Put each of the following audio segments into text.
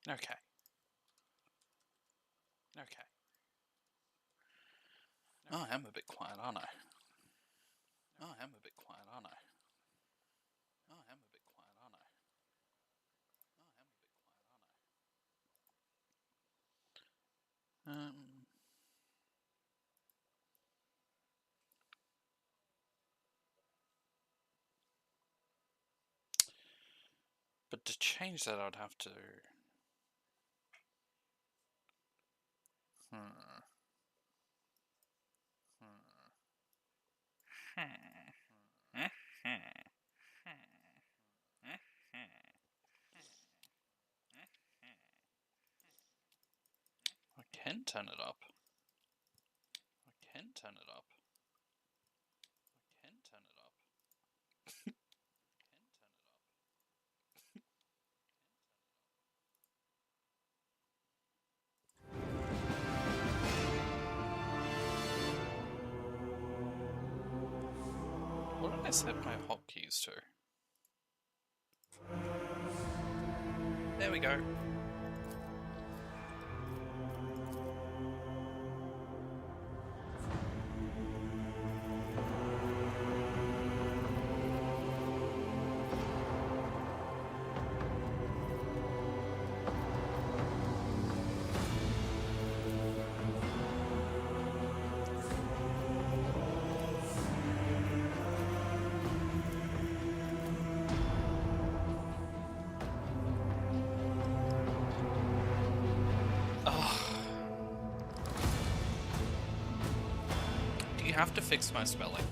Okay. Okay. Oh, I am a bit quiet, aren't I? Oh, I am a bit quiet, aren't I? Oh, I am a bit quiet, aren't I? Oh, I am a bit quiet, aren't I? But to change that, I'd have to. Hmm. I can turn it up. I can turn it up. I can turn it up. What did I set my hotkeys to? There we go. Do you have to fix my spelling?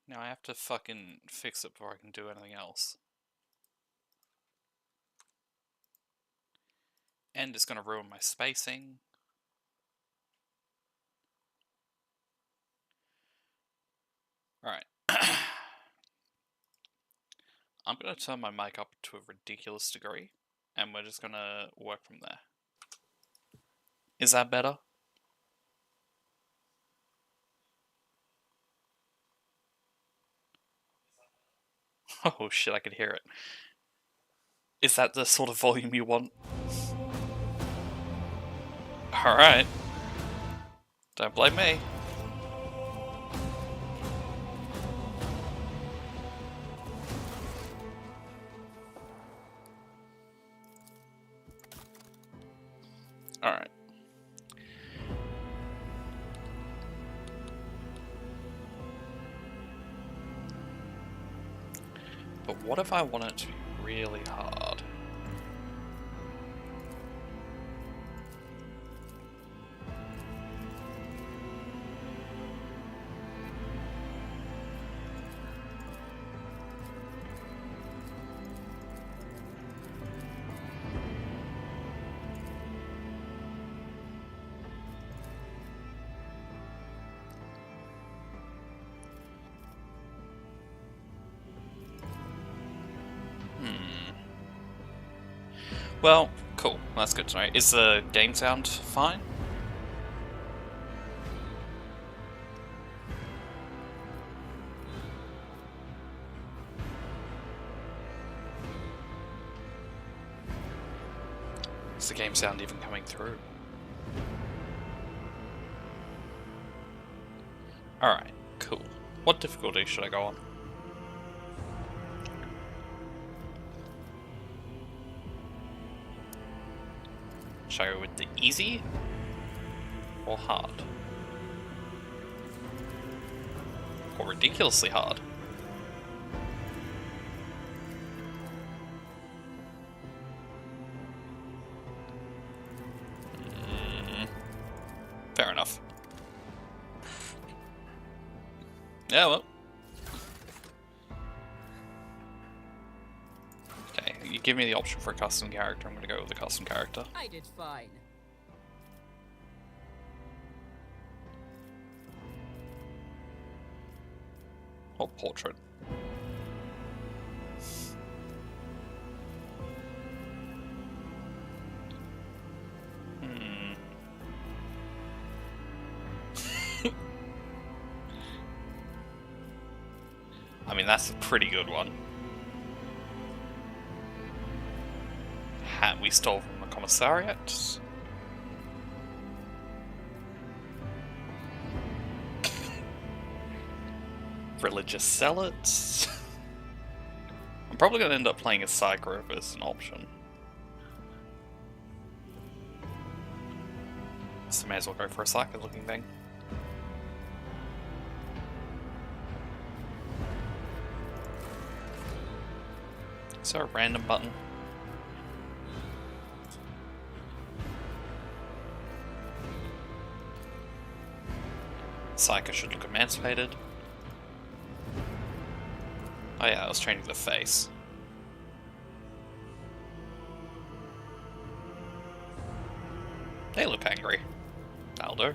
Now I have to fucking fix it before I can do anything else. And it's gonna ruin my spacing. Alright. I'm gonna turn my mic up to a ridiculous degree, and we're just gonna work from there. Is that better? Oh shit, I could hear it. Is that the sort of volume you want? Alright. Don't blame me. Alright. But what if I want it to be really hard? Well, cool. That's good to know. Is the game sound fine? Is the game sound even coming through? Alright, cool. What difficulty should I go on? Should I go with the easy or hard? Or ridiculously hard? Fair enough. Yeah, well. Okay, you give me the option for a custom character, I'm gonna go with the custom character. I did fine. Or portrait. I mean, that's a pretty good one. Hat we stole from the commissariat. Religious zealots. I'm probably going to end up playing a psycho as an option. So may as well go for a psycho looking thing. Is there a random button? Psycho should look emancipated. Oh yeah, I was changing the face. They look angry. That'll do.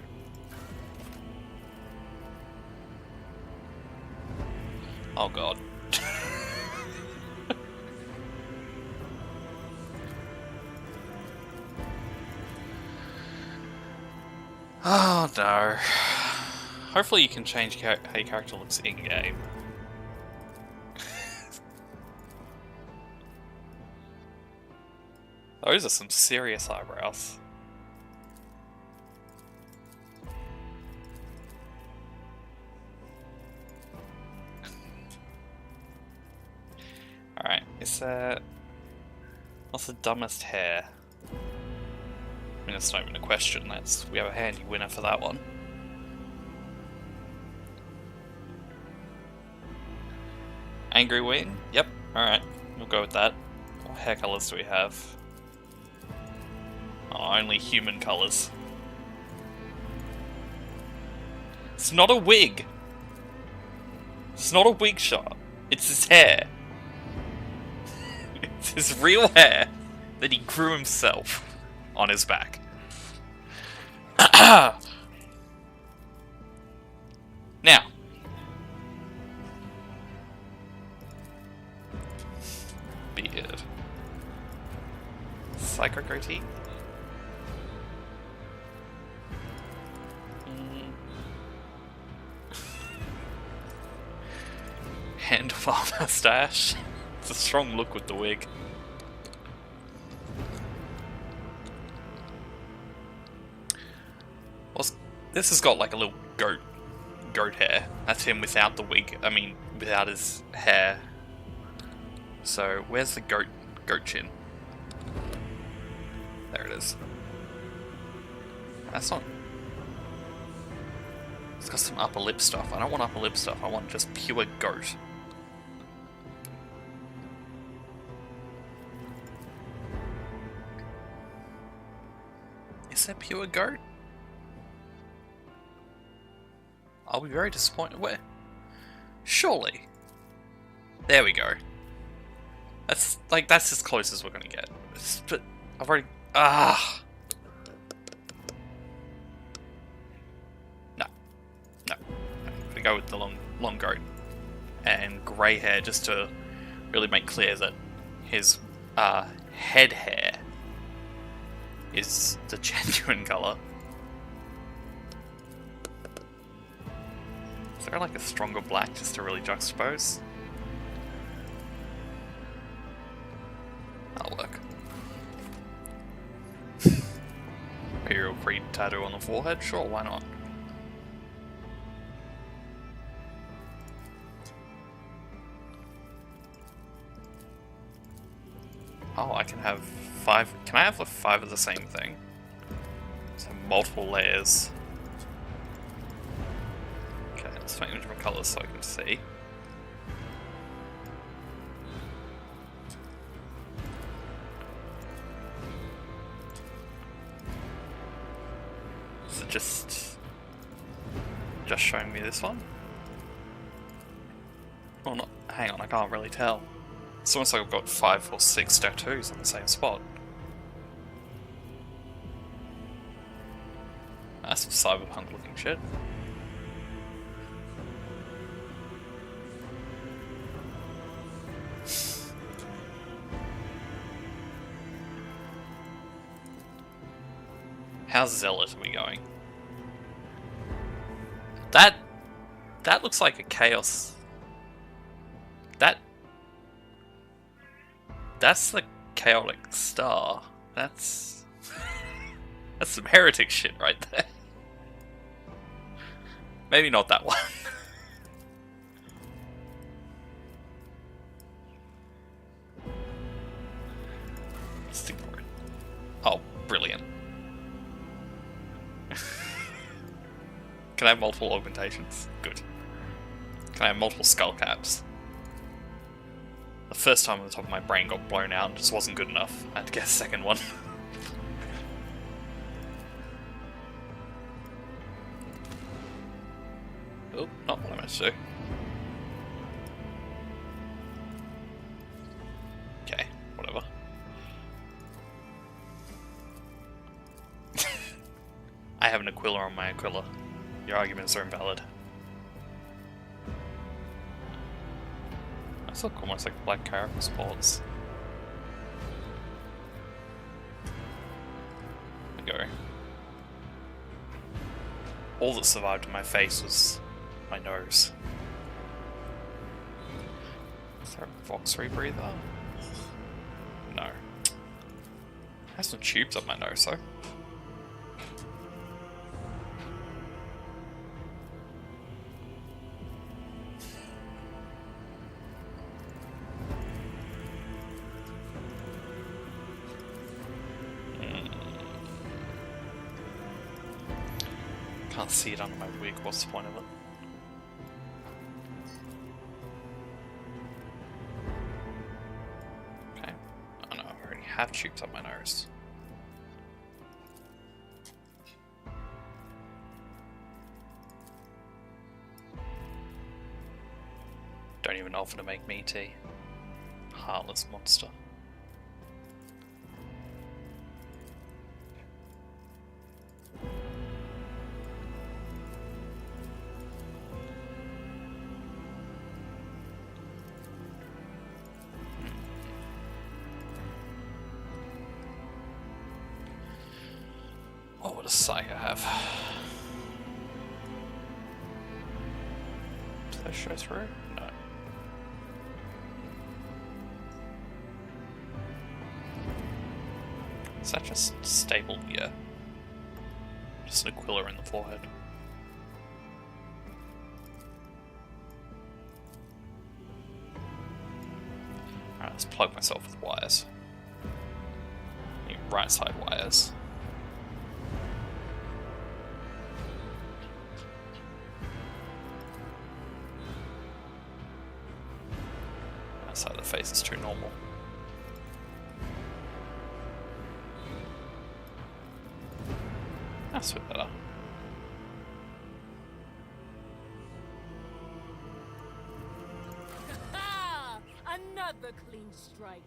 Oh god. Oh no. Hopefully you can change how your character looks in-game. Those are some serious eyebrows. Alright, is there... What's the dumbest hair? I mean, that's not even a question, we have a handy winner for that one. Angry Wing? Yep, alright, we'll go with that. What hair colours do we have? Oh, only human colours. It's not a wig! It's not a wig shot. It's his hair. It's his real hair that he grew himself on his back. Now. Beard. Psycho goatee. Handlebar mustache. It's a strong look with the wig. Well, this has got like a little goat hair. That's him without the wig. I mean, without his hair. So where's the goat chin? There it is. That's not. It's got some upper lip stuff. I don't want upper lip stuff. I want just pure goat. Is that pure goat? I'll be very disappointed. Where? Surely. There we go. That's as close as we're gonna get. But I've already. No. We go with the long goat and grey hair just to really make clear that his head hair is the genuine colour. Is there like a stronger black just to really juxtapose? That'll work. Imperial Creed tattoo on the forehead? Sure, why not? Oh, I can have 5. Can I have 5 of the same thing? So multiple layers. Okay, let's make them different colours so I can see. Is it just showing me this one? Well, not. Hang on, I can't really tell. It's almost like I've got 5 or 6 tattoos on the same spot. That's some cyberpunk looking shit. How zealot are we going? That looks like a chaos. That's the chaotic star. That's some heretic shit right there. Maybe not that one. Just ignore it. Oh, brilliant. Can I have multiple augmentations? Good. Can I have multiple skull caps? The first time on the top of my brain got blown out and just wasn't good enough. I had to get a second one. Oh, not what I meant to do. Okay, whatever. I have an Aquila on my Aquila. Your arguments are invalid. Those look almost like black character spots. There we go. All that survived in my face was my nose. Is there a Vox rebreather? No. It has some tubes up my nose though. Can't see it under my wig, what's the point of it? Okay. Oh no, I already have tubes up my nose. Don't even offer to make me tea. Heartless monster. What would a psych I have? Does that show through? No. Is that just stable? Yeah. Just an Aquila in the forehead. Alright, let's plug myself with wires. Right side wires. That side of the face is too normal. That's a bit better. Another clean strike.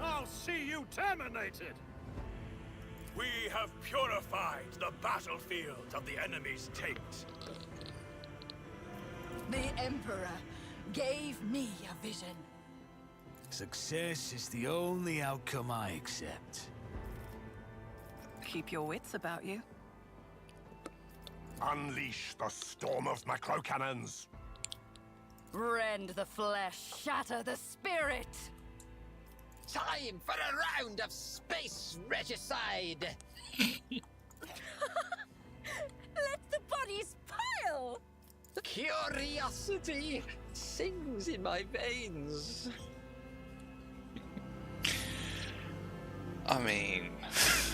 I'll see you terminated! We have purified the battlefield of the enemy's taint. The Emperor gave me a vision. Success is the only outcome I accept. Keep your wits about you. Unleash the storm of macro cannons. Rend the flesh, shatter the spirit. Time for a round of space regicide! Let the bodies pile! Curiosity sings in my veins. I mean...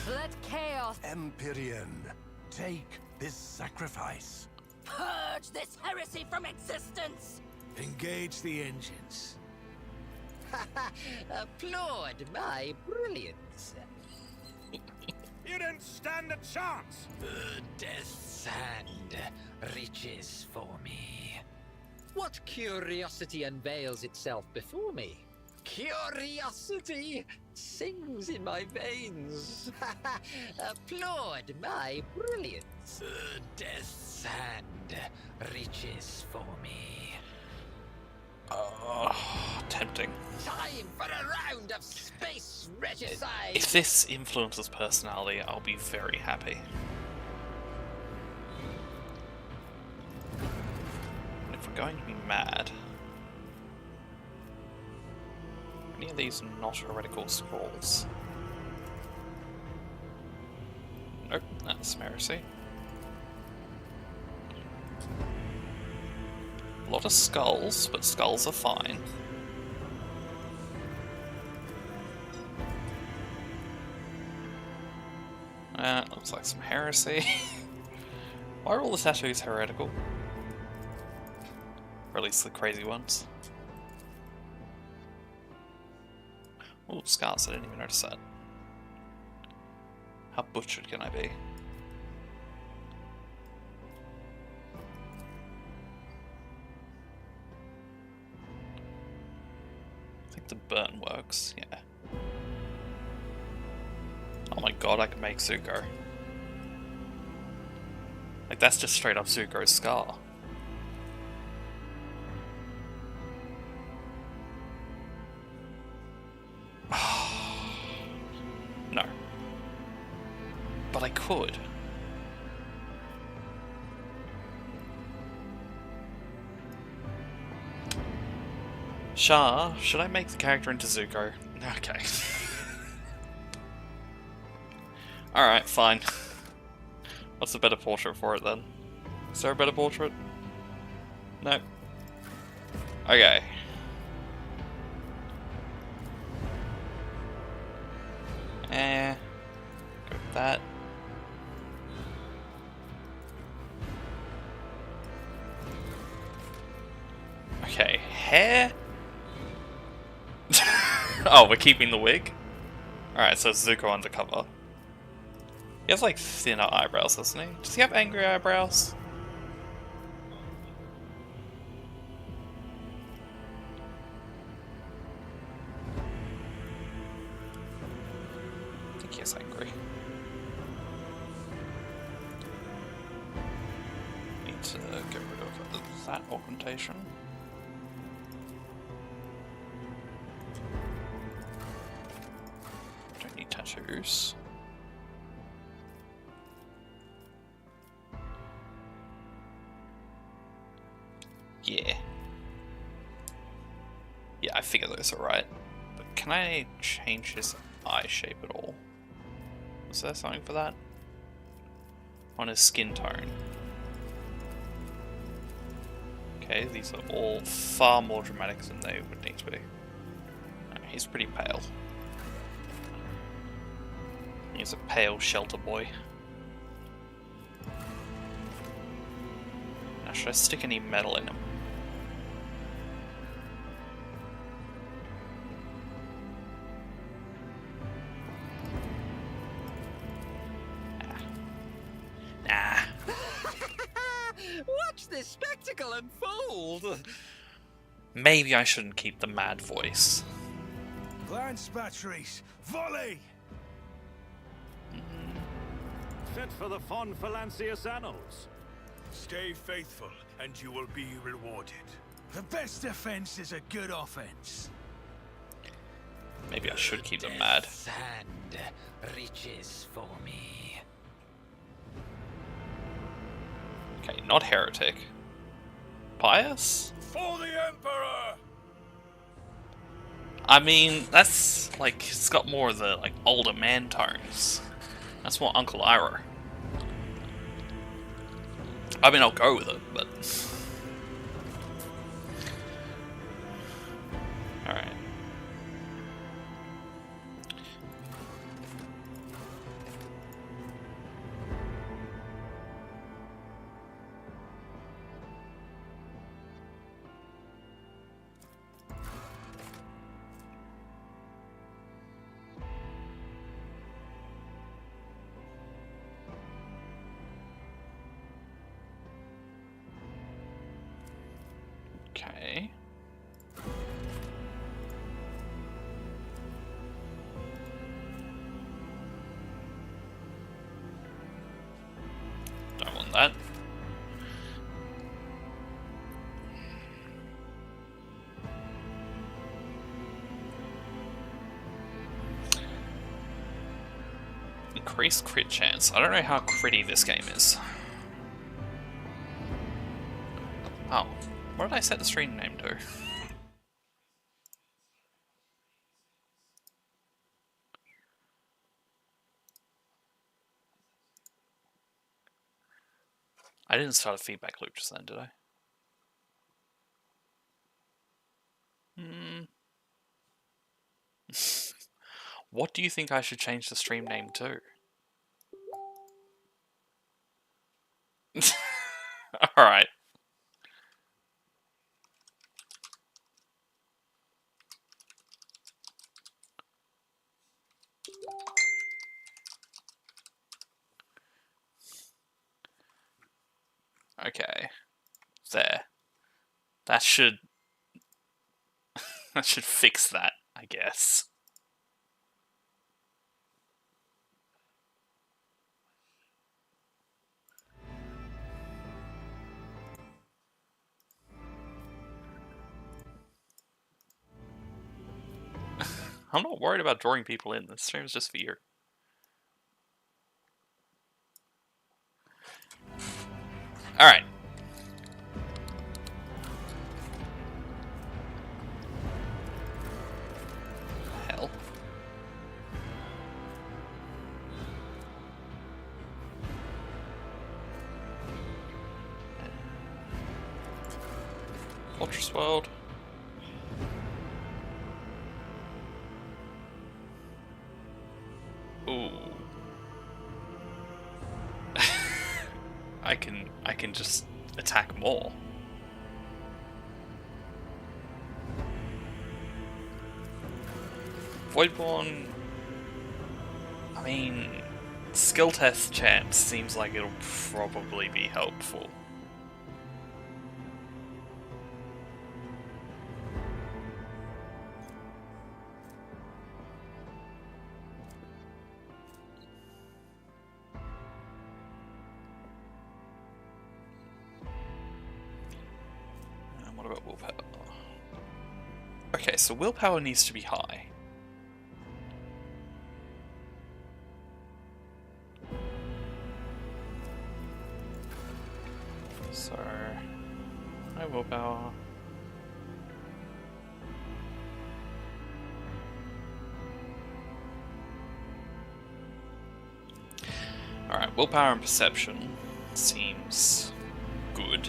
Let chaos Empyrean, take this sacrifice. purge this heresy from existence! Engage the engines. Applaud my brilliance. You didn't stand a chance! Death's hand reaches for me. What curiosity unveils itself before me? Curiosity sings in my veins. Applaud my brilliance. Death's hand reaches for me. Tempting. Time for a round of space regicide. If this influences personality, I'll be very happy. And if we're going to be mad... are these not heretical scrolls? Nope, that's heresy. A lot of skulls, but skulls are fine. Looks like some heresy. Why are all the tattoos heretical? Or at least the crazy ones. Oh, scars, I didn't even notice that. How butchered can I be? I think the burn works, yeah. Oh my god, I can make Zuko. Like, that's just straight up Zuko's scar. No. But I could. Shah, should I make the character into Zuko? Okay. Alright, fine. What's a better portrait for it then? Is there a better portrait? No. Okay. Go with that. Okay, hair? Oh, we're keeping the wig? Alright, so it's Zuko undercover. He has like thinner eyebrows, doesn't he? Does he have angry eyebrows? I think he is angry. Need to get rid of that augmentation. Don't need tattoos. Yeah. Yeah, I figure those are right. But can I change his eye shape at all? Was there something for that? On his skin tone. Okay, these are all far more dramatic than they would need to be. No, he's pretty pale. He's a pale shelter boy. Now, should I stick any metal in him? Watch this spectacle unfold! Maybe I shouldn't keep the mad voice. Lance batteries, volley! Fit for the Fon Phalancius annals. Stay faithful, and you will be rewarded. The best defense is a good offense. Maybe I should keep them mad. Death's hand reaches for me. Okay, not heretic. Pious? For the Emperor! I mean, that's like, it's got more of the like older man tones. That's more Uncle Iroh. I mean, I'll go with it, but... Alright. Okay. Don't want that. Increased crit chance. I don't know how critty this game is. Oh. What did I set the stream name to? I didn't start a feedback loop just then, did I? What do you think I should change the stream name to? Alright. Okay. There. That should... that should fix that, I guess. I'm not worried about drawing people in. This stream is just for you. Alright. Hell. Fortress World. Ooh. I can just attack more. Voidborn, I mean, skill test chance seems like it'll probably be helpful. What about willpower? Okay, so willpower needs to be high. So, high willpower. Alright, willpower and perception seems good.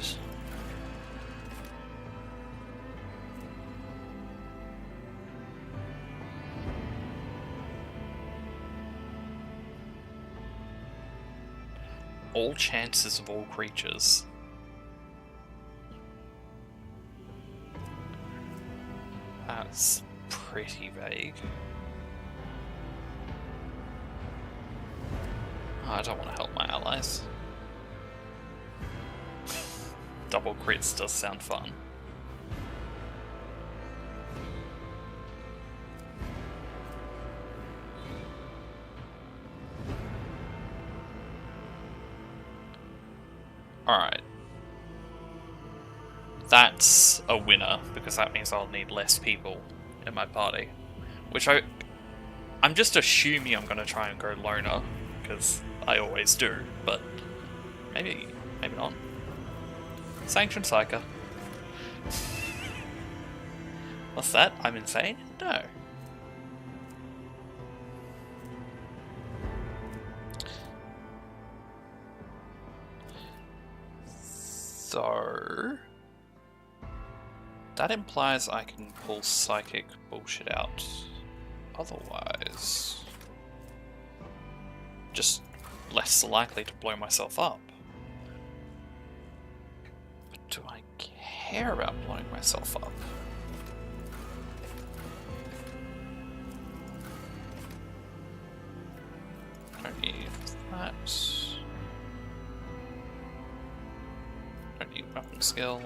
All chances of all creatures. That's pretty vague. Oh, I don't want to help my allies. Double crits does sound fun. Alright. That's a winner, because that means I'll need less people in my party. Which I'm just assuming I'm going to try and go loner, because I always do, but maybe not. Sanctioned Psyker. What's that? I'm insane? No. So that implies I can pull psychic bullshit out. Otherwise, just less likely to blow myself up. But do I care about blowing myself up? I don't need that. Don't need weapon skill.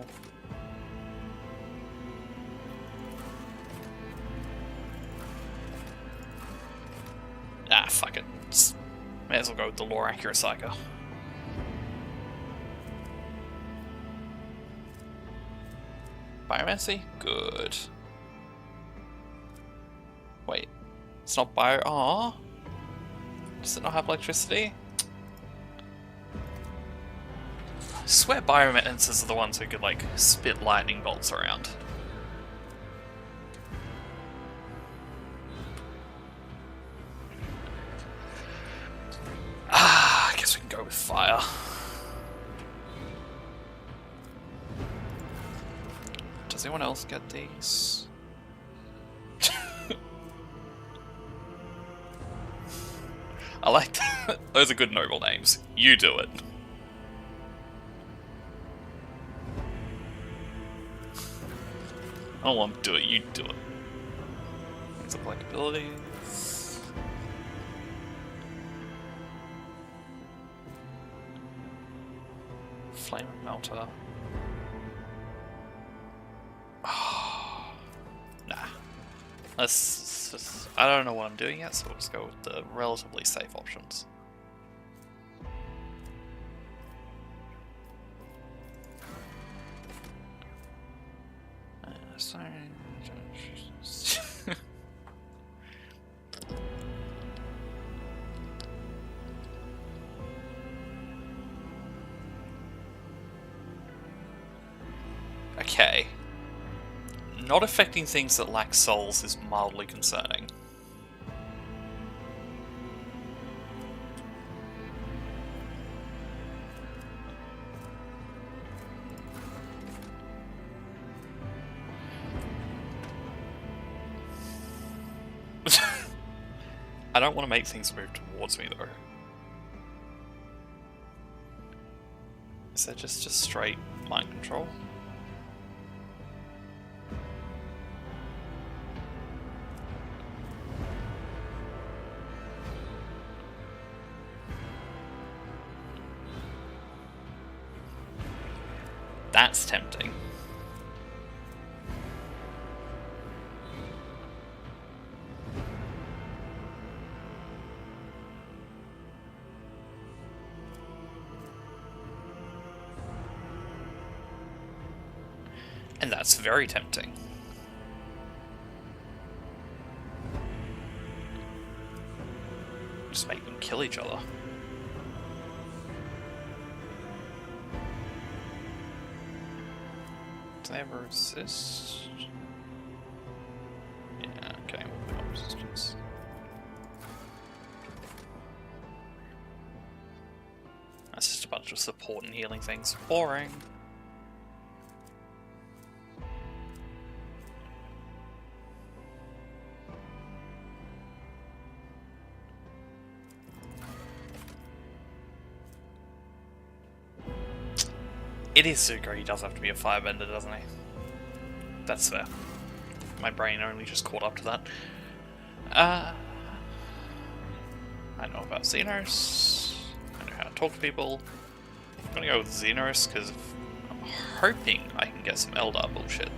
Ah, fuck it. May as well go with the lore accurate psycho. Biomancy? Good. Wait. It's not bio. Aww. Does it not have electricity? I swear biomancers are the ones who could, like, spit lightning bolts around. I guess we can go with fire. Does anyone else get these? I like that. Those are good noble names. You do it. I don't want to do it, you do it. Things look like abilities. Flame melter. Oh, nah. Let's just, I don't know what I'm doing yet, so we'll just go with the relatively safe options. Okay. Not affecting things that lack souls is mildly concerning. I don't want to make things move towards me though. Is that just straight mind control? That's tempting. And that's very tempting. Just make them kill each other. Do they ever resist? Yeah, okay, we'll put on resistance. That's just a bunch of support and healing things. Boring. It is Zuko, he does have to be a firebender, doesn't he? That's fair. My brain only just caught up to that. I know about Xenos. I know how to talk to people. I'm gonna go with Xenos because I'm hoping I can get some Eldar bullshit.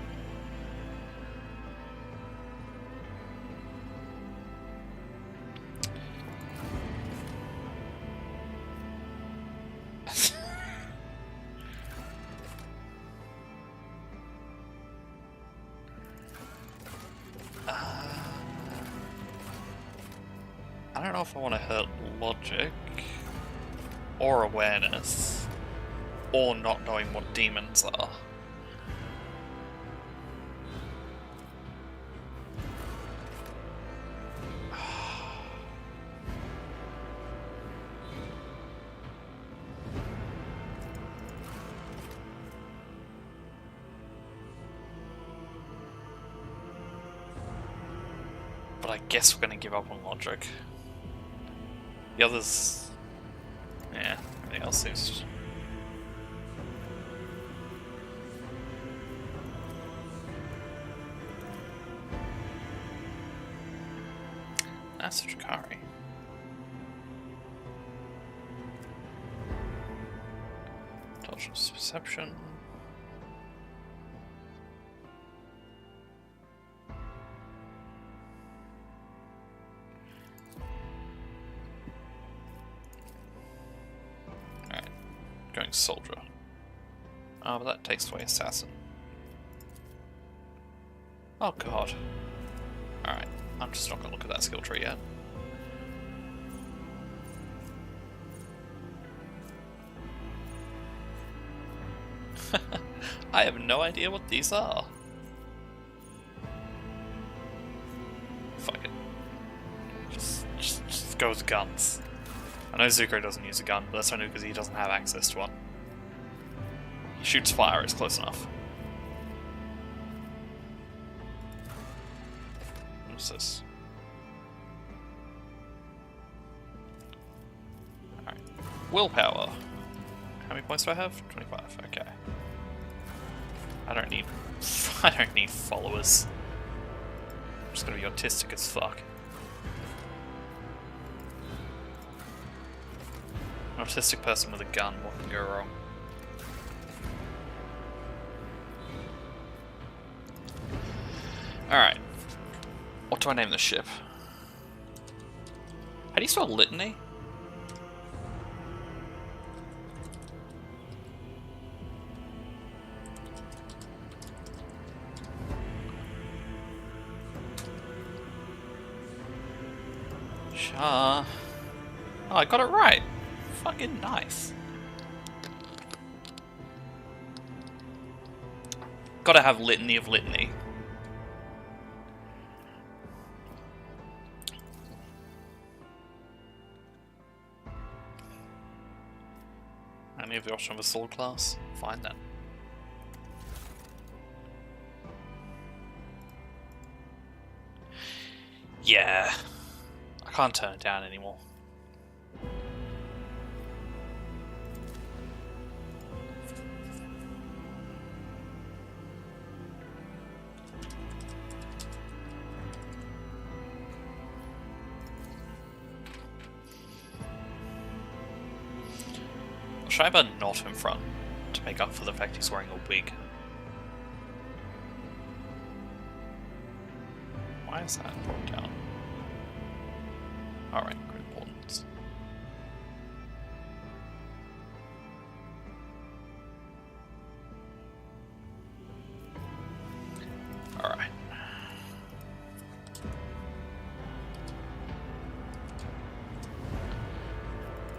I don't know if I want to hurt logic, or awareness, or not knowing what demons are. But I guess we're going to give up on logic. The others... yeah, everything else seems... That's a Drakari. Intelligence perception. Going soldier. Oh, but that takes away assassin. Oh god. Alright, I'm just not gonna look at that skill tree yet. I have no idea what these are. Fuck it. Just go with guns. I know Zuko doesn't use a gun, but that's only because he doesn't have access to one. He shoots fire, it's close enough. What's this? Alright. Willpower. How many points do I have? 25. Okay. I don't need followers. I'm just gonna be autistic as fuck. An autistic person with a gun, what can go wrong? Alright. What do I name the ship? How do you spell litany? Sure. Oh, I got it right. Fucking nice. Gotta have litany of litany. Any of the option of a sword class? Fine then. Yeah. I can't turn it down anymore. Should I have a knot in front to make up for the fact he's wearing a wig? Why is that brought down? Alright, good importance. Alright.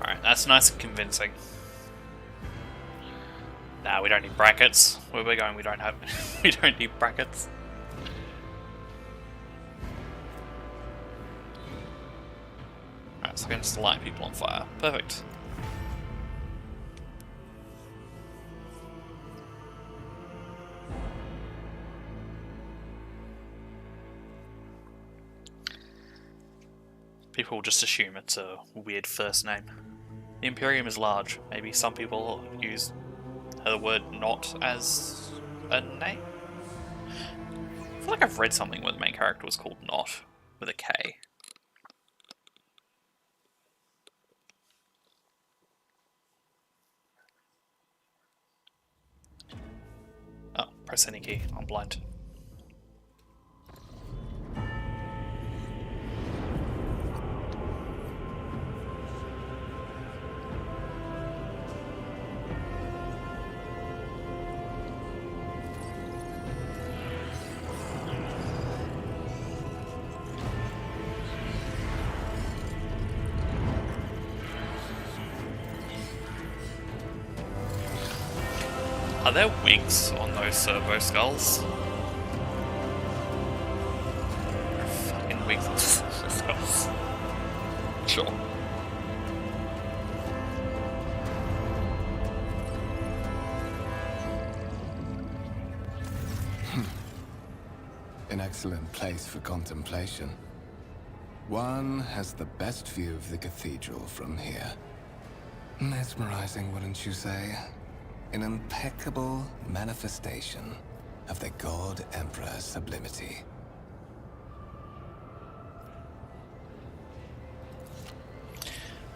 Alright, that's nice and convincing. Nah, we don't need brackets. Where we're going, we don't have. We don't need brackets. Alright, so I can just light people on fire. Perfect. People will just assume it's a weird first name. The Imperium is large. Maybe some people use the word not as a name? I feel like I've read something where the main character was called Not, with a K. Oh, press any key, I'm blind. Are there wigs on those servo skulls? There are fucking wigs on servo skulls. Sure. An excellent place for contemplation. One has the best view of the cathedral from here. Mesmerizing, wouldn't you say? An impeccable manifestation of the God Emperor's sublimity.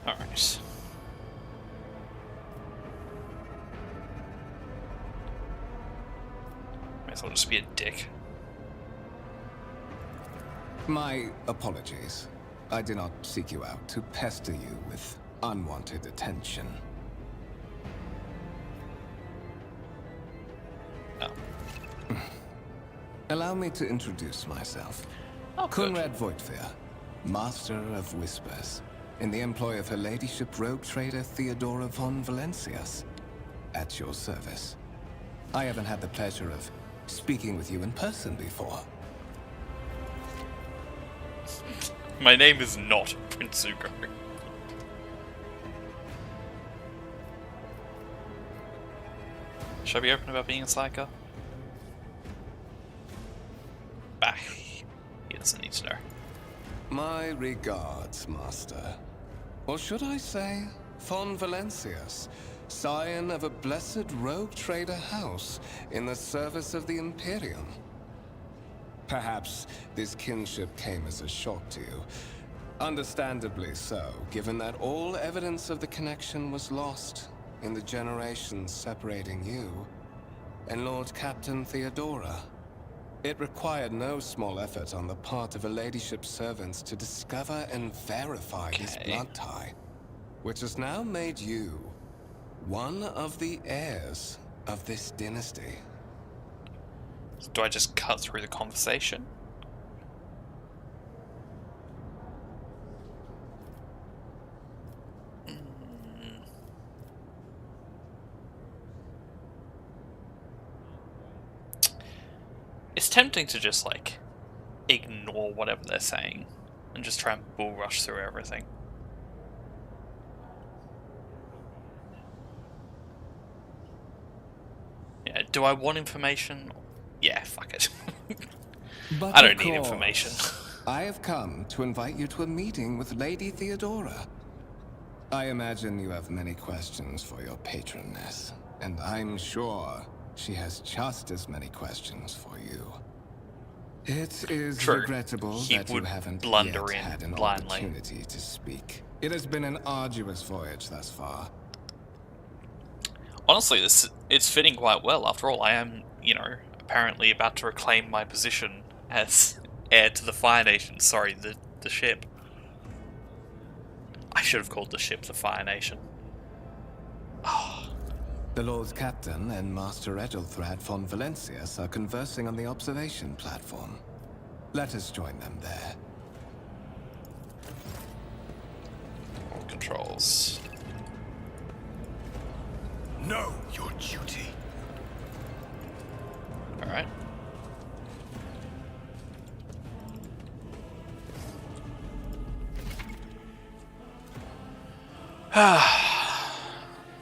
Alright. Might as well just be a dick. My apologies. I did not seek you out to pester you with unwanted attention. Oh. Allow me to introduce myself. Oh, good. Conrad Voigtveer, Master of Whispers, in the employ of Her Ladyship rogue trader Theodora von Valencias. At your service. I haven't had the pleasure of speaking with you in person before. My name is not Prince Zuko. Should I be open about being a psycho? Bah, he doesn't need to know. My regards, Master. Or should I say, Von Valencius, scion of a blessed rogue trader house in the service of the Imperium. Perhaps this kinship came as a shock to you. Understandably so, given that all evidence of the connection was lost in the generations separating you and Lord Captain Theodora. It required no small effort on the part of her ladyship's servants to discover and verify this blood tie, which has now made you one of the heirs of this dynasty. Do I just cut through the conversation? It's tempting to just, like, ignore whatever they're saying and just try and bull rush through everything. Yeah, do I want information? Yeah, fuck it. But I don't of need course, information. I have come to invite you to a meeting with Lady Theodora. I imagine you have many questions for your patroness, and I'm sure she has just as many questions for you. It is True. regrettable He that you would haven't blunder yet in had an blindly. opportunity to speak. It has been an arduous voyage thus far. Honestly, it's fitting quite well. After all, I am, you know, apparently about to reclaim my position as heir to the Fire Nation. Sorry, the ship. I should have called the ship the Fire Nation. Oh. The Lord Captain and Master Egelthrad von Valencius are conversing on the observation platform. Let us join them there. All controls. Know your duty. Alright.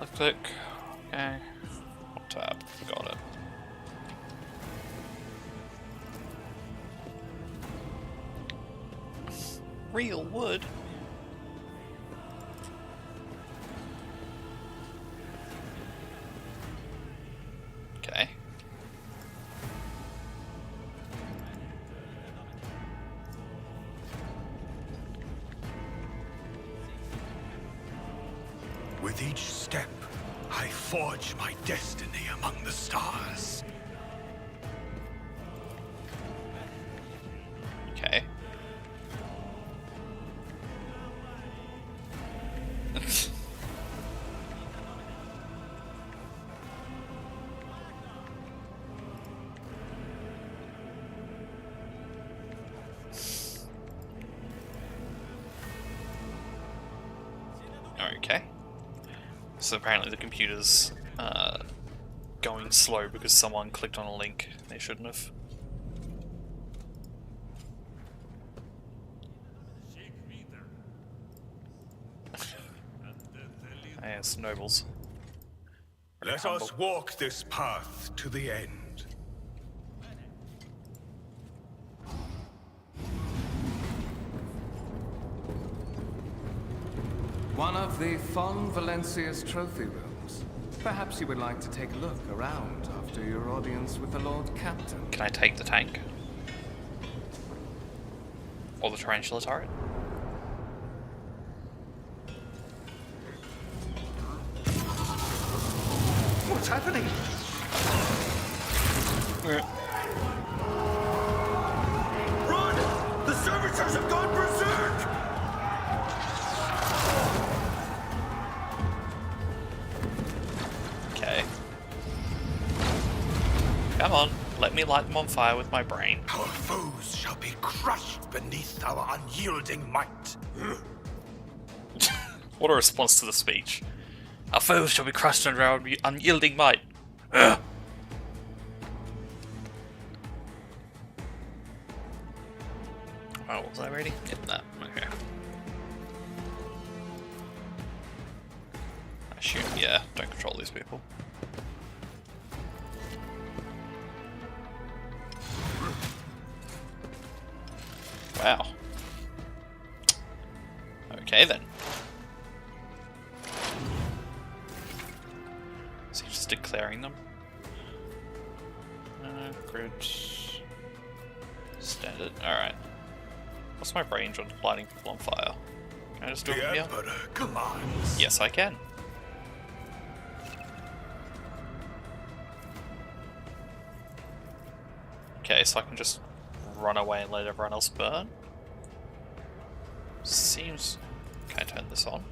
Left click. Okay. Alt tab. Got it. Real wood. Okay. With each step, I forge my destiny among the stars. Okay. Okay. So apparently the computer's going slow because someone clicked on a link they shouldn't have. Yes, nobles. Let humble. us walk this path to the end. One of the Von Valencius trophy rooms. Perhaps you would like to take a look around after your audience with the Lord Captain. Can I take the tank? Or the tarantula turret? What's happening? Run! The servitors have gone berserk! Okay. Come on, let me light them on fire with my brain. Our foes shall be crushed beneath our unyielding might. What a response to the speech. Our foes shall be crushed under our unyielding might. Ugh. Oh, was I ready? Yep, that. Okay. I assume, yeah, don't control these people. Wow. Okay then. Is he just declaring them? Grid. Standard. Alright. What's my range on lighting people on fire? Can I just do it from here? Emperor commands. Yes, I can. Okay, so I can just run away and let everyone else burn? Seems... Can I turn this on?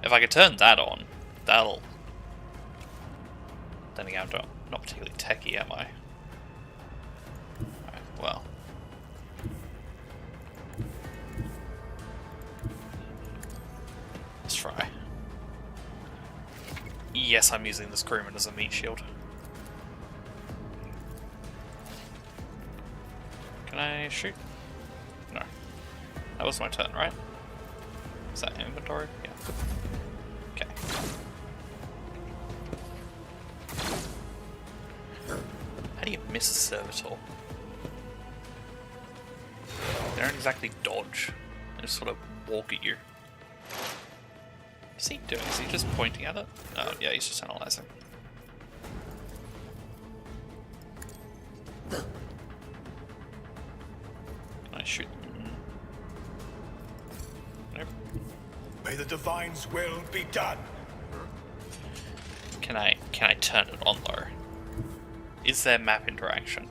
If I could turn that on, that'll... Then again, I'm not particularly techie, am I? Alright, well... Let's try. Yes, I'm using this crewman as a meat shield. Can I shoot? No. That was my turn, right? Is that inventory? Yeah. Okay. How do you miss a servitor? They don't exactly dodge. They just sort of walk at you. What's he doing? Is he just pointing at it? Oh, yeah, he's just analyzing. Can I shoot them? Nope. May the Divine's will be done. Can I turn it on though? Is there map interaction?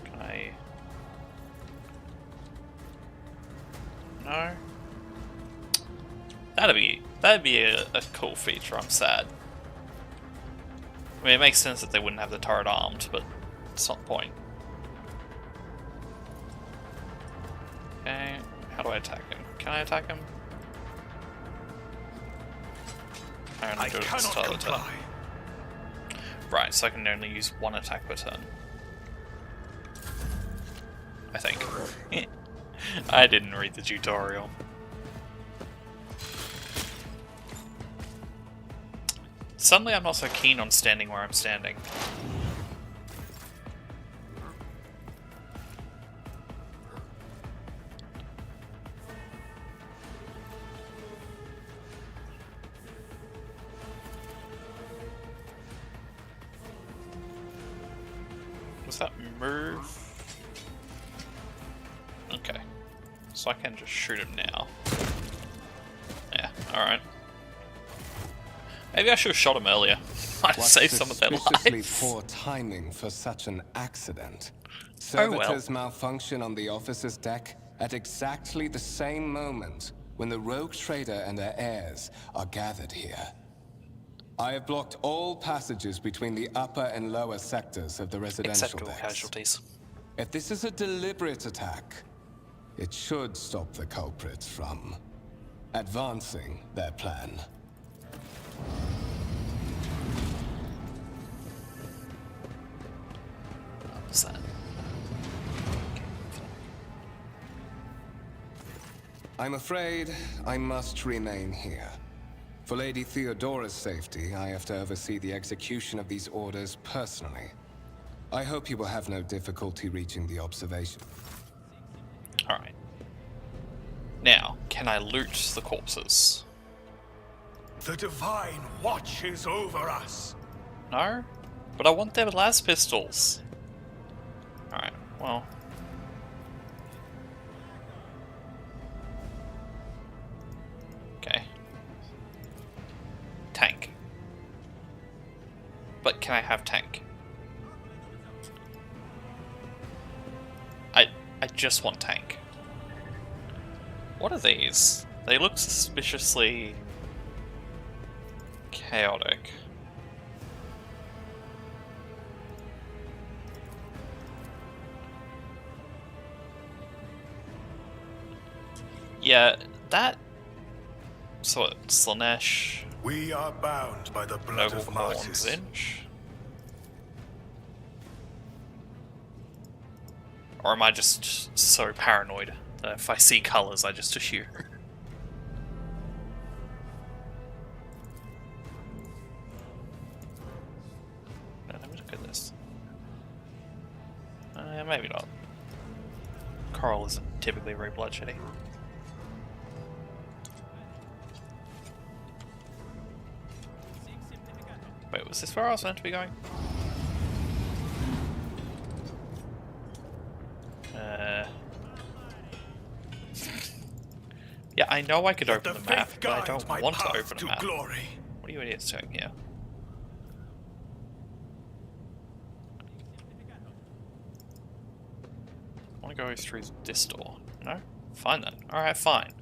Can I? No. That'd be a cool feature. I'm sad. I mean, it makes sense that they wouldn't have the turret armed, but it's not the point. Okay, how do I attack him? Can I attack him? I cannot comply. Right, so I can only use one attack per turn. I think. I didn't read the tutorial. Suddenly I'm not so keen on standing where I'm standing. Does that move? Okay. So I can just shoot him now. Yeah, alright. Maybe I should have shot him earlier. I'd save some of their Suspiciously lives. poor timing for such an accident. Oh well. Servitors malfunction on the officer's deck at exactly the same moment when the rogue trader and her heirs are gathered here. I have blocked all passages between the upper and lower sectors of the residential Except all decks. casualties. If this is a deliberate attack, it should stop the culprits from advancing their plan. What's that? I'm afraid I must remain here. For Lady Theodora's safety, I have to oversee the execution of these orders personally. I hope you will have no difficulty reaching the observation. Alright. Now, can I loot the corpses? The Divine watches over us. No? But I want their las pistols. Alright, well. Okay. Tank. But can I have tank? I just want tank. What are these? They look suspiciously chaotic. Yeah, that... So, Slanesh... We are bound by the blood Noble of Corn martyrs. Zinch? Or am I just so paranoid that if I see colours I just assume? No, let me look at this. Maybe not. Coral isn't typically very bloodsheddy. Wait, was this where I was meant to be going? Yeah, I know I could open the map, but I don't want to open a map. Glory. What are you idiots doing here? I want to go through this door. No? Fine then. Alright, fine.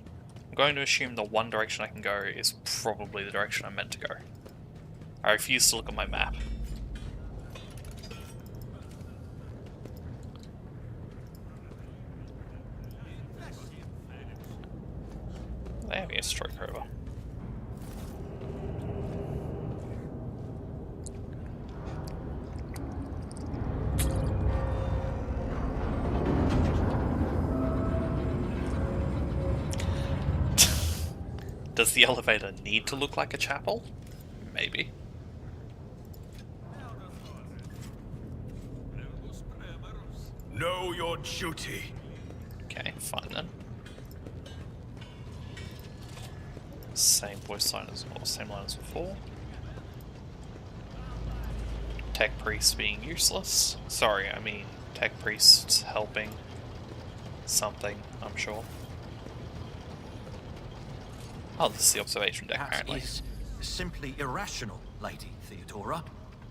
I'm going to assume the one direction I can go is probably the direction I'm meant to go. I refuse to look at my map. They have a stroke over. Does the elevator need to look like a chapel? Maybe. Know your duty. Okay, fine then. Same voice line as well, same line as before. Tech priests being useless. Sorry, I mean tech priests helping something, I'm sure. Oh, this is the observation deck, That apparently. is simply irrational, Lady Theodora.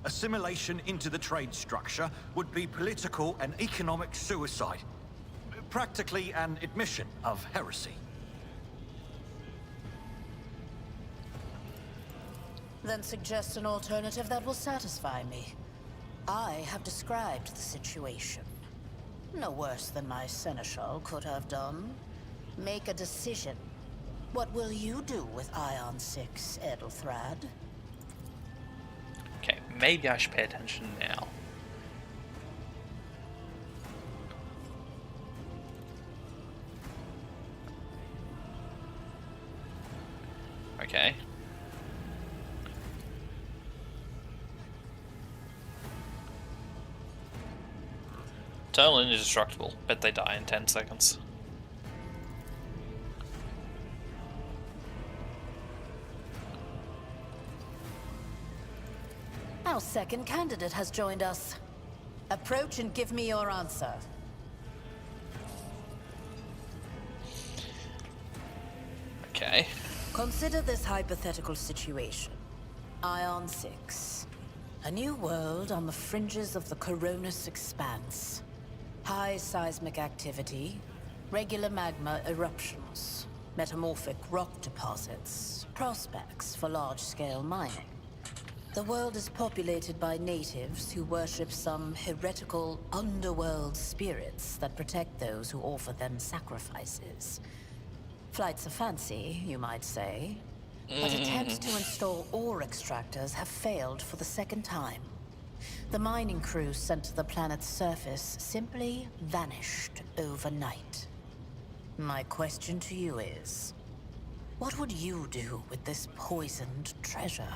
Assimilation into the trade structure would be political and economic suicide. Practically an admission of heresy. Then suggest an alternative that will satisfy me. I have described the situation. No worse than my seneschal could have done. Make a decision. What will you do with Ion 6, Edelthrad? Okay, maybe I should pay attention now. Okay. Eternal indestructible. Bet they die in 10 seconds. Our second candidate has joined us. Approach and give me your answer. Okay. Consider this hypothetical situation. Ion 6. A new world on the fringes of the Coronis expanse. High seismic activity, regular magma eruptions, metamorphic rock deposits, prospects for large-scale mining. The world is populated by natives who worship some heretical underworld spirits that protect those who offer them sacrifices. Flights of fancy, you might say. But attempts to install ore extractors have failed for the second time. The mining crews sent to the planet's surface simply vanished overnight. My question to you is, what would you do with this poisoned treasure?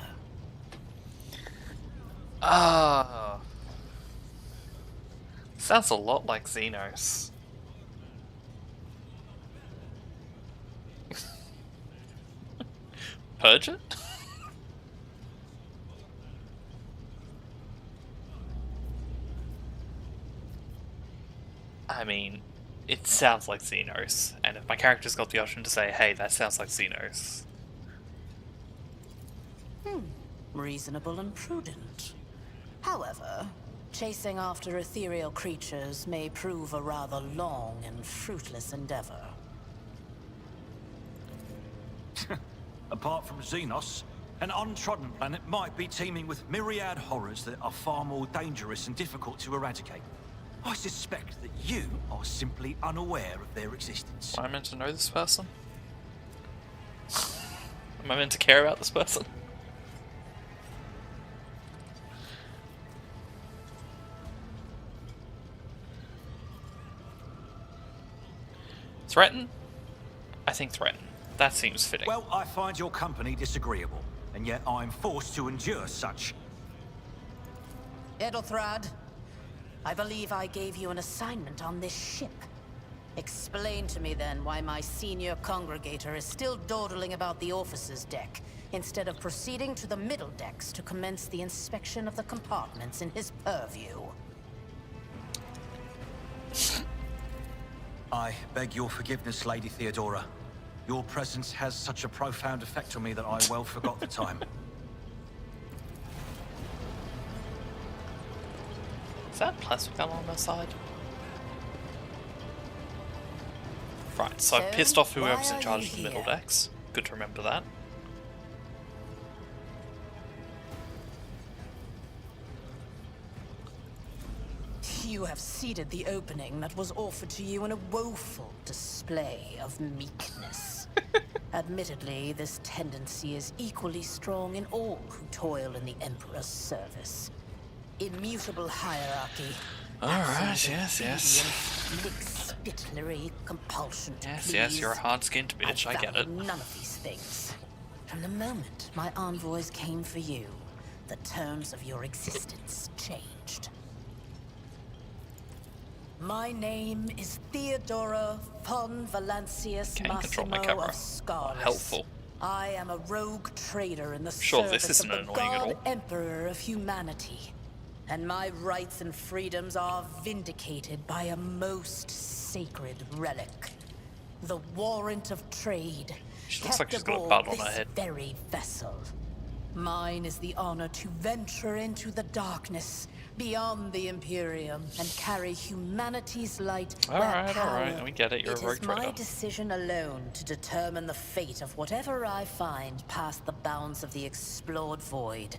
Sounds a lot like Xenos. Purge it? I mean, it sounds like Xenos, and if my character's got the option to say, hey, that sounds like Xenos. Reasonable and prudent. However, chasing after ethereal creatures may prove a rather long and fruitless endeavor. Apart from Xenos, an untrodden planet might be teeming with myriad horrors that are far more dangerous and difficult to eradicate. I suspect that you are simply unaware of their existence. Am I meant to know this person? Am I meant to care about this person? Threaten? I think threaten. That seems fitting. Well, I find your company disagreeable, and yet I'm forced to endure such. Edelthrad, I believe I gave you an assignment on this ship. Explain to me then why my senior congregator is still dawdling about the officers' deck, instead of proceeding to the middle decks to commence the inspection of the compartments in his purview. I beg your forgiveness, Lady Theodora. Your presence has such a profound effect on me that I well forgot the time. Is that plastic gun on the side? Right, so I've pissed off whoever's in charge of the middle decks. Good to remember that. You have seeded the opening that was offered to you in a woeful display of meekness. Admittedly, this tendency is equally strong in all who toil in the Emperor's service. Immutable hierarchy. Alright, yes. Lickspittlery, compulsion to Yes, please. yes, you're a hard-skinned bitch, I get it. value none of these things. From the moment my envoys came for you, the terms of your existence changed. My name is Theodora von Valancius Can't control my Massimo camera. of Scarless. Helpful. I am a rogue trader in the Sure, this service isn't of the annoying at God all. Emperor of humanity. And my rights and freedoms are vindicated by a most sacred relic. The warrant of trade. She looks like kept she's got a aboard bud on her this head. very vessel. Mine is the honor to venture into the darkness beyond the Imperium and carry humanity's light. Alright, we get it, you're a rogue It is my trader. decision alone to determine the fate of whatever I find past the bounds of the explored void.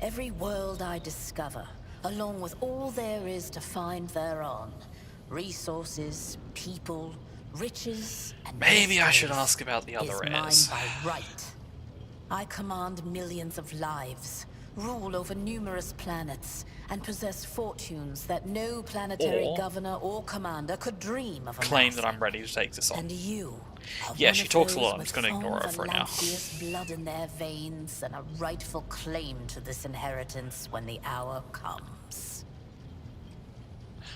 Every world I discover, along with all there is to find thereon. Resources, people, riches, and Maybe I should mysteries ask about the other is heirs. mine by right. I command millions of lives, rule over numerous planets, and possess fortunes that no planetary Or governor or commander could dream of Claim that amassing. I'm ready to take this on. And you are Yeah, one she of talks a those lot, I'm with just gonna ignore her for now. Valancius blood in their veins and a rightful claim to this inheritance when the hour comes.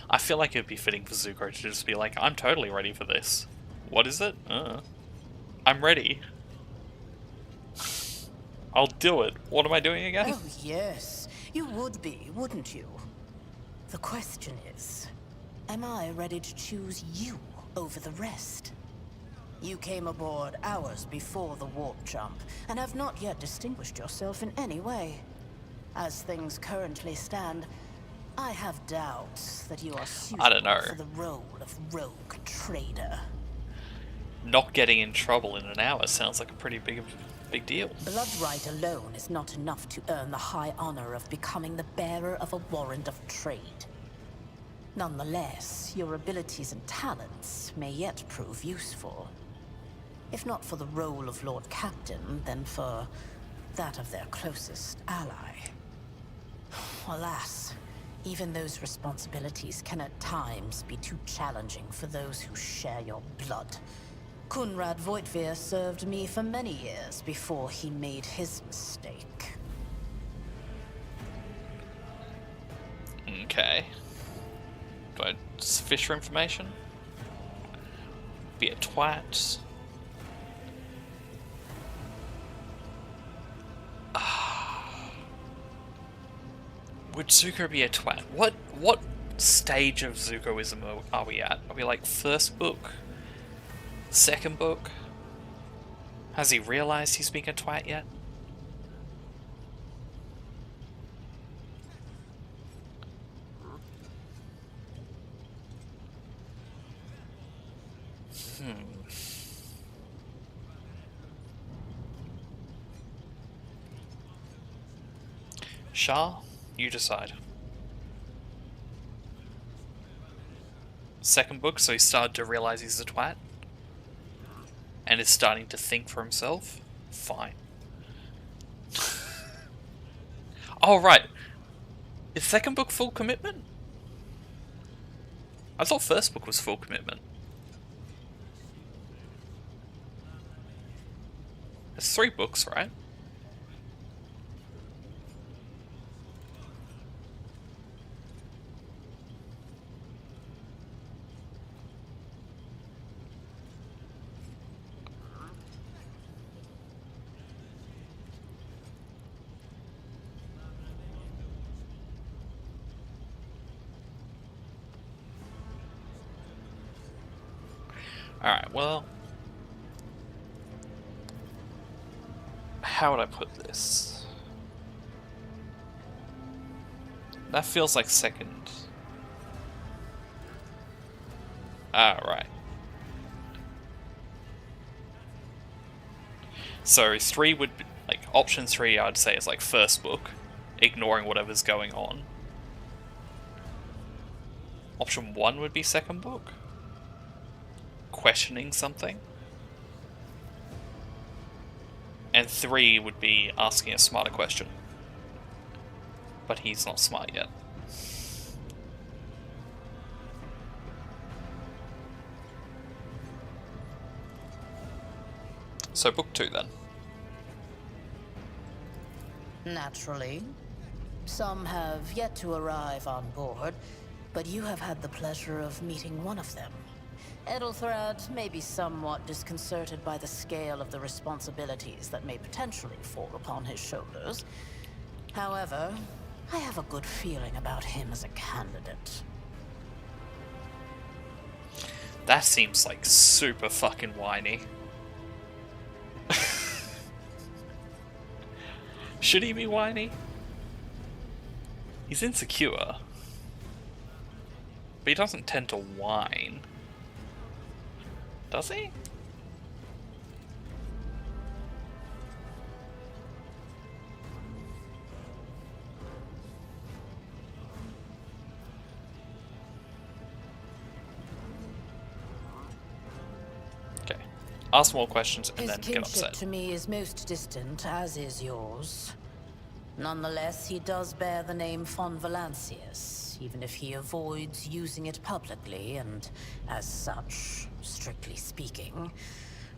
I feel like it'd be fitting for Zuko to just be like, I'm totally ready for this. What is it? I'm ready. I'll do it. What am I doing again? Oh yes, you would be, wouldn't you? The question is, am I ready to choose you over the rest? You came aboard hours before the warp jump, and have not yet distinguished yourself in any way. As things currently stand, I have doubts that you are I don't know. suitable for the role of rogue trader. Not getting in trouble in an hour sounds like a pretty big deal. Blood right alone is not enough to earn the high honor of becoming the bearer of a warrant of trade. Nonetheless, your abilities and talents may yet prove useful. If not for the role of Lord Captain, then for that of their closest ally. Alas, even those responsibilities can at times be too challenging for those who share your blood. Kunrad Voitvir served me for many years before he made his mistake. Okay. Do I just fish for information? Be a twat. Would Zuko be a twat? What stage of Zukoism are we at? Are we like first book? Second book? Has he realized he's being a twat yet? Shah, you decide. Second book, so he started to realize he's a twat? And is starting to think for himself? Fine. Oh, right. Is second book full commitment? I thought first book was full commitment. There's 3 books, right? Alright, well... How would I put this? That feels like second. Right. So 3 would be, like, option 3 I'd say is like first book, ignoring whatever's going on. Option 1 would be second book, questioning something. And 3 would be asking a smarter question. But he's not smart yet. So book 2 then. Naturally. Some have yet to arrive on board, but you have had the pleasure of meeting one of them. Edelthrad may be somewhat disconcerted by the scale of the responsibilities that may potentially fall upon his shoulders. However, I have a good feeling about him as a candidate. That seems like super fucking whiny. Should he be whiny? He's insecure. But he doesn't tend to whine. Does he? Okay. Ask more questions and then get upset. His kinship to me is most distant, as is yours. Nonetheless, he does bear the name von Valancius, even if he avoids using it publicly, and as such, strictly speaking,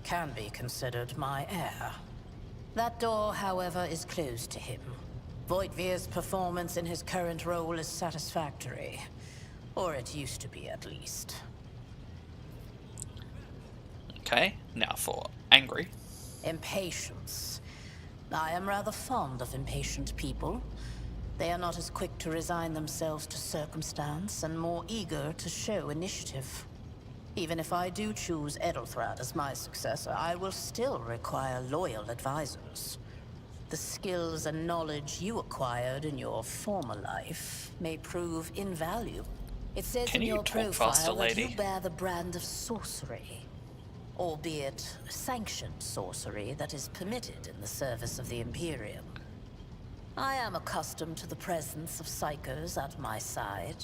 can be considered my heir. That door, however, is closed to him. Voigtvir's performance in his current role is satisfactory. Or it used to be, at least. Okay, now for angry. Impatience. I am rather fond of impatient people. They are not as quick to resign themselves to circumstance and more eager to show initiative. Even if I do choose Edelthrad as my successor, I will still require loyal advisors. The skills and knowledge you acquired in your former life may prove invaluable. It says Can in you your talk faster, profile that lady? you bear the brand of sorcery. Albeit sanctioned sorcery that is permitted in the service of the Imperium. I am accustomed to the presence of psychers at my side.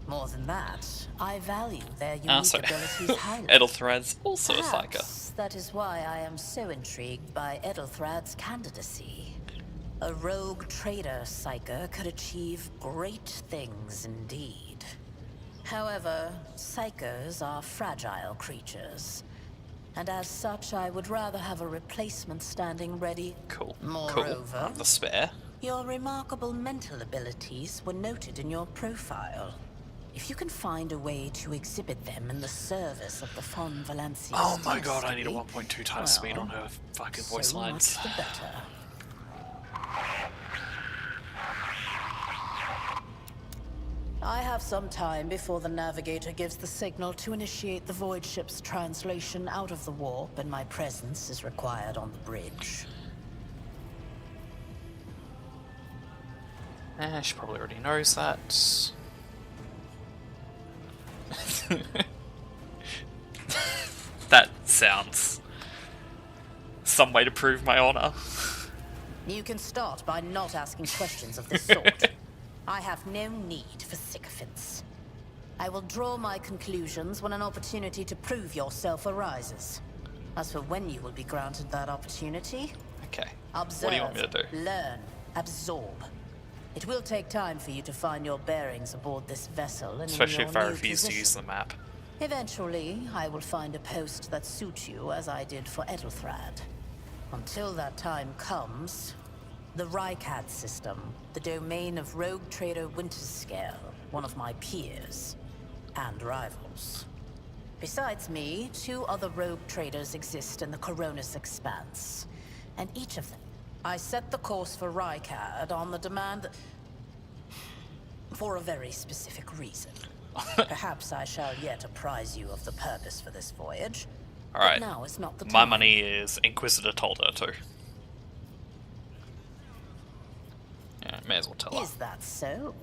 More than that, I value their unique abilities highly. Edelthrad's also a psyker. Perhaps that is why I am so intrigued by Edelthrad's candidacy. A rogue trader psyker could achieve great things indeed. However, psykers are fragile creatures. And as such, I would rather have a replacement standing ready. Cool. Moreover, The spare. your remarkable mental abilities were noted in your profile. If you can find a way to exhibit them in the service of the von Valancius Oh my god, I need a dynasty, 1.2 times speed on her fucking voice so lines. much the better. I have some time before the navigator gives the signal to initiate the void ship's translation out of the warp, and my presence is required on the bridge. She probably already knows that. That sounds some way to prove my honor. You can start by not asking questions of this sort. I have no need for sycophants. I will draw my conclusions when an opportunity to prove yourself arises. As for when you will be granted that opportunity, Okay. observe, What do you want me to do? learn, absorb. It will take time for you to find your bearings aboard this vessel and Especially in if your I new refuse to position. use the map. Eventually, I will find a post that suits you as I did for Edelthrad. Until that time comes, the Rykad system, the domain of rogue trader Winterscale, one of my peers and rivals. Besides me, 2 other rogue traders exist in the Coronis Expanse, and each of them. I set the course for Rykad on the demand for a very specific reason. Perhaps I shall yet apprise you of the purpose for this voyage. Alright. But now is not the time. My money is Inquisitor told her to. Yeah, may as well tell her. Is that so?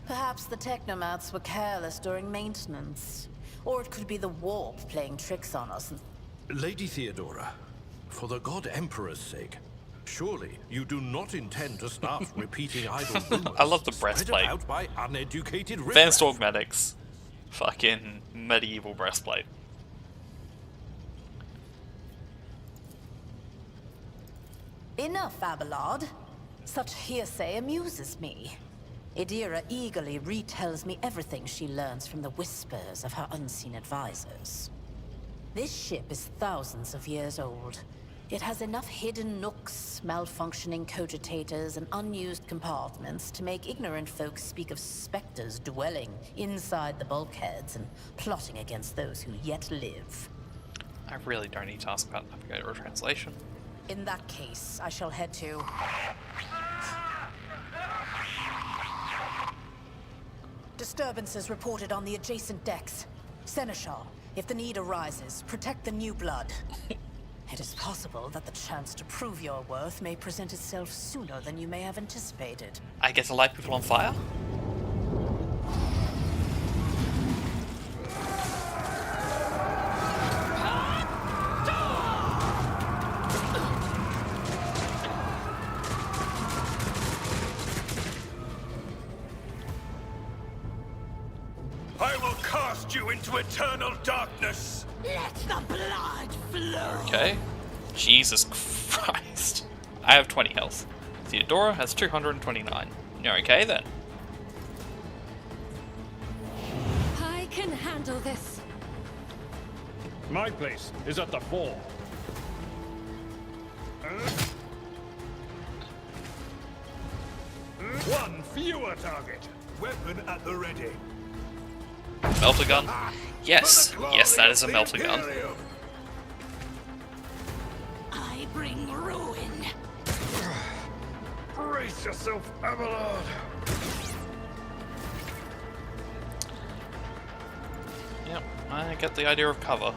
Perhaps the technomats were careless during maintenance. Or it could be the warp playing tricks on us. Lady Theodora, for the God Emperor's sake, surely you do not intend to start repeating idle rumors I love the spread breastplate. about by uneducated Advanced riffraff. Augmatics. Fucking medieval breastplate. Enough, Abelard. Such hearsay amuses me. Idira eagerly retells me everything she learns from the whispers of her unseen advisors. This ship is thousands of years old. It has enough hidden nooks, malfunctioning cogitators, and unused compartments to make ignorant folks speak of specters dwelling inside the bulkheads and plotting against those who yet live. I really don't need to ask about navigator or translation. In that case, I shall head to... Disturbances reported on the adjacent decks. Seneschal, if the need arises, protect the new blood. It is possible that the chance to prove your worth may present itself sooner than you may have anticipated. I get to light people on fire? I will cast you into eternal darkness. Let the blood flow. Okay. Jesus Christ. I have 20 health. Theodora has 229. You're okay then. I can handle this. My place is at the fore. One fewer target. Weapon at the ready. Melter gun? Yes. Yes, that is a melter gun. I bring ruin. Brace yourself, Abelard. Yep, I get the idea of cover.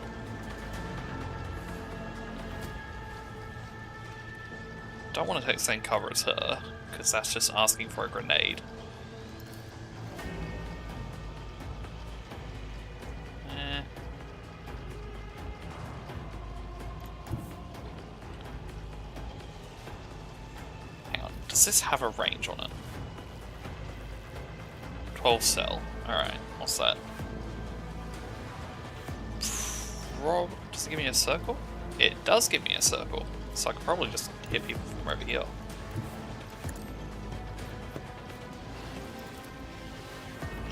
Don't want to take the same cover as her, because that's just asking for a grenade. Hang on, does this have a range on it? 12 cell. Alright, what's that? Rob, does it give me a circle? It does give me a circle, so I could probably just hit people from over here.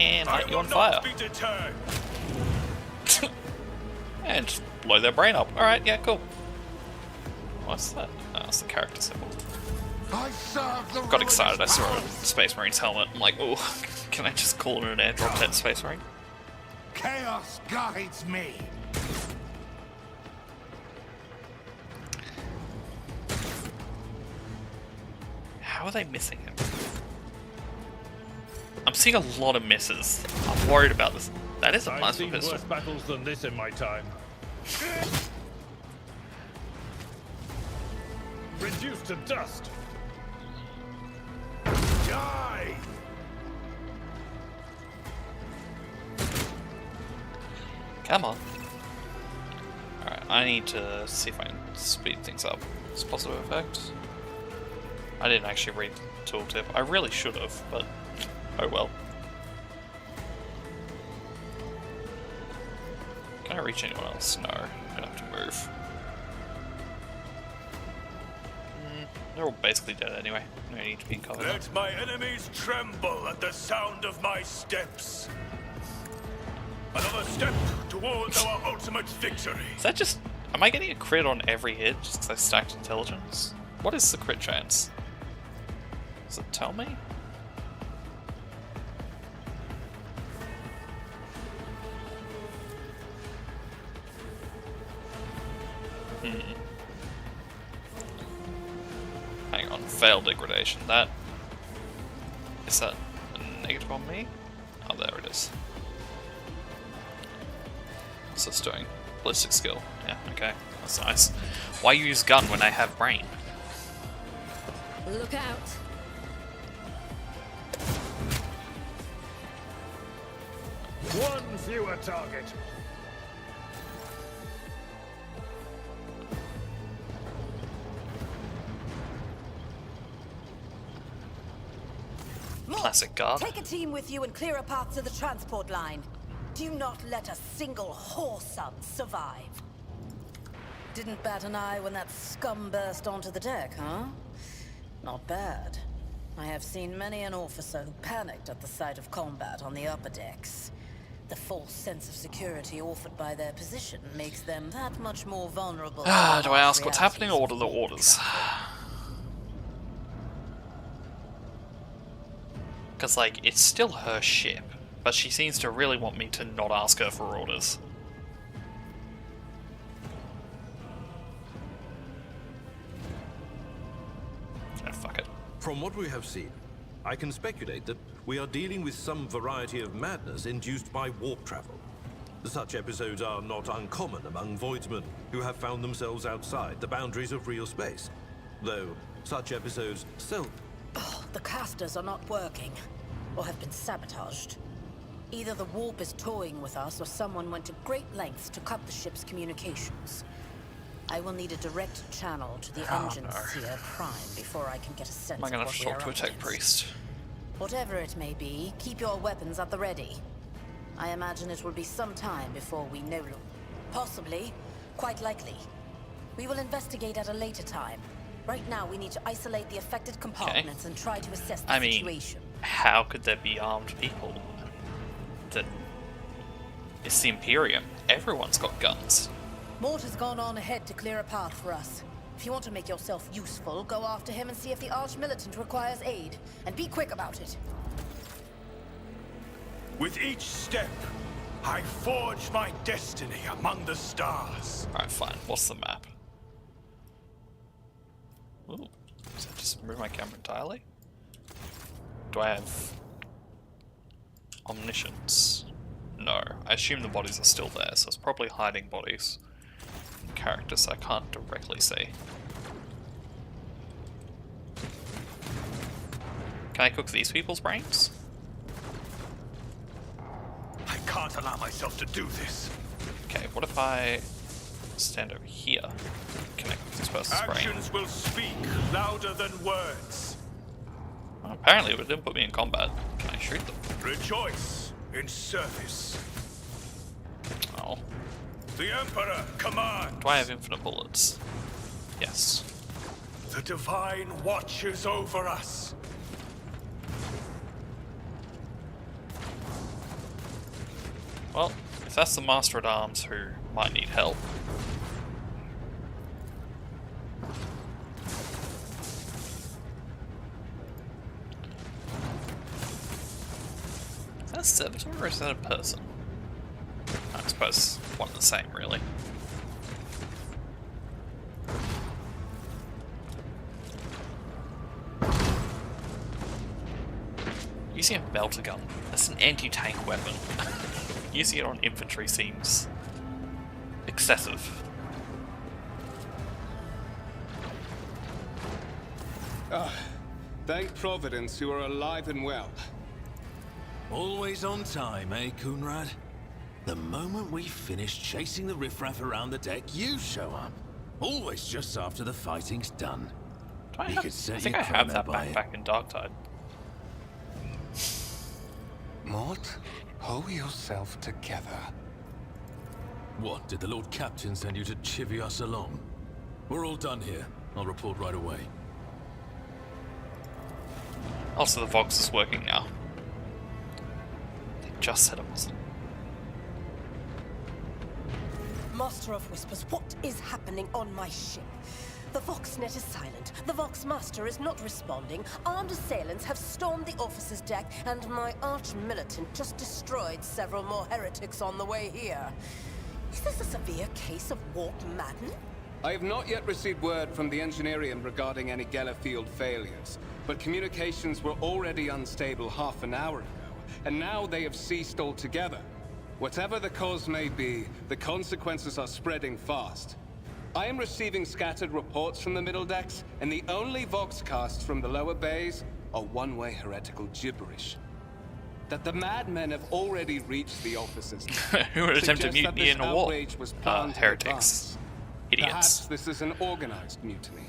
And light you on fire. And just blow their brain up. Alright, yeah, cool. What's that? Oh, that's the character symbol. Got excited, I saw a Space Marine's helmet. I'm like, oh, can I just call it an airdrop dead Space Marine? Chaos guides me. How are they missing him? I'm seeing a lot of misses. I'm worried about this. That is a plasma pistol. Worse battles than this in my time. Reduced to dust. Die! Come on. Alright, I need to see if I can speed things up. It's a positive effect. I didn't actually read the tooltip. I really should have, but oh well. Can I reach anyone else? No. I'm gonna have to move. They're all basically dead anyway. No need to be covered up. Let my enemies tremble at the sound of my steps. Another step towards our ultimate victory. Is that just... Am I getting a crit on every hit just because I stacked intelligence? What is the crit chance? Does it tell me? Hang on, failed degradation. That... Is that a negative on me? Oh, there it is. What's this doing? Ballistic skill. Yeah, okay. That's nice. Why use gun when I have brain? Look out. One fewer target. Classic guard. Take a team with you and clear a path to the transport line. Do not let a single whoreson survive. Didn't bat an eye when that scum burst onto the deck, huh? Not bad. I have seen many an officer who panicked at the sight of combat on the upper decks. The false sense of security offered by their position makes them that much more vulnerable. Do I ask what's happening or what are the orders? Because, like, it's still her ship, but she seems to really want me to not ask her for orders. Oh, fuck it. From what we have seen, I can speculate that we are dealing with some variety of madness induced by warp travel. Such episodes are not uncommon among voidsmen who have found themselves outside the boundaries of real space. Though such episodes seldom. Oh, the casters are not working, or have been sabotaged. Either the warp is toying with us, or someone went to great lengths to cut the ship's communications. I will need a direct channel to the engine seer prime before I can get a sense Am I of gonna what have to we talk are to a up tech against. priest? Whatever it may be, keep your weapons at the ready. I imagine it will be some time before we know. Possibly, quite likely. We will investigate at a later time. Right now, we need to isolate the affected compartments and try to assess the situation. How could there be armed people? It's the Imperium. Everyone's got guns. Mort has gone on ahead to clear a path for us. If you want to make yourself useful, go after him and see if the Arch-Militant requires aid. And be quick about it. With each step, I forge my destiny among the stars. Alright, fine. What's the map? Ooh. Does that just move my camera entirely? Do I have omniscience? No. I assume the bodies are still there, so it's probably hiding bodies. Characters I can't directly see. Can I cook these people's brains? I can't allow myself to do this. Okay, what if I stand over here and connect with this person's brain? Actions will speak louder than words. Well, apparently it didn't put me in combat. Can I shoot them? Rejoice in service. Oh. The Emperor commands. Do I have infinite bullets? Yes. The Divine watches over us. Well, if that's the Master at Arms who might need help. Is that a servitor or is that a person? I suppose one and the same, really. Using a melter gun, that's an anti-tank weapon. Using it on infantry seems excessive. Thank Providence you are alive and well. Always on time, eh, Coonrad? The moment we finish chasing the riffraff around the deck, you show up. Always just after the fighting's done. I think I have that backpack in Darktide. Mort, hold yourself together. What, did the Lord Captain send you to chivvy us along? We're all done here. I'll report right away. Also, the Vox is working now. They just said it wasn't. Master of Whispers, what is happening on my ship? The Voxnet is silent. The Vox Master is not responding. Armed assailants have stormed the officer's deck, and my arch-militant just destroyed several more heretics on the way here. Is this a severe case of warp madness? I have not yet received word from the Engineerium regarding any Gellerfield failures, but communications were already unstable half an hour ago, and now they have ceased altogether. Whatever the cause may be, the consequences are spreading fast. I am receiving scattered reports from the middle decks, and the only voxcasts from the lower bays are one-way heretical gibberish. That the madmen have already reached the officers who would attempt a suggests that mutiny this in a war. outrage was planned in Heretics. advance. Idiots. Perhaps this is an organized mutiny.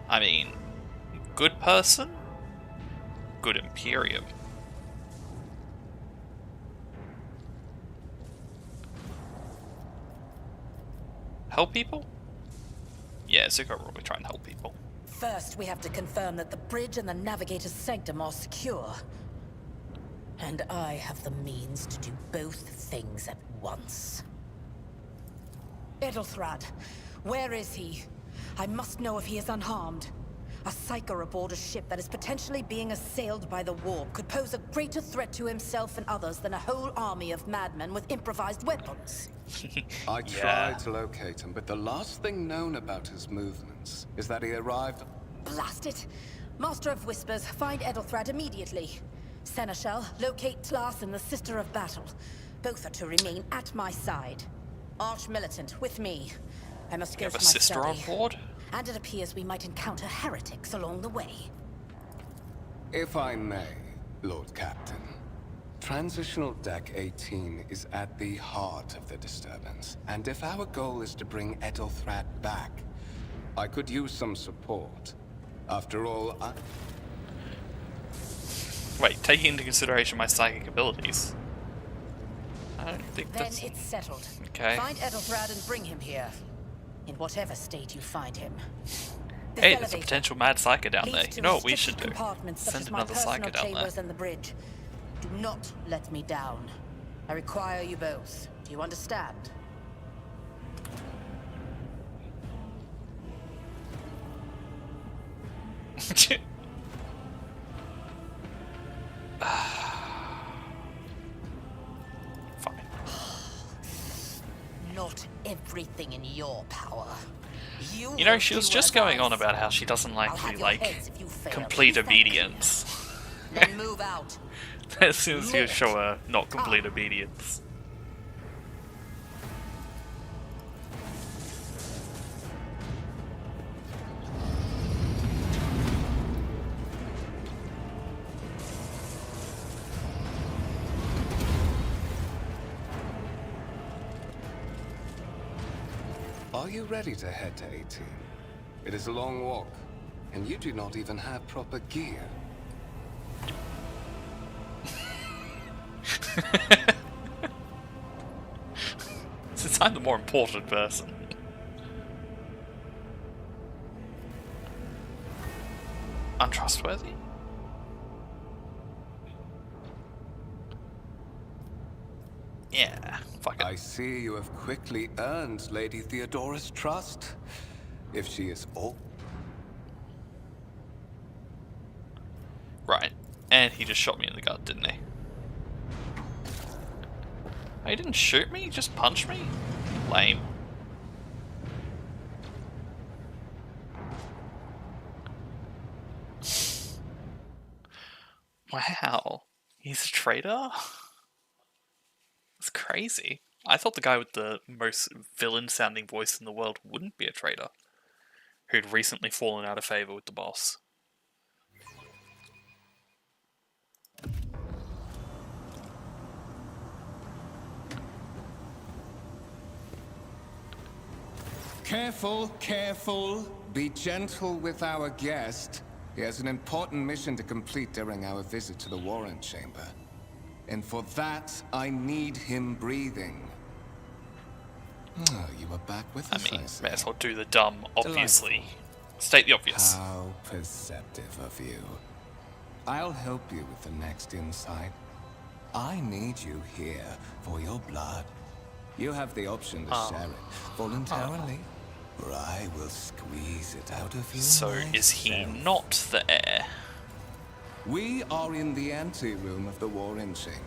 I mean, good person? Good Imperium. Help people? Yeah, Zuko will try and help people. First, we have to confirm that the bridge and the navigator's sanctum are secure. And I have the means to do both things at once. Edelthrad, where is he? I must know if he is unharmed. A psyker aboard a ship that is potentially being assailed by the warp could pose a greater threat to himself and others than a whole army of madmen with improvised weapons. I tried to locate him, but the last thing known about his movements is that he arrived... Blast it! Master of Whispers, find Edelthrad immediately. Seneschal, locate Tlas and the Sister of Battle. Both are to remain at my side. Arch-Militant, with me. I must go to my study. You have a sister on board? And it appears we might encounter heretics along the way. If I may, Lord Captain. Transitional Deck 18 is at the heart of the disturbance, and if our goal is to bring Edelthrad back, I could use some support. After all, Wait, taking into consideration my psychic abilities. I don't think Then that's... it's settled. Okay. Find Edelthrad and bring him here. In whatever state you find him. This Hey, there's a elevator potential mad psyker down there. leads You to know what we should restricted do? compartments such Send as my another personal psyker down there. chambers and the bridge. Do not let me down. I require you both. Do you understand? Fine. Not everything in your power. You know, will she was do just as going I on about say. how she doesn't I'll like have the, your like, heads if you fail. complete Is that obedience. clear? Then move out. As soon as you Lord. show her not complete obedience. are you ready to head to 18? It is a long walk, and you do not even have proper gear. Since I'm the more important person. Untrustworthy? Yeah, fuck it. I see you have quickly earned Lady Theodora's trust. If she is all... Right. And he just shot me in the gut, didn't he? Oh, he didn't shoot me? He just punched me? Lame. Wow. He's a traitor? That's crazy. I thought the guy with the most villain-sounding voice in the world wouldn't be a traitor. Who'd recently fallen out of favor with the boss. Careful, careful. Be gentle with our guest. He has an important mission to complete during our visit to the Warrant Chamber. And for that, I need him breathing. Oh, you are back with us, I mean, see. may as well do the dumb, obviously. State the obvious. How perceptive of you. I'll help you with the next insight. I need you here for your blood. You have the option to share it voluntarily, or I will squeeze it out of you. So is he not the heir? We are in the anteroom of the Warren Chamber,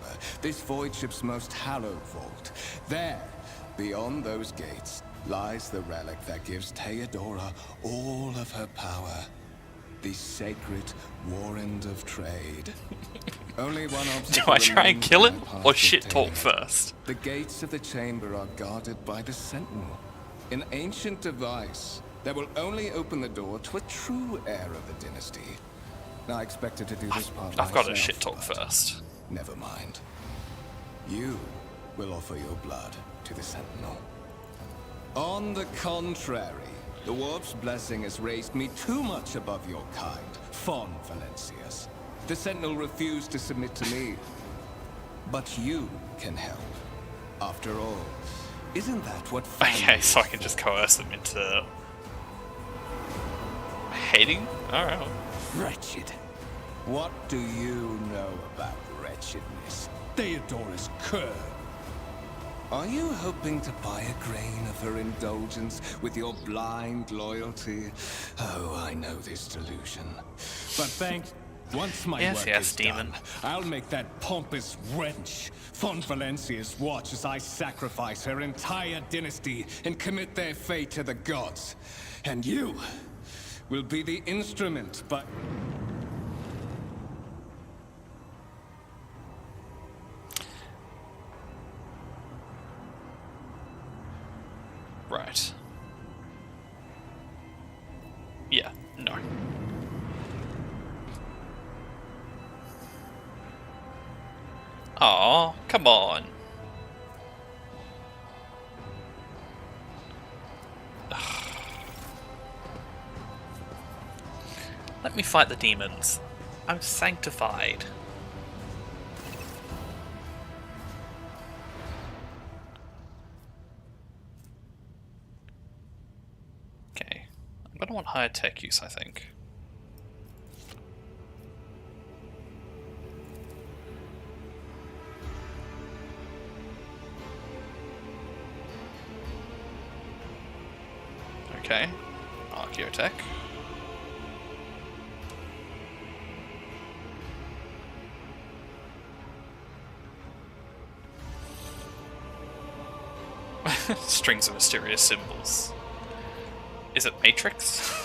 this void ship's most hallowed vault. There, beyond those gates, lies the relic that gives Theodora all of her power. the sacred warrant of trade. Only one Do obstacle I try and remains kill in him my path or to shit talk obtaining it. first? The gates of the chamber are guarded by the Sentinel, an ancient device that will only open the door to a true heir of the dynasty. I expected to do this part I've got to myself, shit talk but first. never mind. You will offer your blood to the Sentinel. On the contrary, the Warp's blessing has raised me too much above your kind, Fon Valencius. The Sentinel refused to submit to me. But you can help. After all, isn't that what family Okay, so I is can just for? coerce them into hating? Alright. Wretched. What do you know about wretchedness? Theodora's cur. Are you hoping to buy a grain of her indulgence with your blind loyalty? Oh, I know this delusion. But thanks. Once my Yes, work yes, is demon. done, I'll make that pompous wench Fon Valencius watch as I sacrifice her entire dynasty and commit their fate to the gods. And you will be the instrument, but... Right. Yeah, no. Aw, come on. Let me fight the demons. I'm sanctified. Okay. I'm gonna want higher tech use, I think. Okay, Archaeotech. Strings of mysterious symbols. Is it Matrix?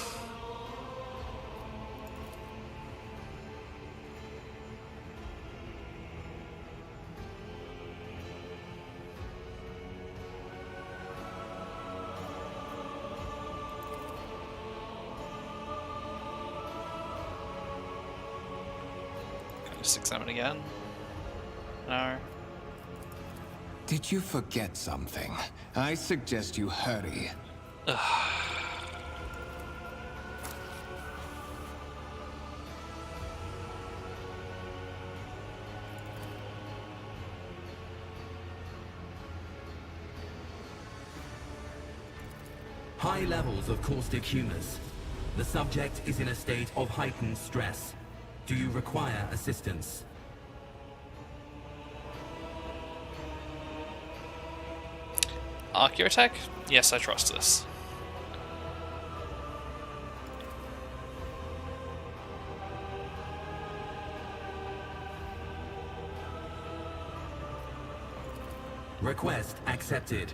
Just examine again. No. Did you forget something? I suggest you hurry. High levels of caustic humors. The subject is in a state of heightened stress. Do you require assistance? Archaeotech? Yes, I trust this. Request accepted.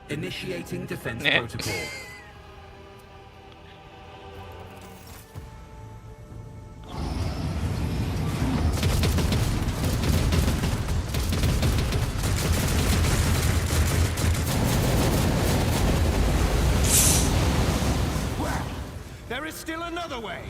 Initiating defense Yeah. protocol. Well, there is still another way.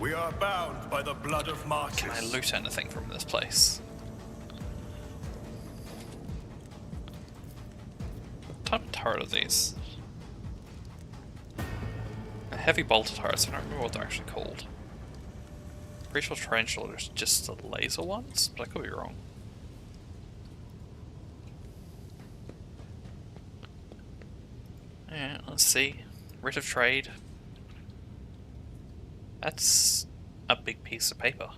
We are bound by the blood of martyrs. Can I loot anything from this place? What type of turret are these? A heavy bolter turrets, I don't remember what they're actually called. Pretty sure tarantula is just the laser ones, but I could be wrong. Yeah, let's see. Writ of trade. That's a big piece of paper.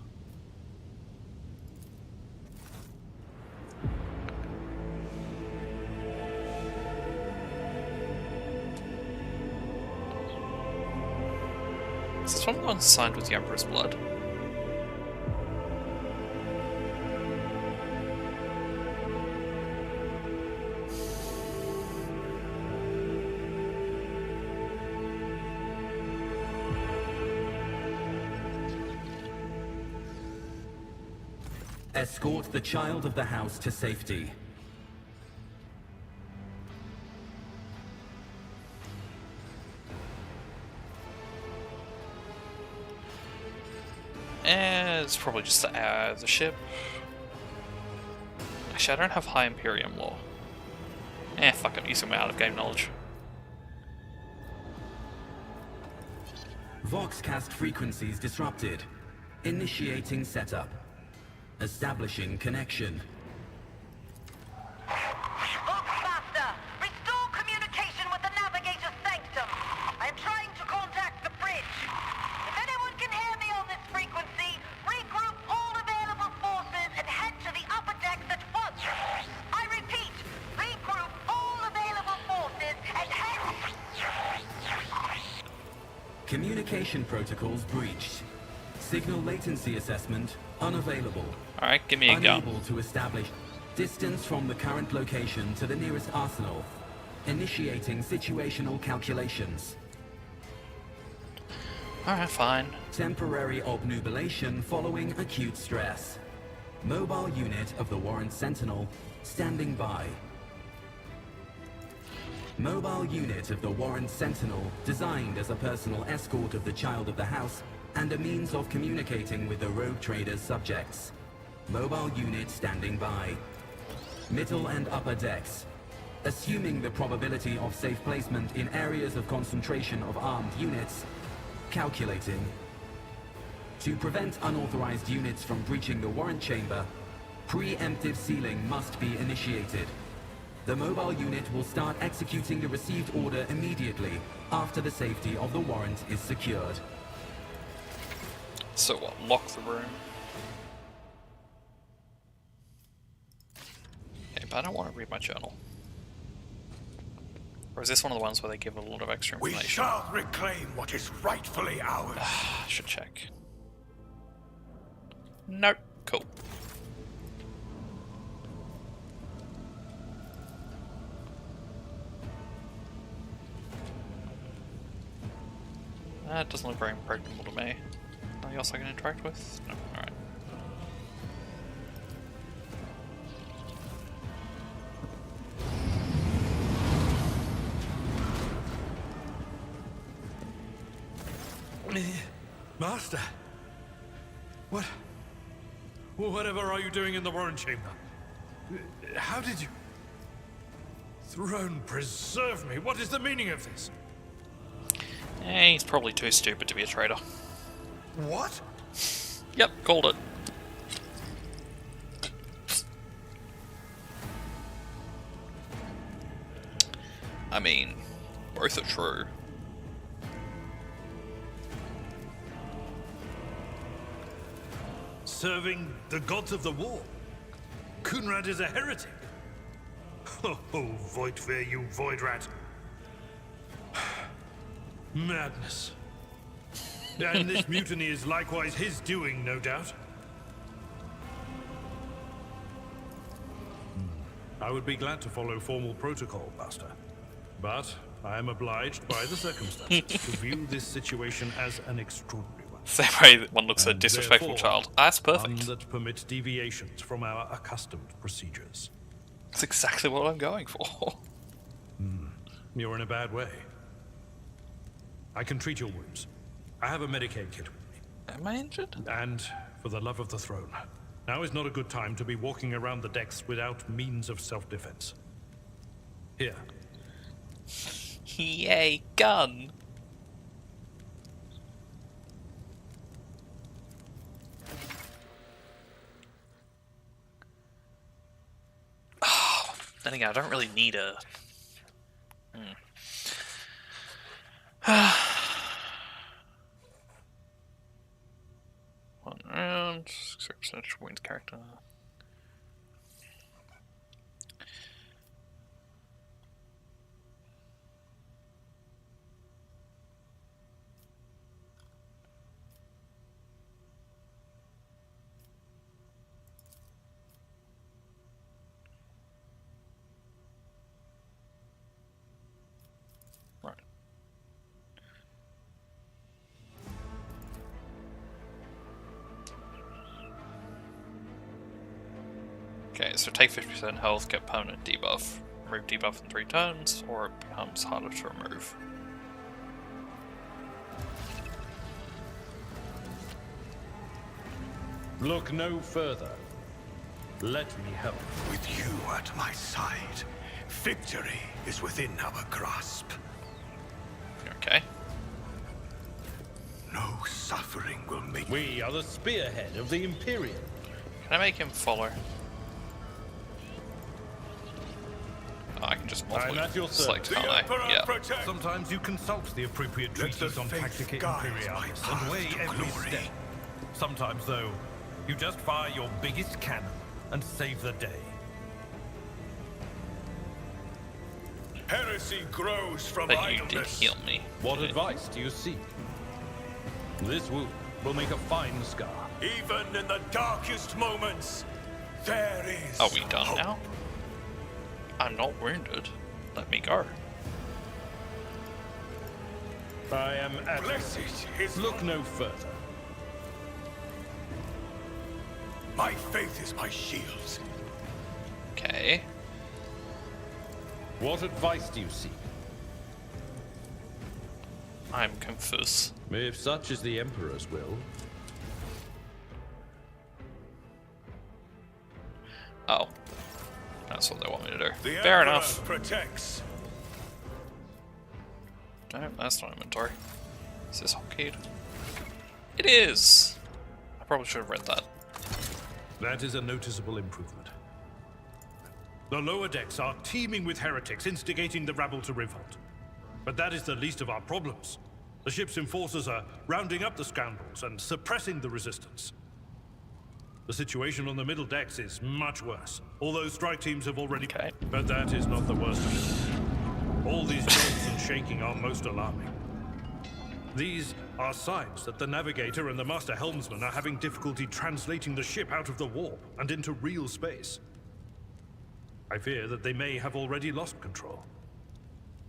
Is this one the one signed with the Emperor's blood? Escort the child of the house to safety. It's probably just the ship. Actually, I don't have high Imperium lore. Fuck, I'm using my out-of-game knowledge. Voxcast frequencies disrupted. Initiating setup. Establishing connection. Voxmaster, restore communication with the navigator's sanctum. I am trying to contact the bridge. If anyone can hear me on this frequency, regroup all available forces and head to the upper decks at once. I repeat, regroup all available forces and head... Communication protocols breached. Signal latency assessment unavailable. Alright, give me a gun. Unable to establish distance from the current location to the nearest arsenal. Initiating situational calculations. Alright, fine. Temporary obnubilation following acute stress. Mobile unit of the Warrant Sentinel standing by. Mobile unit of the Warrant Sentinel designed as a personal escort of the child of the house and a means of communicating with the rogue trader's subjects. Mobile unit standing by. Middle and upper decks. Assuming the probability of safe placement in areas of concentration of armed units. Calculating. To prevent unauthorized units from breaching the warrant chamber, preemptive sealing must be initiated. The mobile unit will start executing the received order immediately after the safety of the warrant is secured. So what? Lock the room. Okay, but I don't want to read my journal. Or is this one of the ones where they give a lot of extra information? We shall reclaim what is rightfully ours. I should check. Nope. Cool. That doesn't look very impregnable to me. Anything else I can interact with? No. Alright. Master! Whatever are you doing in the warrant chamber? How did you... Throne preserve me! What is the meaning of this? He's probably too stupid to be a traitor. What? Yep, called it. I mean, both are true. Serving the gods of the war? Kunrad is a heretic. Oh, Voidfear, you void rat. Madness. And this mutiny is likewise his doing, no doubt. I would be glad to follow formal protocol, Master. But I am obliged by the circumstances to view this situation as an extraordinary one. Same way that one looks at a disrespectful child. That's perfect. One that permits deviations from our accustomed procedures. That's exactly what I'm going for. You're in a bad way. I can treat your wounds. I have a Medicaid kit with me. Am I injured? And for the love of the throne, now is not a good time to be walking around the decks without means of self-defense. Here. Yay, gun! Then again, I don't really need a... One round, 6% wins character. Right. Okay, so take 50% health, get permanent debuff. Remove debuff in 3 turns, or it becomes harder to remove. Look no further. Let me help. With you at my side, victory is within our grasp. Okay. No suffering will make... We are the spearhead of the Imperium. Can I make him follow? Oh, I can just multiple select, can't I? Yeah. Sometimes you consult the appropriate treaties on Tactica Imperialis and weigh every step. Sometimes, though, you just fire your biggest cannon and save the day. Heresy grows from But you did idleness. heal me. What advice do you seek? This wound will make a fine scar. Even in the darkest moments, there is Are we done hope. now? I'm not wounded. Let me go. I am at Blessed is... Look no further. My faith is my shield. Okay. What advice do you seek? I'm confused. If such is the Emperor's will. Oh. That's what they want me to do. The Fair Emperor enough. protects. No, that's not inventory. Is this hotkeyd? It is! I probably should have read that. That is a noticeable improvement. The lower decks are teeming with heretics instigating the rabble to revolt. But that is the least of our problems. The ship's enforcers are rounding up the scoundrels and suppressing the resistance. The situation on the middle decks is much worse, although strike teams have already... Okay. But that is not the worst of it. All these jolts and shaking are most alarming. These are signs that the Navigator and the Master Helmsman are having difficulty translating the ship out of the warp and into real space. I fear that they may have already lost control.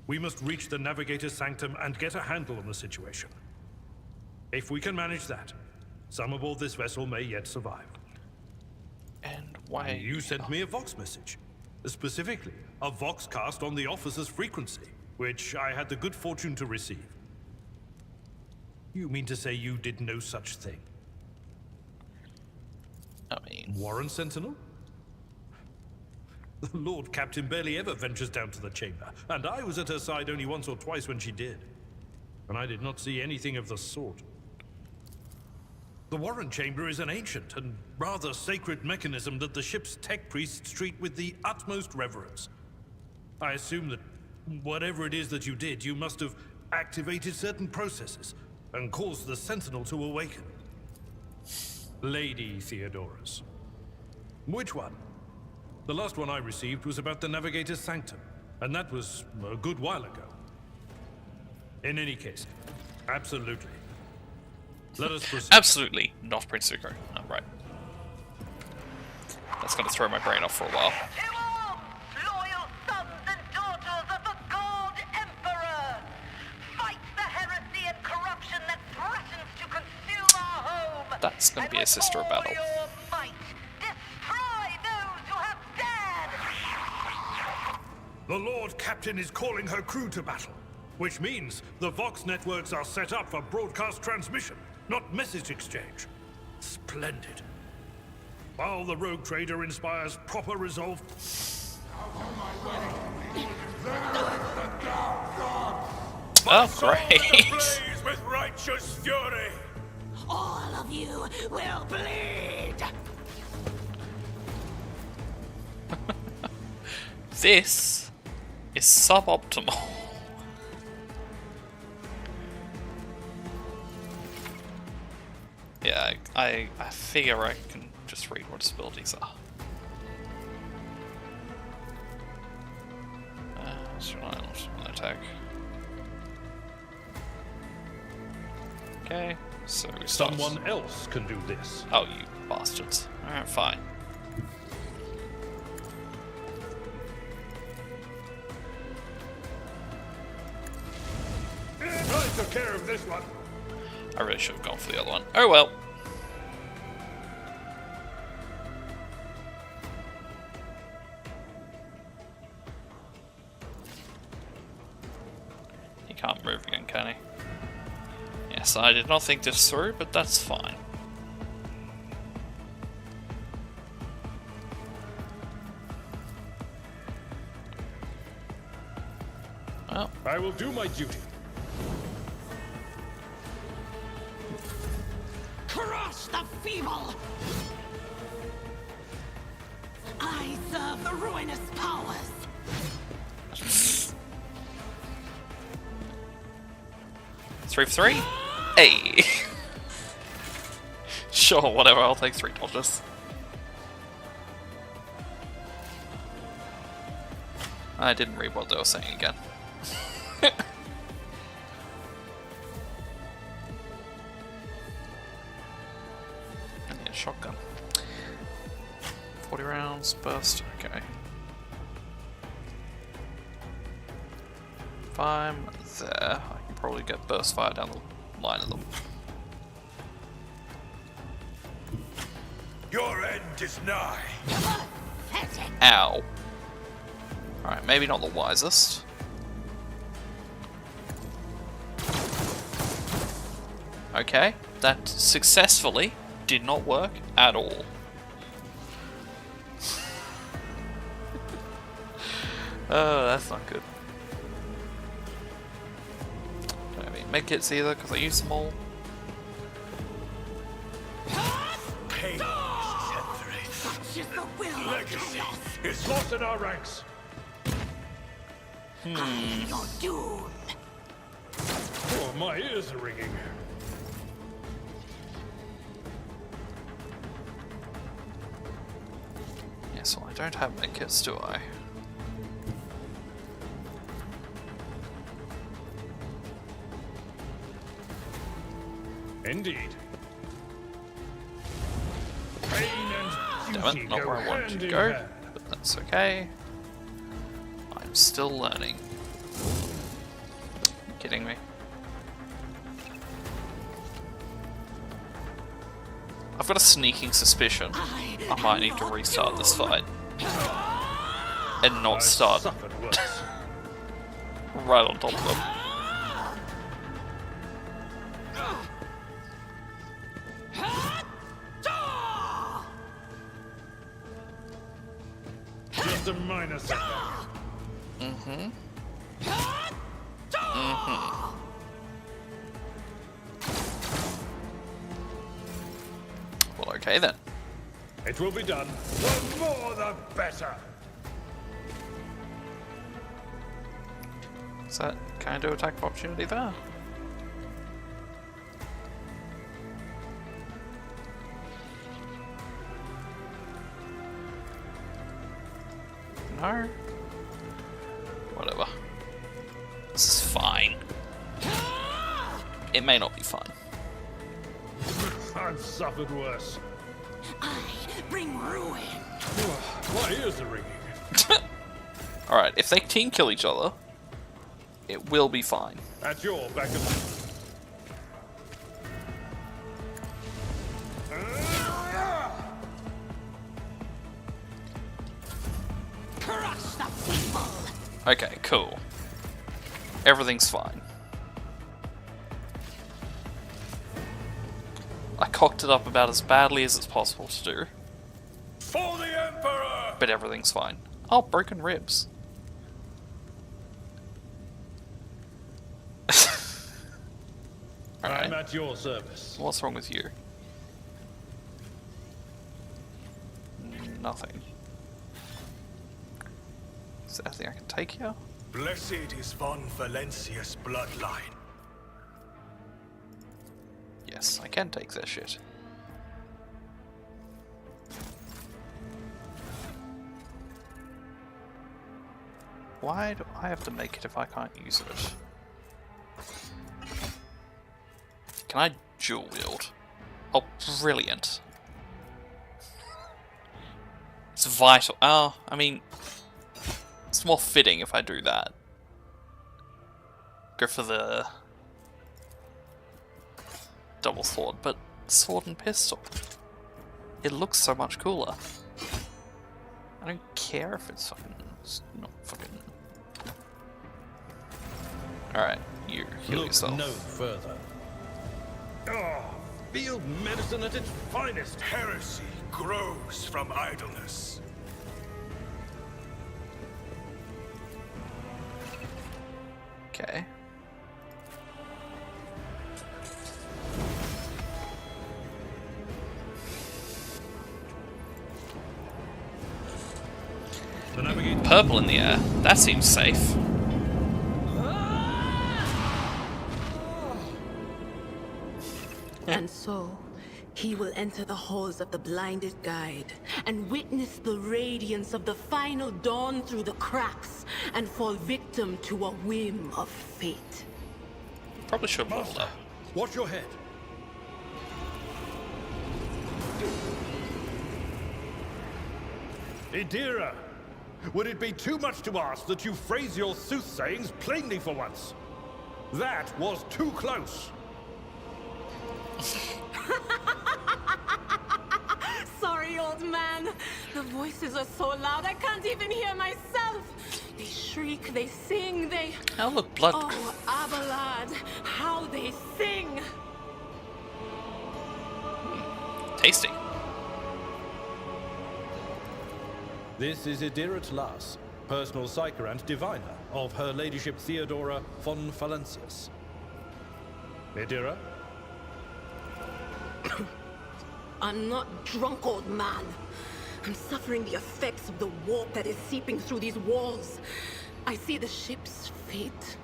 We must reach the Navigator's sanctum and get a handle on the situation. If we can manage that, some aboard this vessel may yet survive. And why? You sent me a Vox message. Specifically, a Vox cast on the officer's frequency, which I had the good fortune to receive. You mean to say you did no such thing? I mean... Warren Sentinel? The Lord Captain barely ever ventures down to the chamber, and I was at her side only once or twice when she did. And I did not see anything of the sort. The Warren Chamber is an ancient and rather sacred mechanism that the ship's tech priests treat with the utmost reverence. I assume that whatever it is that you did, you must have activated certain processes and caused the Sentinel to awaken. Lady Theodorus. Which one? The last one I received was about the Navigator's Sanctum, and that was a good while ago. In any case, absolutely. Let us proceed. Absolutely not Prince Zuko. Oh, right. That's gonna throw my brain off for a while. To arms, loyal sons and daughters of the God Emperor! Fight the heresy and corruption that threatens to consume our home! That's gonna be a sister all battle. your might, destroy those who have dared! The Lord Captain is calling her crew to battle, which means the Vox networks are set up for broadcast transmission, not message exchange. Splendid. While the rogue trader inspires proper resolve... Oh, great. Blaze with righteous fury. All of you will bleed! This is suboptimal. Yeah, I figure I can just read what his abilities are. Attack. Okay, so we start. Someone else can do this. Oh, you bastards. Alright, fine. I took care of this one. I really should have gone for the other one. Oh well. can't move again, can he? Yes, I did not think this through, but that's fine. Well, I will do my duty. Crush the feeble! I serve the ruinous powers! 3 for 3? Hey! Sure, whatever, I'll take 3 dodges. I didn't read what they were saying again. And yeah, shotgun. 40 rounds, burst, okay. If I'm there, I can probably get burst fire down the line of them. Your end is nigh. Ow. Alright, maybe not the wisest. Okay, that successfully did not work at all. Oh, that's not good. Don't have any medkits either, because I used them all. Pain Such is the will legacy is lost in our ranks. your doom. Oh, my ears are ringing. Yeah, so I don't have medkits, do I? Indeed. Pain and Damn duty it, not go where I wanted hand to in go, hand. but that's okay. I'm still learning. You kidding me? I've got a sneaking suspicion I might need to restart this fight. And not start right on top of them. Just a minor setback. Mm-hmm. Well, okay then. It will be done. The more the better. Is that kind of attack of opportunity there? No? Whatever. This is fine. It may not be fine. I've suffered worse. I bring ruin. My ears are ringing. Alright, if they team kill each other, it will be fine. At your back of Crush the feeble. Okay, cool. Everything's fine. I cocked it up about as badly as it's possible to do. For the Emperor! But everything's fine. Oh, broken ribs. I'm at your service. What's wrong with you? Nothing. Is there anything I can take here? Blessed is Von Valencia's bloodline. Yes, I can take that shit. Why do I have to make it if I can't use it? Can I dual wield? Oh, brilliant. It's vital. Oh, I mean, it's more fitting if I do that. Go for the double sword, but sword and pistol. It looks so much cooler. I don't care if it's fucking... It's not fucking... Alright. you heal Look yourself. no further. Ah, field medicine at its finest. Heresy grows from idleness. Okay. The navigator. Purple in the air. That seems safe. And so, he will enter the halls of the blinded guide and witness the radiance of the final dawn through the cracks and fall victim to a whim of fate. Probably should have Master, watch your head. Idira, would it be too much to ask that you phrase your soothsayings plainly for once? That was too close. Sorry, old man. The voices are so loud I can't even hear myself. They shriek, they sing, they... Oh, look, blood. Oh, Abelard, how they sing! Tasty. This is Idira Tlas, personal psyker and diviner of Her Ladyship Theodora von Valancius. Idira? I'm not drunk, old man. I'm suffering the effects of the warp that is seeping through these walls. I see the ship's fate.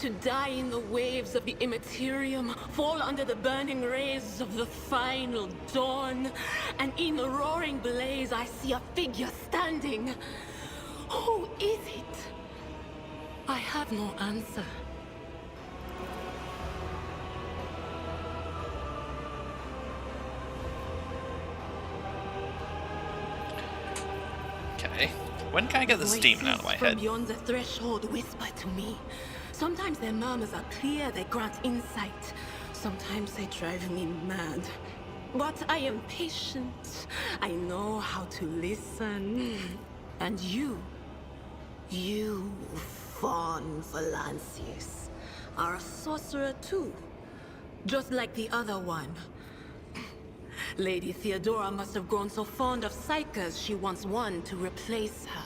To die in the waves of the immaterium, fall under the burning rays of the final dawn. And in the roaring blaze, I see a figure standing. Who is it? I have no answer. Okay. When can I get this demon out of my Voices from head? beyond the threshold whisper to me. Sometimes their murmurs are clear, they grant insight. Sometimes they drive me mad. But I am patient. I know how to listen. And you, von Valancius, are a sorcerer too. Just like the other one. Lady Theodora must have grown so fond of psychers she wants one to replace her.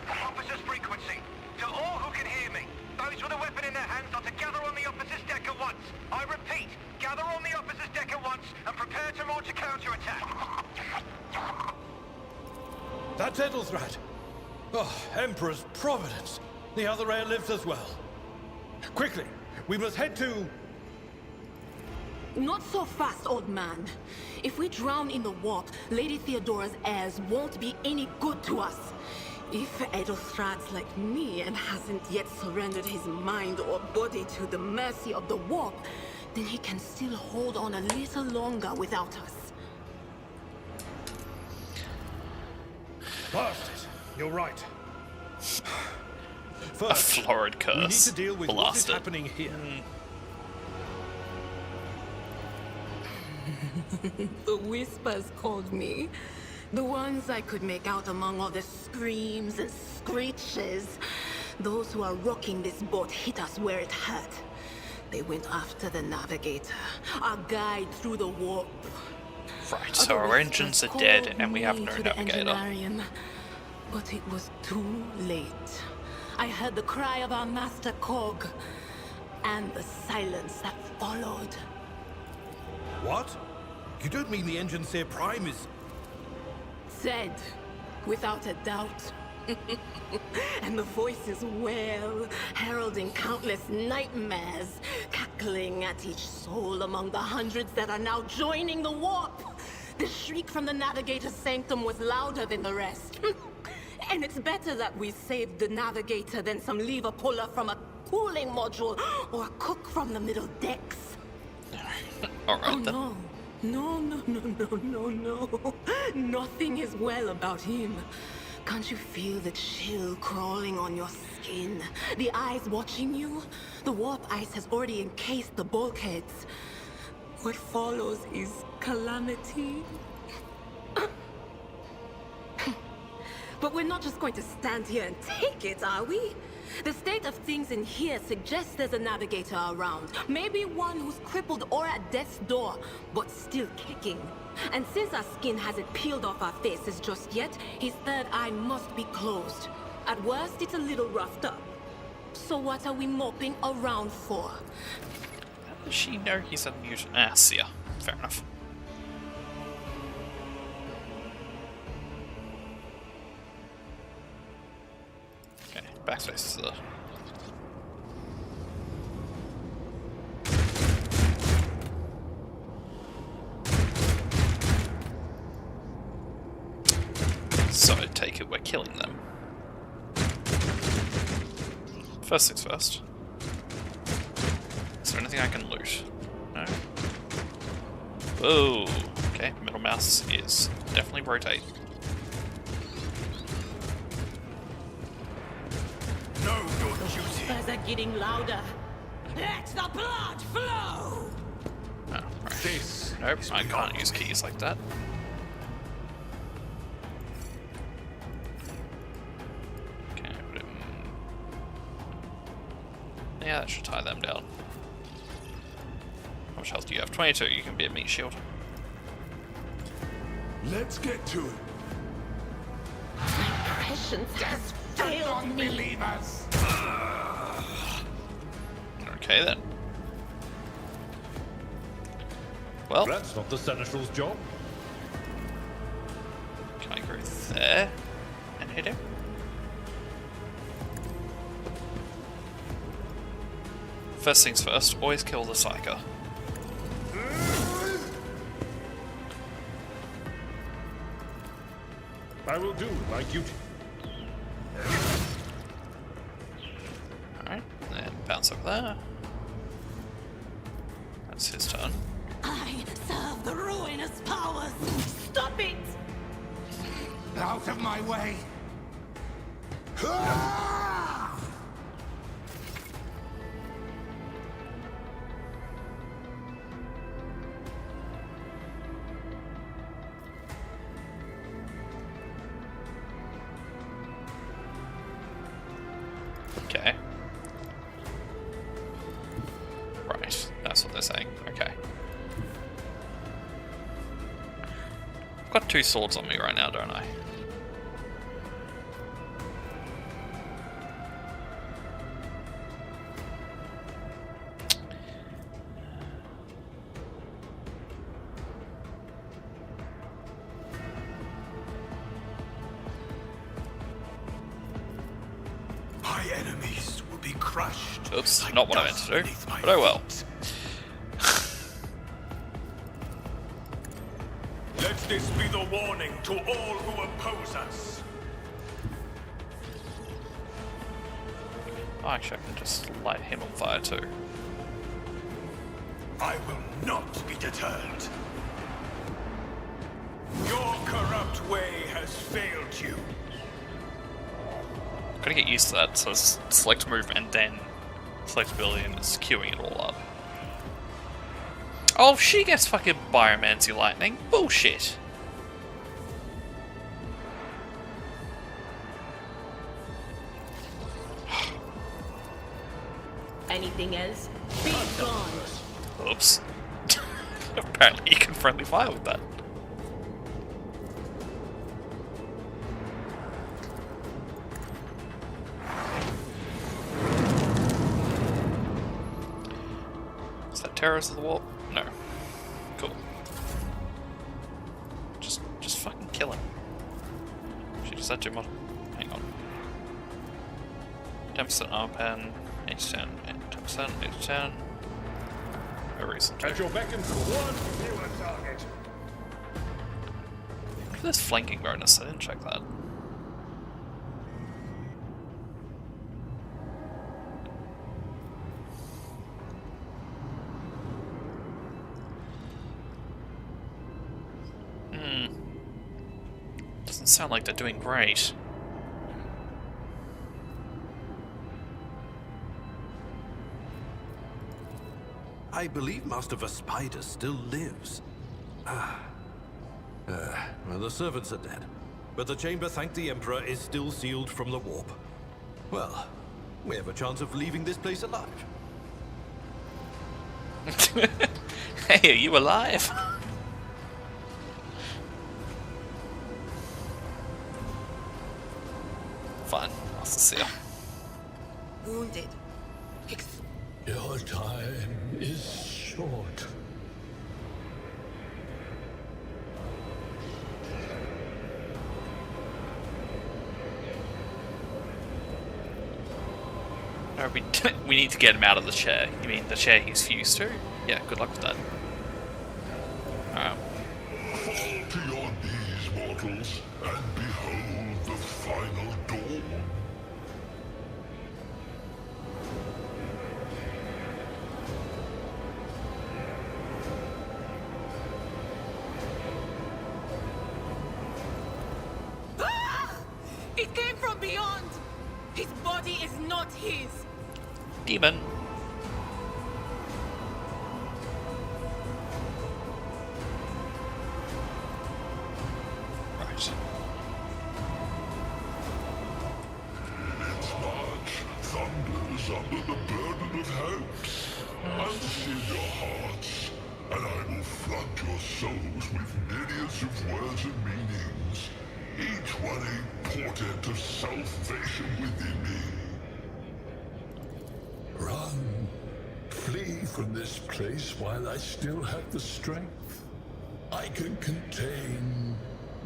Officer's frequency. To all who can hear me, those with a weapon in their hands are to gather on the officer's deck at once. I repeat, gather on the officer's deck at once and prepare to launch a counterattack. That's Edelthrad. Oh, Emperor's Providence. The other heir lives as well. Quickly, we must head to... Not so fast, old man. If we drown in the warp, Lady Theodora's heirs won't be any good to us. If Edelthrad's like me and hasn't yet surrendered his mind or body to the mercy of the warp, then he can still hold on a little longer without us. Bastard, you're right. A First, florid curse. we need to deal with what is Blasted. happening here. The whispers called me. The ones I could make out among all the screams and screeches. Those who are rocking this boat hit us where it hurt. They went after the navigator, our guide through the warp. Right, so our engines are dead and we have no To the navigator. engineering. But it was too late. I heard the cry of our master Cog, and the silence that followed. What? You don't mean the Engineer Prime is... Said, without a doubt. And the voices wail, heralding countless nightmares, cackling at each soul among the hundreds that are now joining the warp. The shriek from the Navigator's sanctum was louder than the rest. And it's better that we saved the Navigator than some lever puller from a cooling module or a cook from the middle decks. Alright then. No. No. Nothing is well about him. Can't you feel the chill crawling on your skin? The eyes watching you? The warp ice has already encased the bulkheads. What follows is calamity. But we're not just going to stand here and take it, are we? The state of things in here suggests there's a navigator around. Maybe one who's crippled or at death's door, but still kicking. And since our skin hasn't peeled off our faces just yet, his third eye must be closed. At worst, it's a little roughed up. So what are we moping around for? How does she know he's a mutant? Ah, see ya. Fair enough. Okay, backspace is the... So I take it we're killing them. First things first. Is there anything I can loot? No. Whoa. Okay, middle mouse is definitely rotate. Know your duty. As are getting louder. Let the blood flow! Oh, right. Nope, I can't use keys like that. Okay, put him... Yeah, that should tie them down. How much health do you have? 22, you can be a meat shield. Let's get to it. Patience has failed me. Believers. Okay then. Well, That's not the Seneschal's job. can I go there and hit him? First things first, always kill the Psyker. I will do my duty. Alright, then bounce over there. That's his turn. I serve the ruinous powers. Stop it! Out of my way. Okay. Right, that's what they're saying. Okay. I've got 2 swords on me right now, don't I? My enemies will be crushed. Oops, like not what I meant dust to do. beneath my But oh well. feet. Let this be the warning to all who oppose us. Oh, actually, I can just light him on fire too. I will not be deterred. Your corrupt way has failed you. Gotta get used to that, so it's select move and then select ability and it's queuing it all up. Oh, she gets fucking Biomancy Lightning. Bullshit. Anything else? Be gone. Oops. Apparently you can friendly fire with that. Is that Terrors of the Warp? No. Cool. Just fucking kill him. She just had too much. Hang on. 10% armor pen, 8-10, 10%, 8-10. No reason to. At your beck and call. One fewer target. Look at this flanking bonus, I didn't check that. Doesn't sound like they're doing great. I believe Master Vespider still lives. Well, the servants are dead. But the chamber, thank the Emperor, is still sealed from the warp. Well, we have a chance of leaving this place alive. Hey, are you alive? Fine, I'll see ya. Wounded. Your time is short. We need to get him out of the chair. You mean the chair he's fused to? Yeah, good luck with that. Alright. Fall to your knees, mortals, and behold the final dawn. Ah! It came from beyond! His body is not his! Demon. Right. Its march thunders under the burden of hopes. Unseal your hearts, and I will flood your souls with myriads of words and meanings, each one a portent of salvation within me. Run. Flee from this place while I still have the strength. I can contain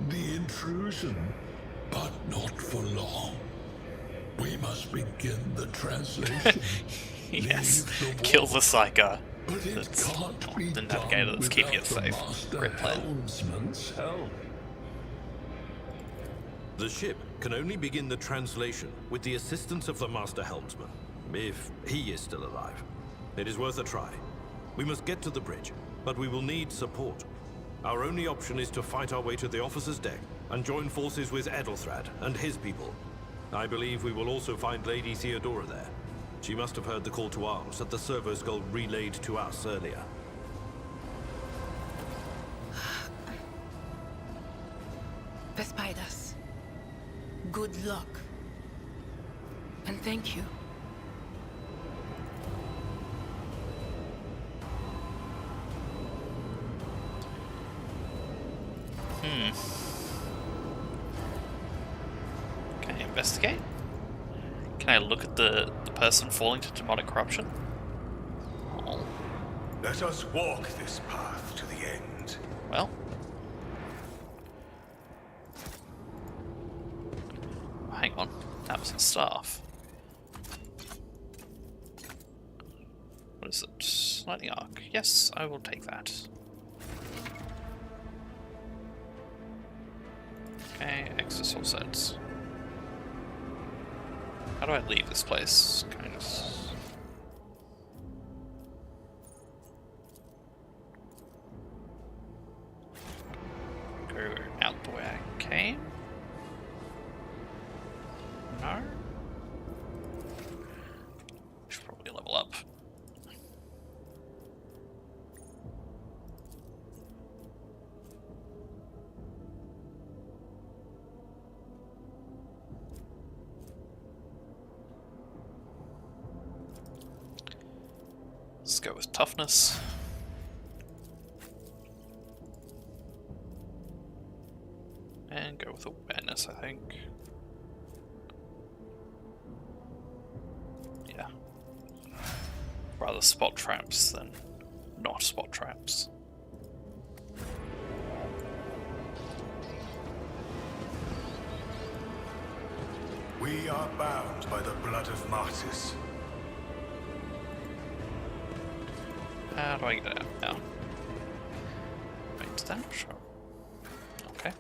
the intrusion, but not for long. We must begin the translation. Yes, kill the psycho. But it That's can't be the navigator that's keeping it without the safe. Master Great plan. Helmsman's help. The ship can only begin the translation with the assistance of the Master Helmsman, if he is still alive. It is worth a try. We must get to the bridge, but we will need support. Our only option is to fight our way to the officer's deck and join forces with Edelthrad and his people. I believe we will also find Lady Theodora there. She must have heard the call to arms that the servo skull relayed to us earlier. Vespidas, good luck. And thank you. Can I investigate? Can I look at the person falling to demonic corruption? Oh. Let us walk this path to the end. Well. Hang on. That was a staff. What is it? Lightning arc. Yes, I will take that. Okay, extra soul sets. How do I leave this place? Can I just... go out the way I came? No? Should probably level up. Let's go with toughness. And go with awareness, I think. Yeah. Rather spot traps than not spot traps. We are bound by the blood of martyrs. How do I get out now? Wait, that? Sure. Okay.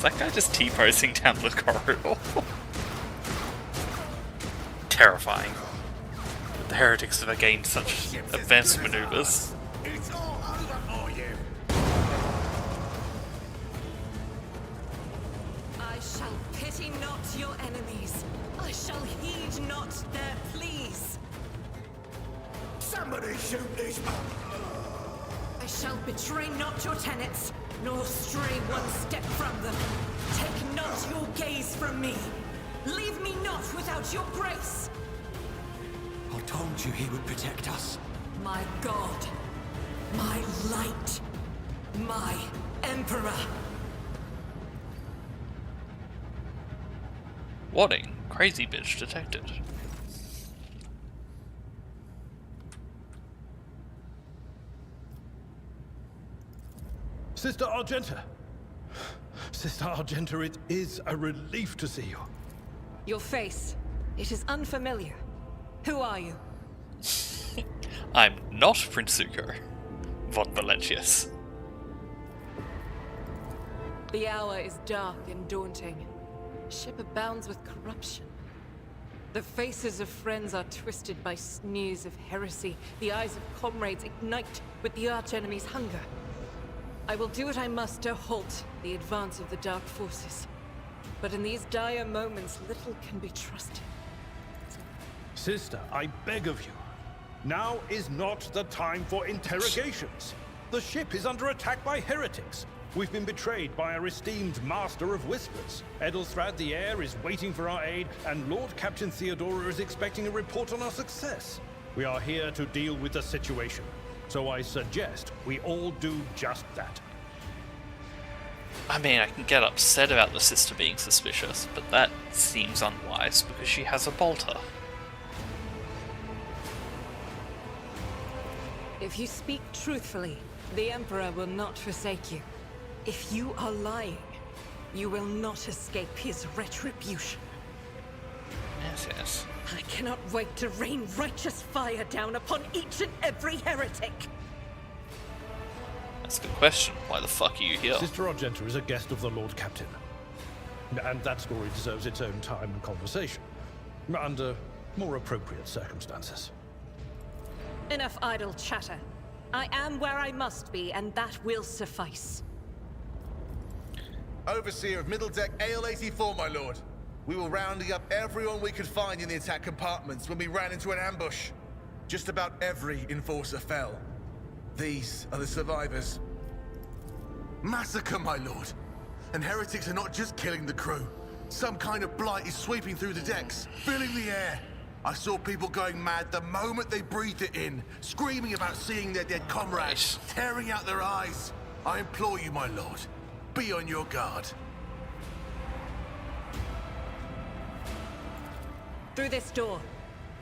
Is that guy just T-posing down the corridor? Terrifying. The heretics have gained such advanced maneuvers. It's all over for you. I shall pity not your enemies. I shall heed not their pleas. Somebody shoot these. I shall betray not your tenets, nor stray one step from them. Take not your gaze from me. Leave me not without your grace. I told you he would protect us. My God, my light, my Emperor. Warning, crazy bitch detected. Sister Argenta! Sister Argenta, it is a relief to see you. Your face, it is unfamiliar. Who are you? I'm not Prince Zuko. Von Valentius. The hour is dark and daunting. Ship abounds with corruption. The faces of friends are twisted by sneers of heresy. The eyes of comrades ignite with the arch-enemy's hunger. I will do what I must to halt the advance of the dark forces. But in these dire moments, little can be trusted. Sister, I beg of you. Now is not the time for interrogations. The ship is under attack by heretics. We've been betrayed by our esteemed Master of Whispers. Edelstrad the Heir is waiting for our aid, and Lord Captain Theodora is expecting a report on our success. We are here to deal with the situation, so I suggest we all do just that. I mean, I can get upset about the sister being suspicious, but that seems unwise because she has a bolter. If you speak truthfully, the Emperor will not forsake you. If you are lying, you will not escape his retribution. Yes, yes. I cannot wait to rain righteous fire down upon each and every heretic. That's a good question. Why the fuck are you here? Sister Argenta is a guest of the Lord Captain. And that story deserves its own time and conversation. Under more appropriate circumstances. Enough idle chatter. I am where I must be, and that will suffice. Overseer of Middle Deck AL-84, my lord. We were rounding up everyone we could find in the attack compartments when we ran into an ambush. Just about every enforcer fell. These are the survivors. Massacre, my lord. And heretics are not just killing the crew. Some kind of blight is sweeping through the decks, filling the air. I saw people going mad the moment they breathed it in, screaming about seeing their dead comrades, tearing out their eyes. I implore you, my lord, be on your guard. Through this door,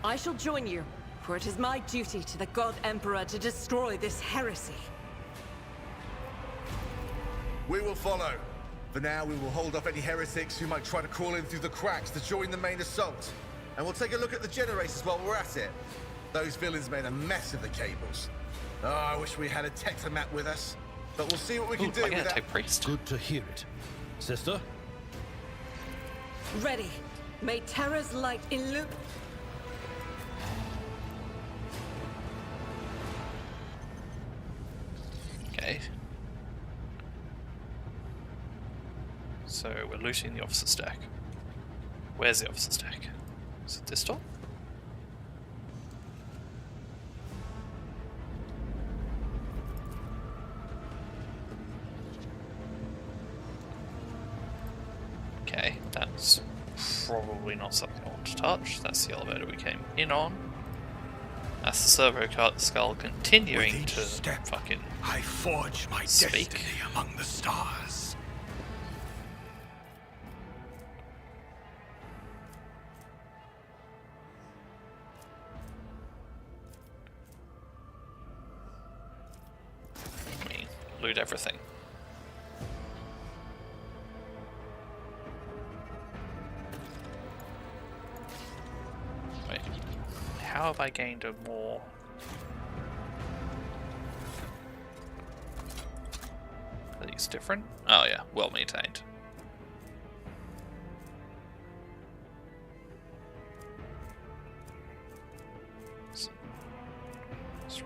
I shall join you, for it is my duty to the God Emperor to destroy this heresy. We will follow. For now, we will hold off any heretics who might try to crawl in through the cracks to join the main assault. And we'll take a look at the generators while we're at it. Those villains made a mess of the cables. Oh, I wish we had a Technomat with us. But we'll see what we can do with that. Good to hear it. Sister? Ready. May Terra's light illumine. Okay. So we're looting the officer's deck. Where's the officer's deck? Is it this door? Okay, that's probably not something I want to touch. That's the elevator we came in on. That's the servo skull continuing to fucking I forge my speak. destiny among the stars. Loot everything. Wait, how have I gained a more... Are these different? Oh yeah, well maintained.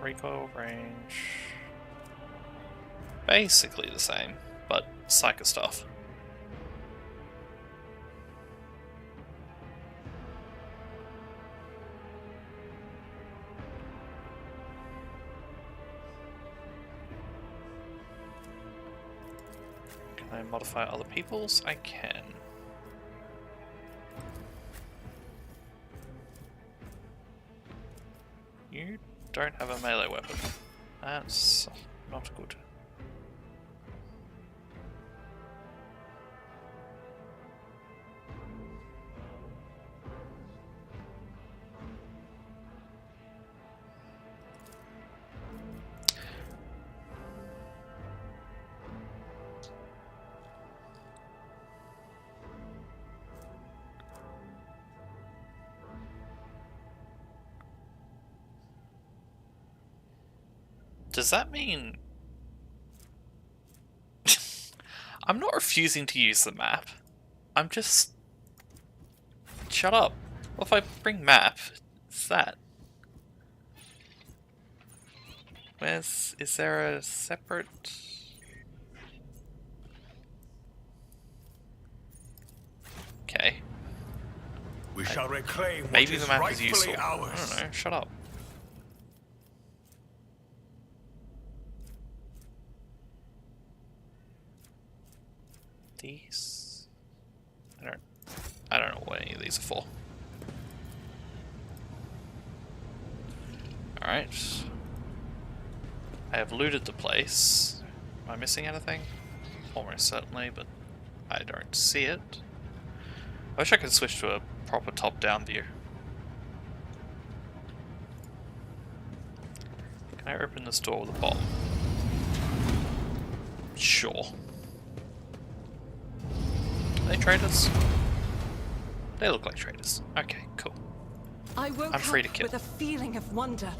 recoil range. Basically the same, but psycho stuff. Can I modify other people's? I can. You don't have a melee weapon. That's not good. Does that mean... I'm not refusing to use the map. I'm just... Shut up. What if I bring map? It's that. Where's... Is there a separate... Okay. We shall reclaim maybe what the is map is rightfully useful. ours. I don't know. Shut up. These... I don't know what any of these are for. Alright. I have looted the place. Am I missing anything? Almost certainly, but I don't see it. I wish I could switch to a proper top-down view. Can I open this door with a bomb? Sure. Are they traders? They look like traders. Okay, cool. I woke I'm free to up kill. with a feeling of wonder,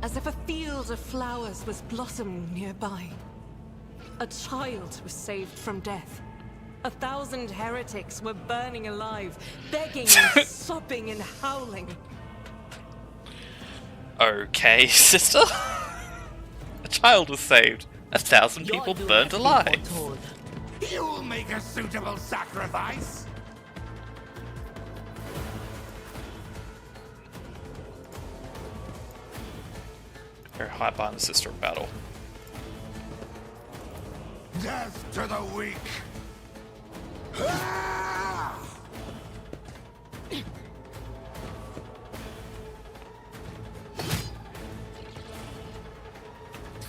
as if a field of flowers was blossoming nearby. A child was saved from death. 1,000 heretics were burning alive, begging and sobbing and howling. Okay, sister. A child was saved. 1,000 people burned alive. You'll make a suitable sacrifice. Very high bar in the sister of battle. Death to the weak. Ah!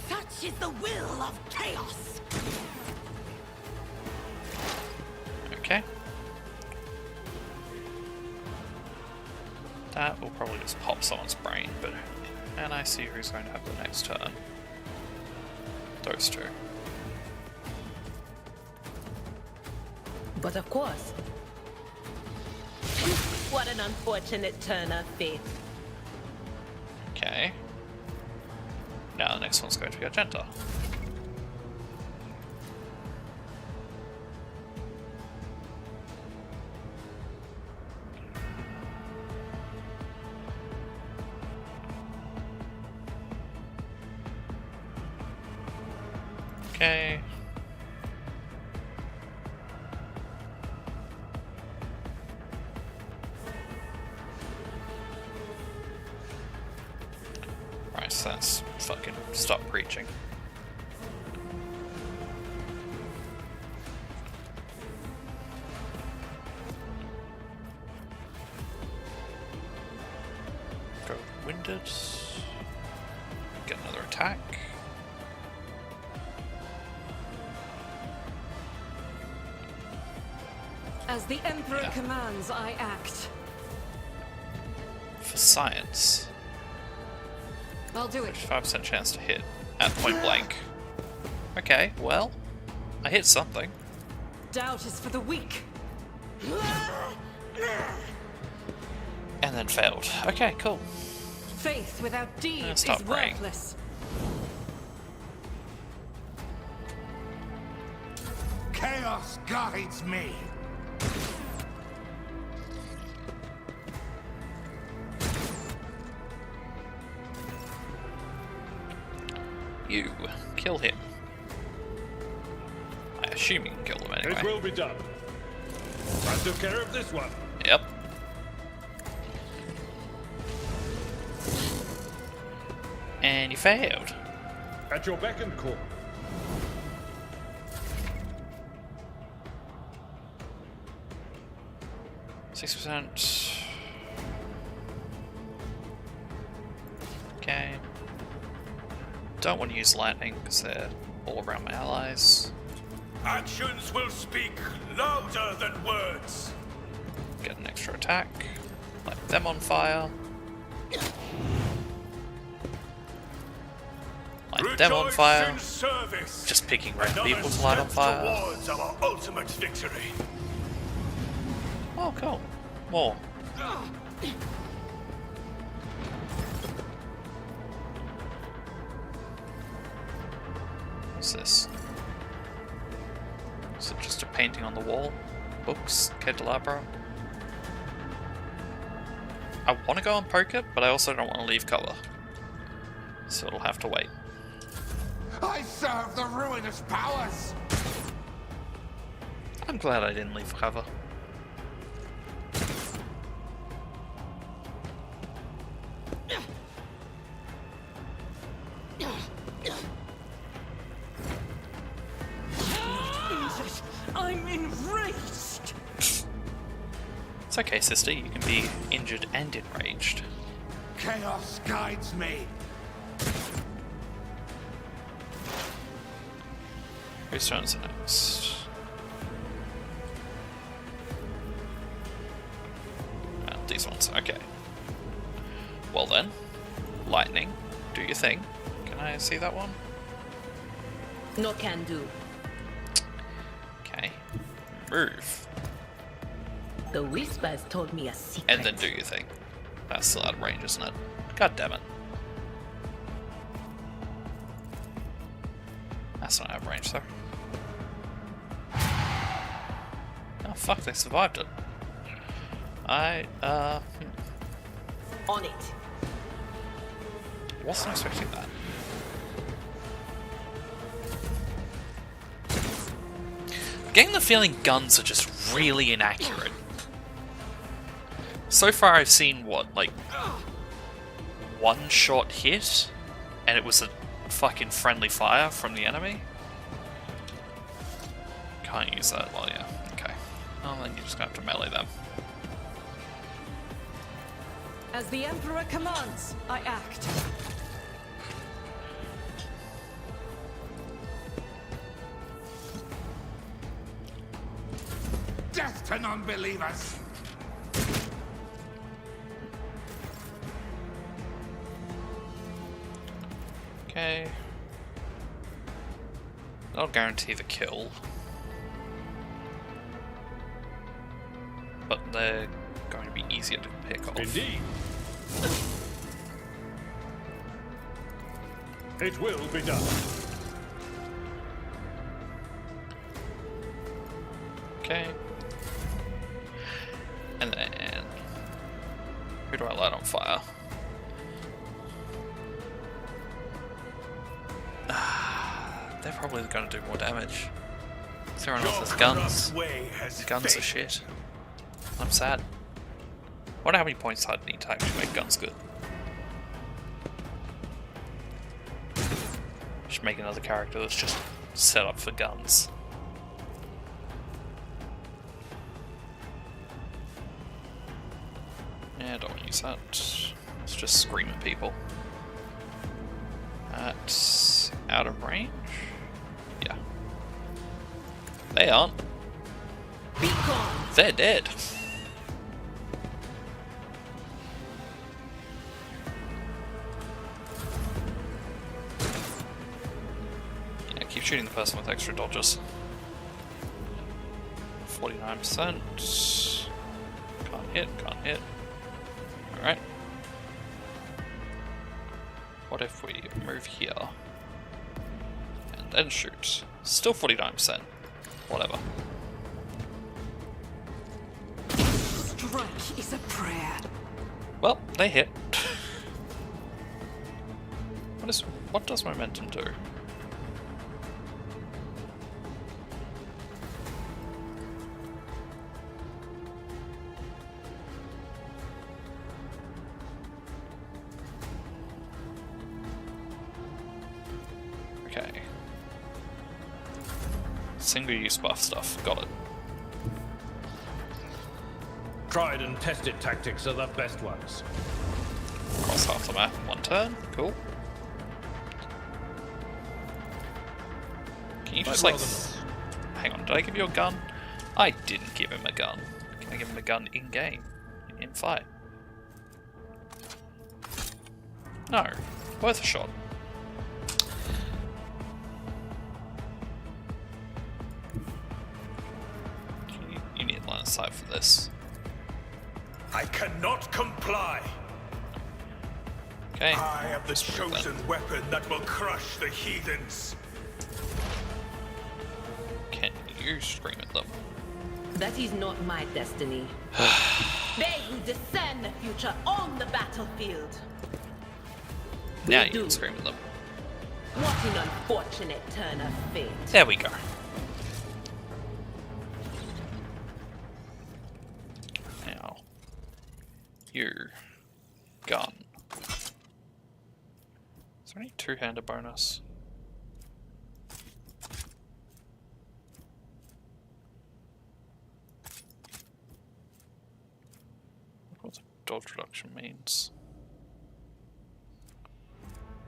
Such is the will of chaos. Okay. That will probably just pop someone's brain, but... And I see who's going to have the next turn. Those two. But of course. What an unfortunate turn of fate. Okay. Now the next one's going to be Argenta. Okay. Right, so that's fucking stop preaching. Go winded. Get another attack. As the Emperor commands, I act. For science. I'll do it. 5% chance to hit at point blank. Okay, well, I hit something. Doubt is for the weak. And then failed. Okay, cool. Faith without deeds stop is praying. worthless. Chaos guides me. kill him. I assume you can kill them anyway. It will be done. I took care of this one. Yep. And you failed. At your beck and call. %. Okay. Don't want to use lightning because they're all around my allies. Actions will speak louder than words. Get an extra attack. Light them on fire. Light them on fire. Just picking random people to light on fire. Towards our ultimate victory. Oh, cool. More. What's this? Is it just a painting on the wall? Books? Candelabra? I want to go and poke it, but I also don't want to leave cover. So it'll have to wait. I serve the ruinous powers! I'm glad I didn't leave cover. Jesus, I'm enraged! It's okay, sister. You can be injured and enraged. Chaos guides me. Whose turn is it next? These ones. Okay. Well then, lightning. Do your thing. Can I see that one? No can do. Okay. Move. The Whispers told me a secret. And then do your thing. That's still out of range, isn't it? God damn it. That's not out of range, though. Oh fuck, they survived it. On it. Wasn't expecting that. Getting the feeling guns are just really inaccurate. So far I've seen, what, like, one shot hit, and it was a fucking friendly fire from the enemy? Can't use that, well, yeah, okay. Well, then you're just gonna have to melee them. As the Emperor commands, I act. Death to non-believers! Okay. That'll guarantee the kill. But they're going to be easier to pick off. Indeed. It will be done. Okay. And then... who do I light on fire? They're probably going to do more damage. Everyone else has guns. Guns are shit. I'm sad. I wonder how many points I'd need to actually make guns good. Just make another character that's just set up for guns. Yeah, I don't want to use that. Let's just scream at people. That's out of range? Yeah. They aren't. They're dead. Yeah, keep shooting the person with extra dodges. 49%. Can't hit, can't hit. Alright. What if we move here? And then shoot. Still 49%. Whatever. Strike is a prayer. Well, they hit. What does momentum do? Okay. Single-use buff stuff. Got it. Tried and tested tactics are the best ones. Cross half the map in one turn. Cool. Can you just, like... Hang on, did I give you a gun? I didn't give him a gun. Can I give him a gun in-game? In fight? No. Worth a shot. You need line of sight for this. I cannot comply. Okay. I am the chosen weapon that will crush the heathens. Can you scream at them? That is not my destiny. They who discern the future on the battlefield. Now you can scream at them. What an unfortunate turn of fate. There we go. Now, your gun. Is there any two-handed bonus? What the dodge reduction means?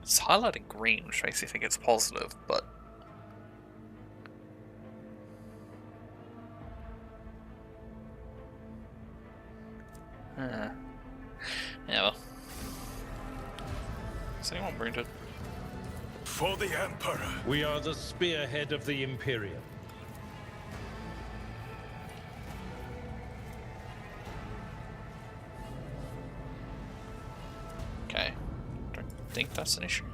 It's highlighting green, which makes you think it's positive, but... Yeah, well. Is anyone wounded? For the Emperor. We are the spearhead of the Imperium. Okay. Don't think that's an issue.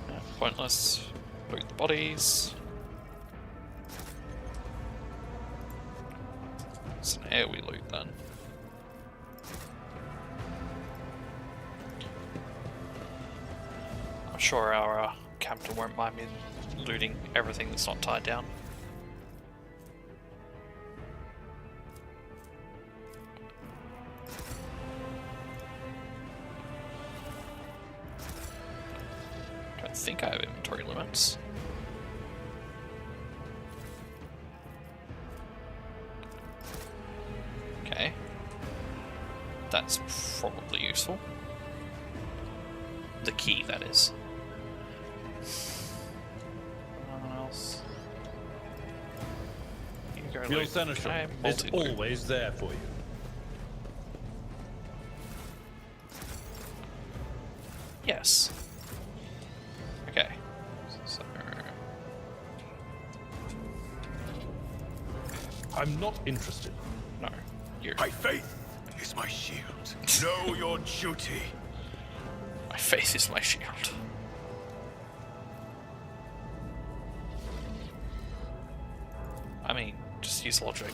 Yeah, pointless. Loot the bodies. It's an AoE loot then. I'm sure our captain won't mind me looting everything that's not tied down. I think I have inventory limits. Okay. That's probably useful. The key, that is. Anyone else? You can go Your loot. senator Can I is multi-loot? always there for you. Yes. Okay. So... I'm not interested. No. You're... My faith is my shield. Know your duty. My faith is my shield. I mean, just use logic.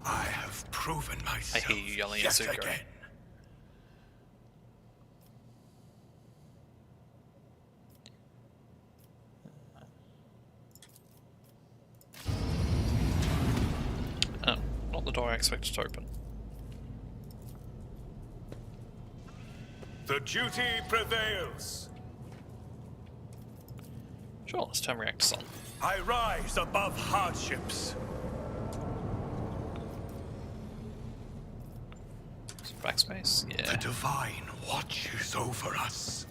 I have proven myself. I hear you yelling at yet Zuko. again. Oh, not the door I expected to open. The duty prevails. Sure, let's turn reactors on. I rise above hardships. Some backspace? Yeah. The divine watches over us.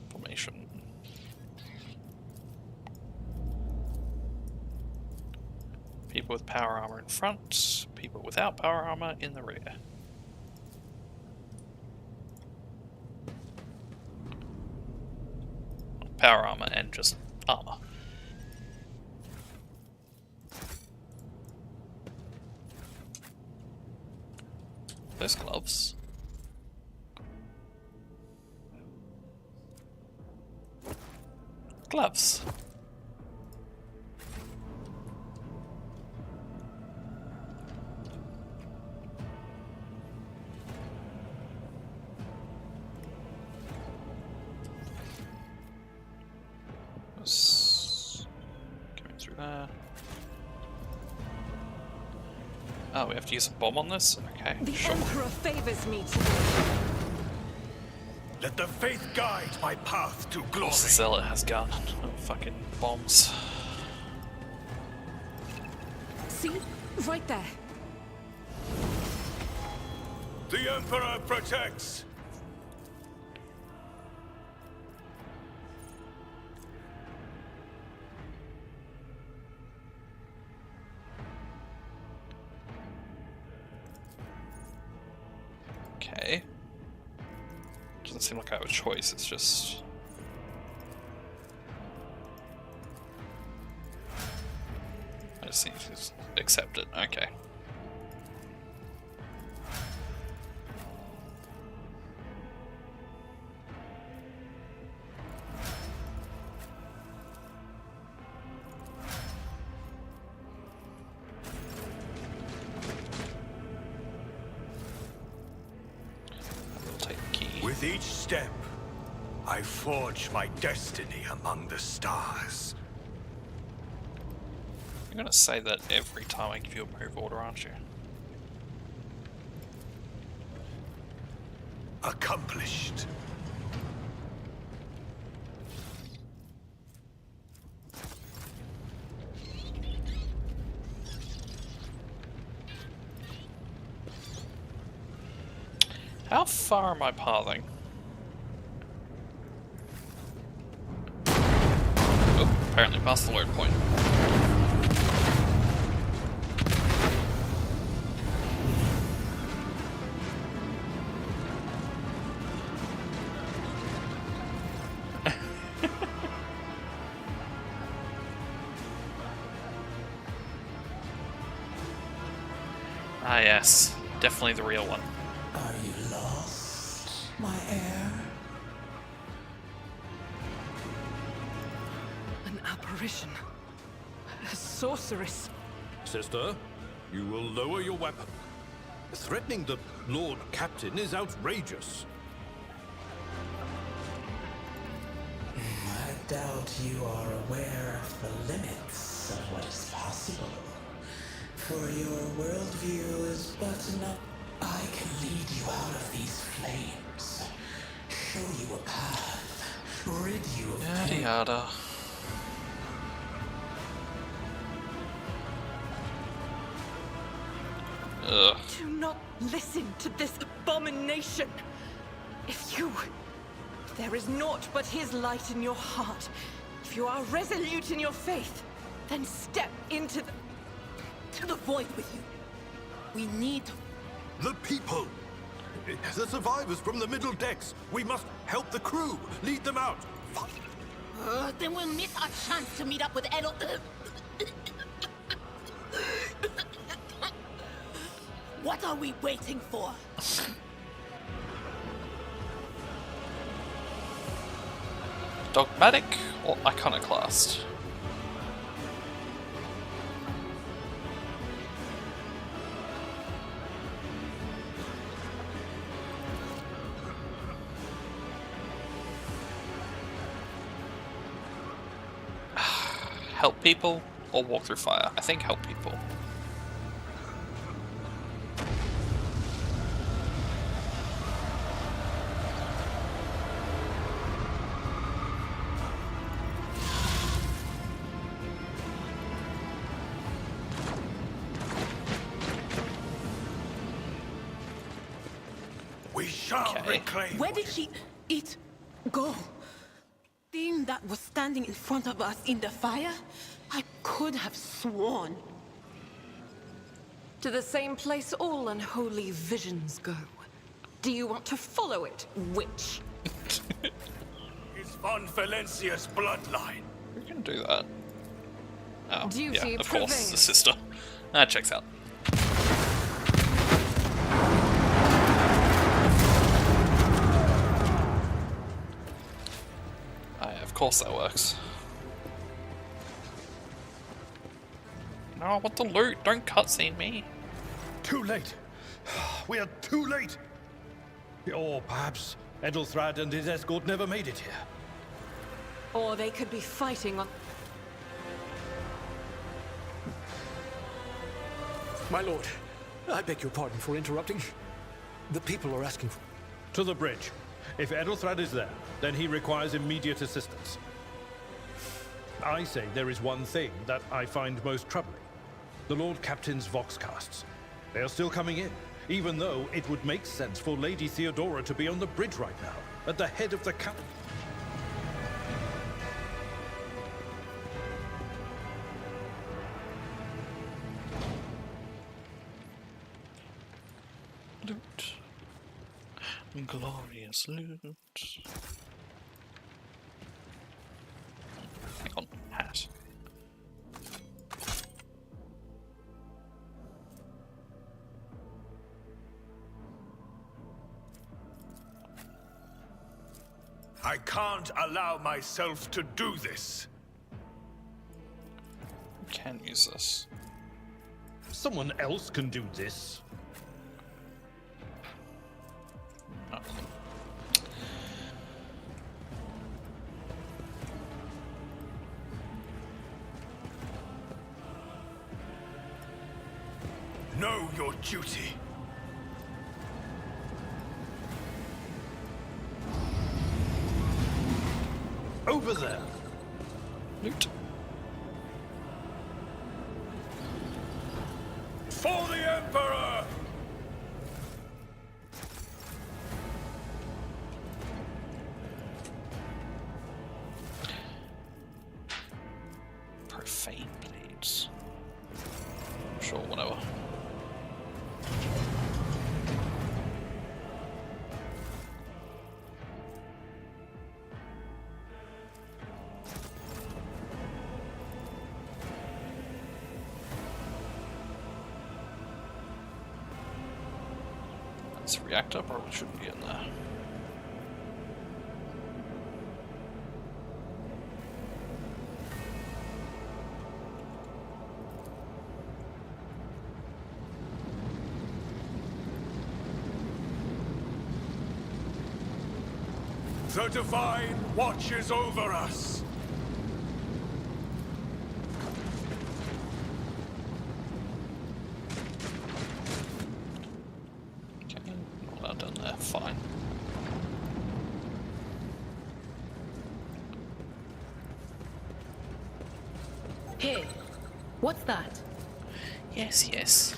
Formation. People with power armor in front, people without power armor in the rear. Power armor and just armor. Those gloves. Gloves. was coming through there. Oh, we have to use a bomb on this? Okay, The sure. Emperor favors me today. Let the faith guide my path to Of glory. course the Zealot has gun. Oh, fucking bombs. See? Right there. The Emperor protects. Okay. Doesn't seem like I have a choice, it's just... I just need to accept it, okay. With each step, I forge my destiny among the stars. You're gonna say that every time I give you a move order, aren't you? Accomplished. How far am I pathing? Oh, apparently past the load point. Ah yes, definitely the real one. Are you lost, my heir? An apparition. A sorceress. Sister, you will lower your weapon. Threatening the Lord Captain is outrageous. I doubt you are aware of the limits of what is possible. For your worldview is but enough. I can lead you out of these flames, show you a path, rid you of Yada pain. yada. Ugh. Do not listen to this abomination. If there is naught but his light in your heart, if you are resolute in your faith, then step into the void with you. We need The people! The survivors from the middle decks! We must help the crew! Lead them out! Then we'll miss our chance to meet up with Edel. What are we waiting for? Dogmatic or iconoclast? Help people or walk through fire? I think help people. We shall reclaim. Where did it go? Thing that was standing in front of us in the fire? I could have sworn. to the same place all unholy visions go. Do you want to follow it, witch? It's von Valencia's bloodline. We can do that. Oh, Duty yeah, of course, prevails. the sister. That checks out. Of course that works. No, I want the loot. Don't cutscene me. Too late. We are too late. Or perhaps Edelthrad and his escort never made it here. Or they could be fighting on... My lord, I beg your pardon for interrupting. The people are asking for... To the bridge. If Edelthrad is there, then he requires immediate assistance. I say there is one thing that I find most troubling. The Lord Captain's Voxcasts. They are still coming in, even though it would make sense for Lady Theodora to be on the bridge right now, at the head of the council. Loot. Glorious loot. Hang on, hat. I can't allow myself to do this. We can use this. Someone else can do this. Oh. Know your duty. Over there. Loot. For the Emperor! Profane blades. Sure, whatever. That's a reactor, probably shouldn't be in there. The Divine watches over us. Okay, all that done there, fine. Hey, what's that? Yes, yes.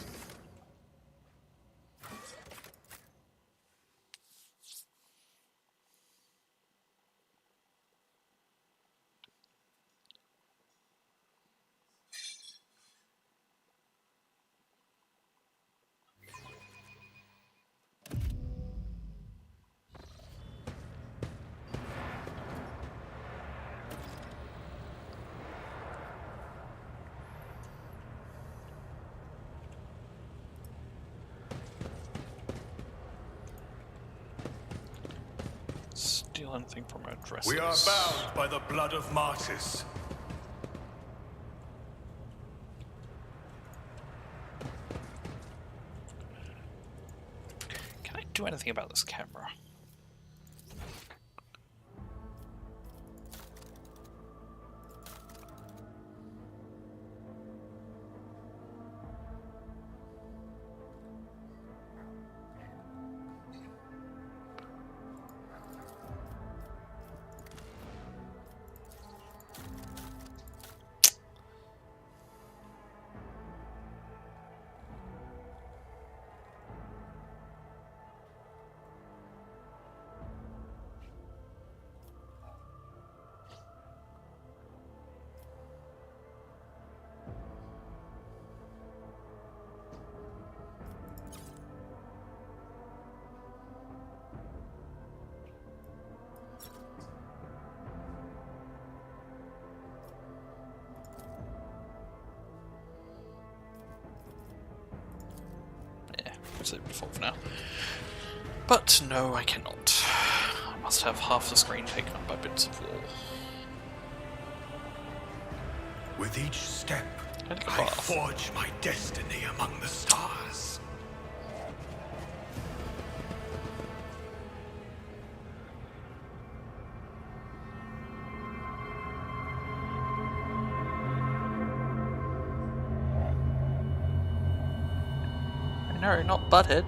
Steal anything from our dresses. We are bound by the blood of martyrs. Can I do anything about this camera? It before for now. But no, I cannot. I must have half the screen taken up by bits of wall. With each step, I forge my destiny among the stars. No, not Butthead.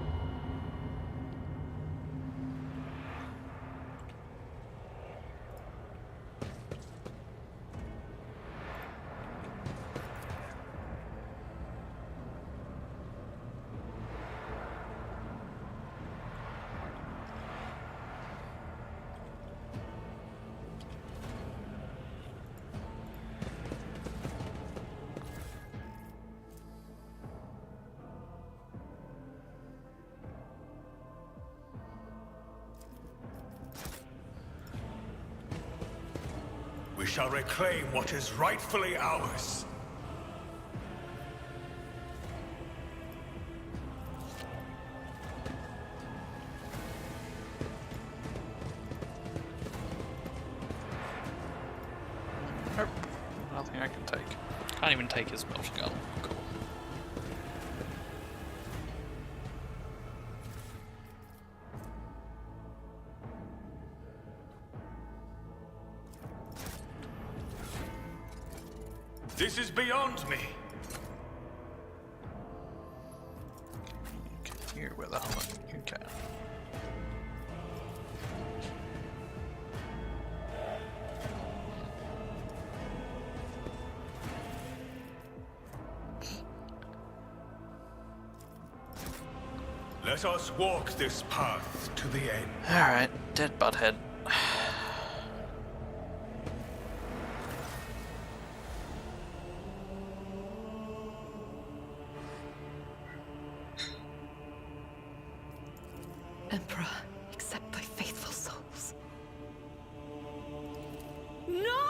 We shall reclaim what is rightfully ours. Nope. Nothing I can take. Can't even take his melter gun. Cool. This is beyond me. Get here with a helmet. Okay. Let us walk this path to the end. Alright, dead butthead. Emperor, accept thy faithful souls. No!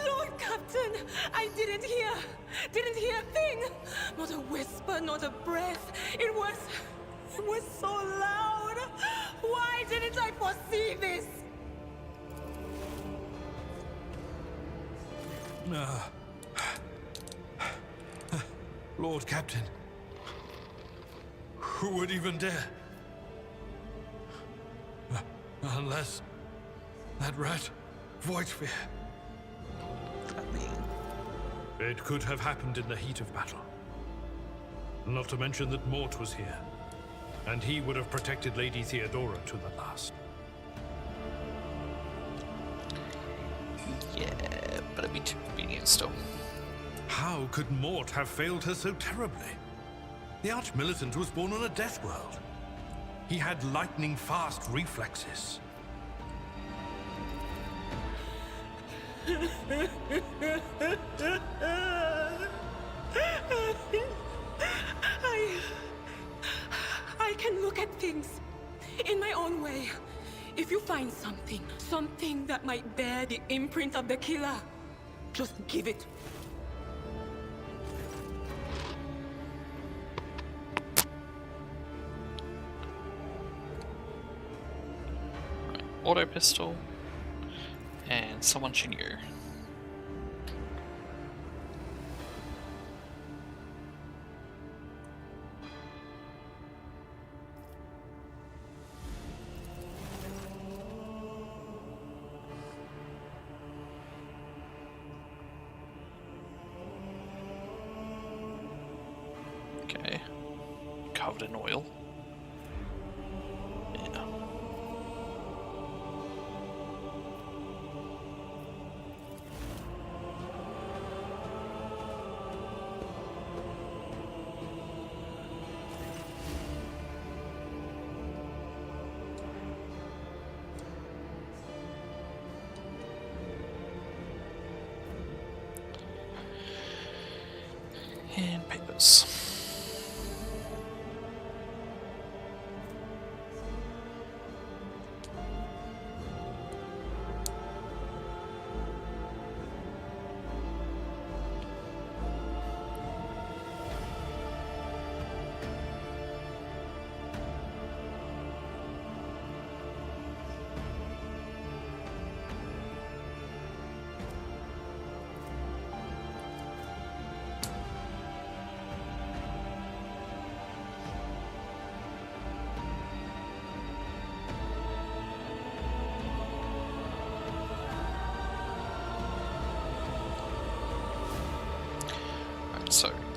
Lord Captain, I didn't hear a thing. Not a whisper, not a breath. It was so loud. Why didn't I foresee this? Lord Captain. Who would even dare? Unless that rat, Voidsphere. It could have happened in the heat of battle. Not to mention that Mort was here, and he would have protected Lady Theodora to the last. Yeah, but it'd be too convenient still. How could Mort have failed her so terribly? The Arch-Militant was born on a death world. He had lightning-fast reflexes. I can look at things in my own way. If you find something that might bear the imprint of the killer, just give it. Auto pistol and someone she knew. Okay, covered in oil. Yeah. And papers.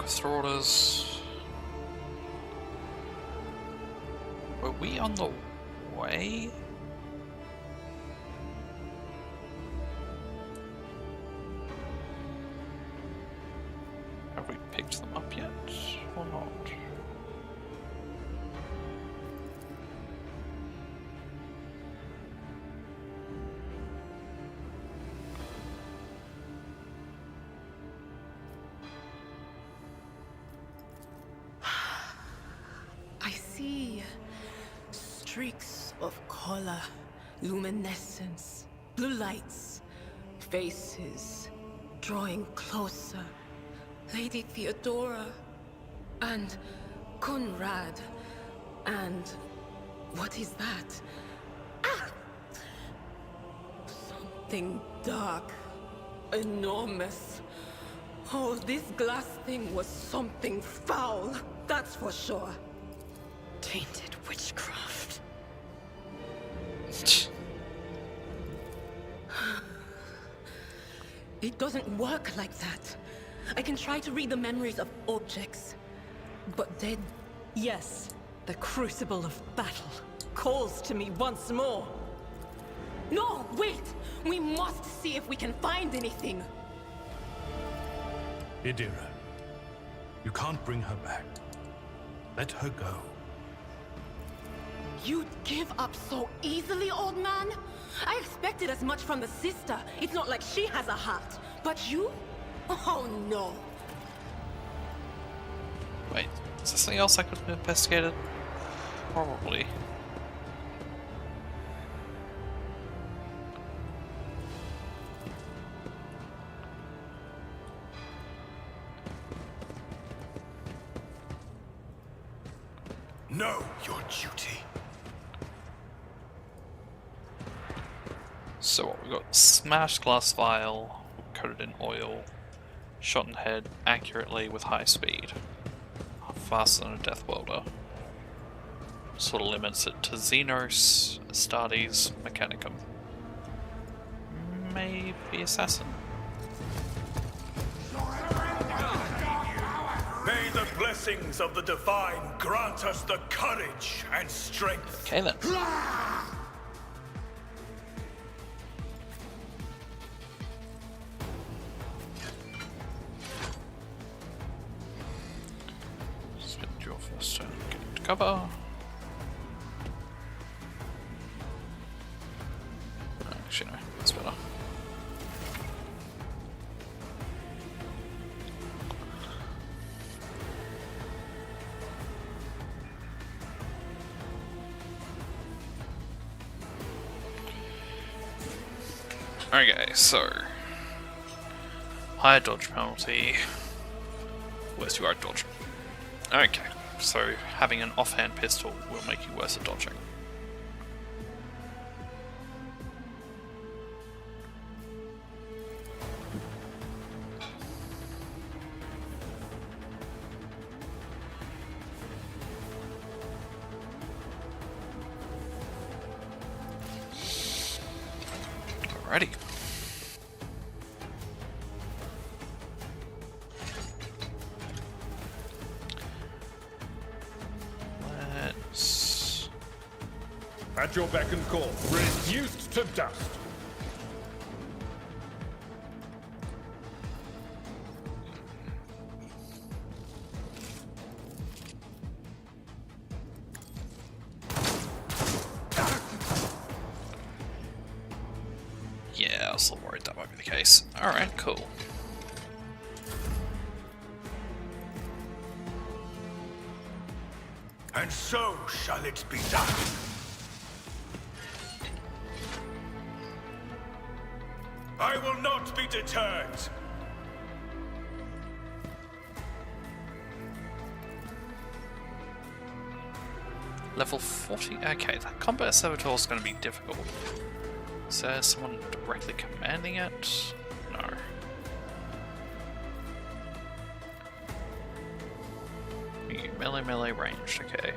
Request orders. Were we on the way? Have we picked them up yet, or not? I see streaks of color, luminescence, blue lights, faces drawing closer. Lady Theodora and Conrad and what is that? Ah! Something dark, enormous. Oh, this glass thing was something foul, that's for sure. Tainted witchcraft. It doesn't work like that. I can try to read the memories of objects, but then... Yes, the crucible of battle calls to me once more. No, wait! We must see if we can find anything. Idira, you can't bring her back. Let her go. You'd give up so easily, old man? I expected as much from the sister. It's not like she has a heart. But you? Oh no. Wait, is there something else I could have investigated? Probably. Know your duty. So what, we got smashed glass vial, coated in oil, shot in head accurately with high speed, faster than a death welder. Sort of limits it to Xenos, Astartes, Mechanicum. Maybe Assassin. May the blessings of the divine grant us the courage and strength. Okay then. Spend your first turn getting to cover. Actually, no, that's better. Okay, so higher dodge penalty. Worse you are at dodging. Okay, so having an offhand pistol will make you worse at dodging. Alrighty. Let's... At your beck and call, reduced to dust. Yeah, I was a little worried that might be the case. Alright, cool. And so shall it be done. I will not be deterred. Level 40? Okay, that combat servitor is going to be difficult. Is there someone directly commanding it? No. Melee ranged, okay.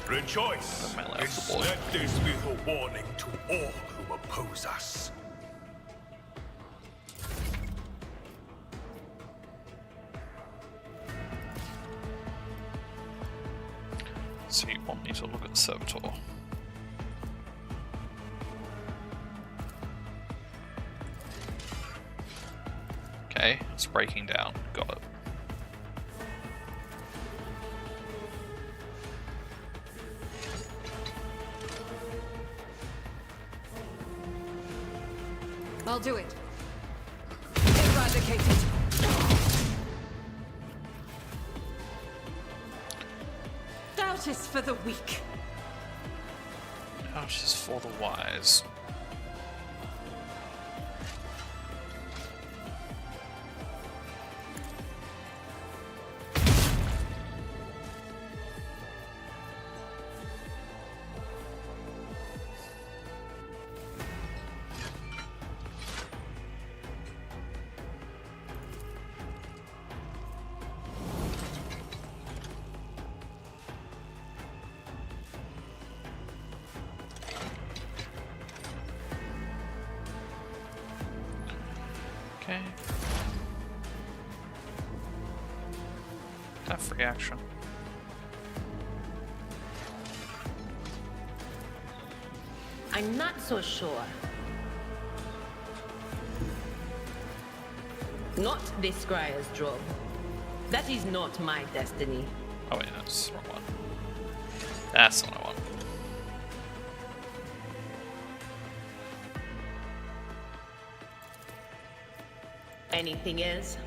Rejoice! The melee off the board. Let this be a warning to all who oppose us. So you want me to look at the servitor? Okay, it's breaking down. Got it. I'll do it. Eradicate it. Doubt is for the weak. Doubt is for the wise. Okay. Tough reaction. I'm not so sure. Not this Scryer's job. That is not my destiny. Oh wait, that's the wrong one. That's the one I want. Anything else?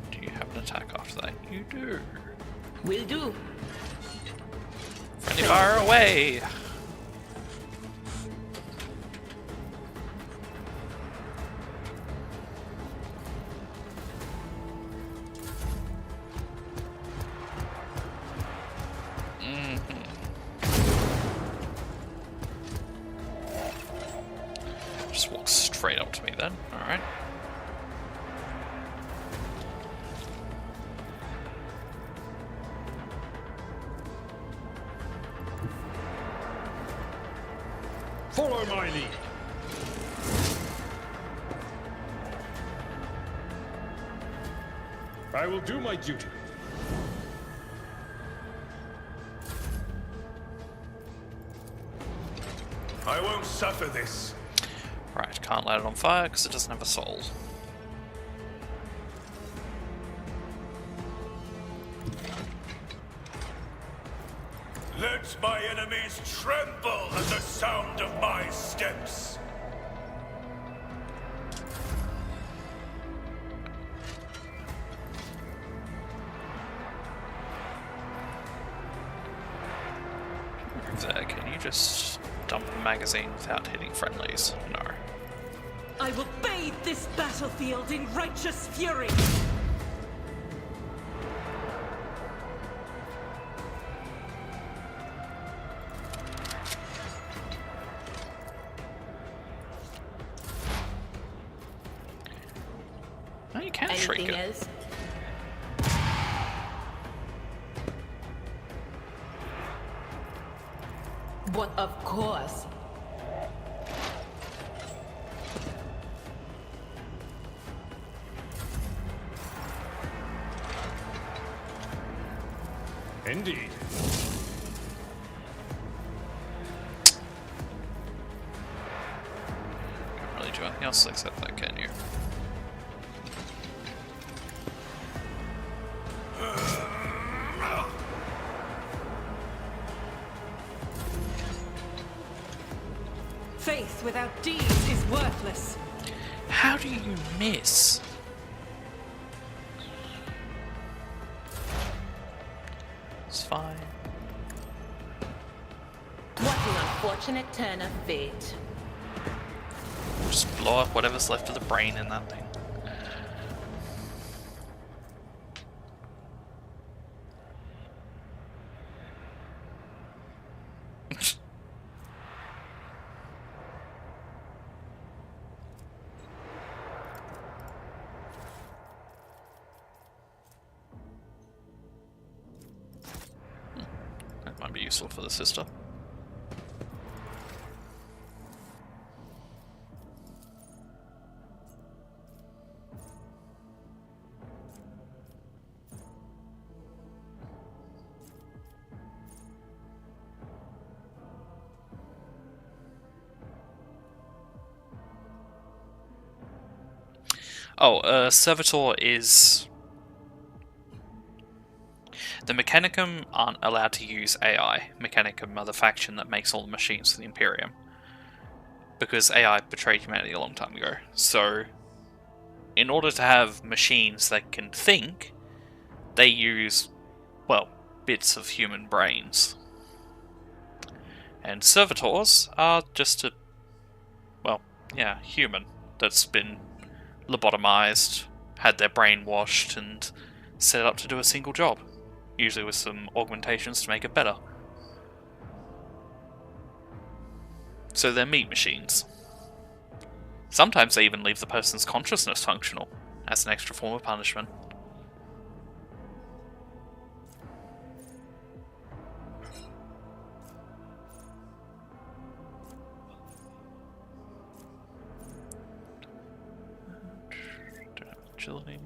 Do you have an attack after that? You do. Will do. Friendly fire away! Just walk straight up to me then. Alright. Follow my lead. I will do my duty. I won't suffer this. Right, can't light it on fire because it doesn't have a soul. Let my enemies tremble at the sound of my steps. There, can you just dump a magazine without hitting friendlies? No. I will bathe this battlefield in righteous fury. No, you can't shriek Anything it. else? But of course. Indeed. Can't really do anything else except that, can you? Faith without deeds is worthless. How do you miss? It's fine. What an unfortunate turn of fate. Just blow up whatever's left of the brain in that thing. That might be useful for the sister. Oh, Servitor is... The Mechanicum aren't allowed to use AI. Mechanicum are the faction that makes all the machines for the Imperium. Because AI betrayed humanity a long time ago. So, in order to have machines that can think, they use, well, bits of human brains. And servitors are just a, well, yeah, human that's been lobotomized, had their brain washed, and set up to do a single job. Usually with some augmentations to make it better. So they're meat machines. Sometimes they even leave the person's consciousness functional, as an extra form of punishment. Agility.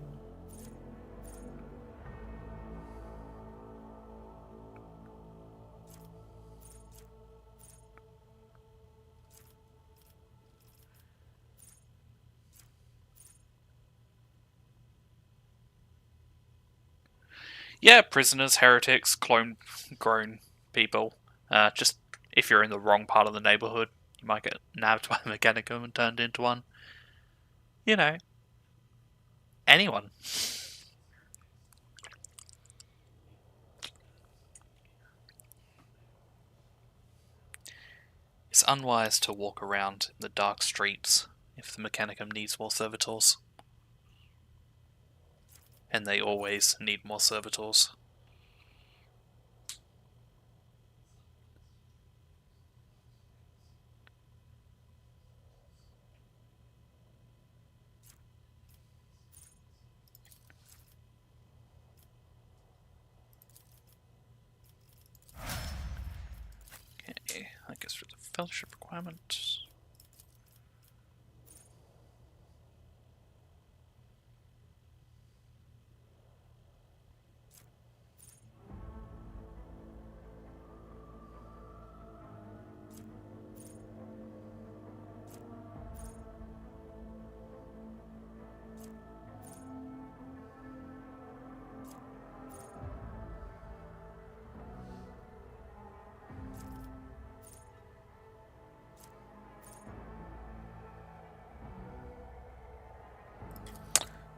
Yeah, prisoners, heretics, grown people. Just if you're in the wrong part of the neighborhood, you might get nabbed by a Mechanicum and turned into one. You know, anyone. It's unwise to walk around in the dark streets if the Mechanicum needs more servitors. And they always need more servitors. Okay, I guess for the fellowship requirement.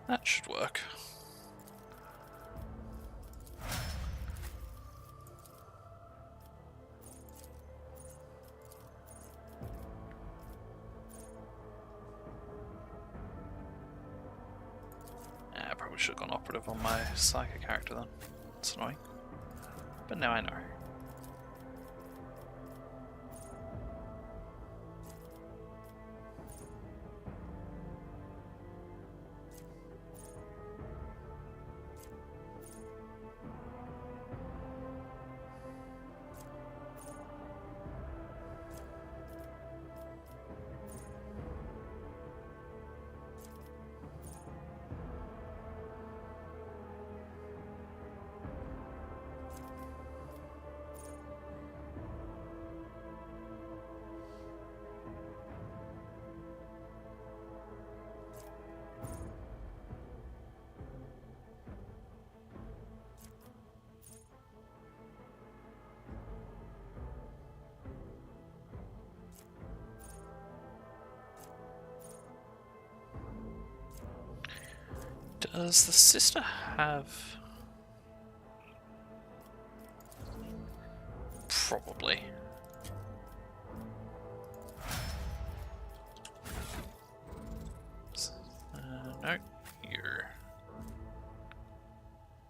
That should work. I probably should have gone operative on my psychic character then. That's annoying. But now I know. Does the sister have... Probably. No, you're...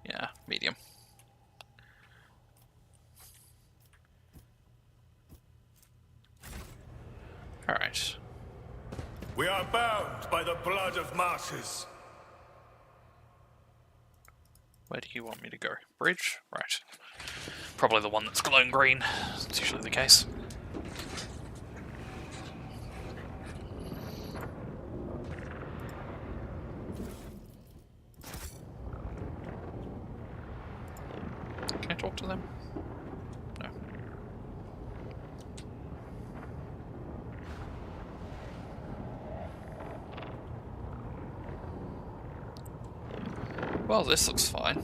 Yeah, medium. Alright. We are bound by the blood of martyrs. Where do you want me to go? Bridge? Right. Probably the one that's glowing green. It's usually the case. Can I talk to them? No. Well, this looks fine.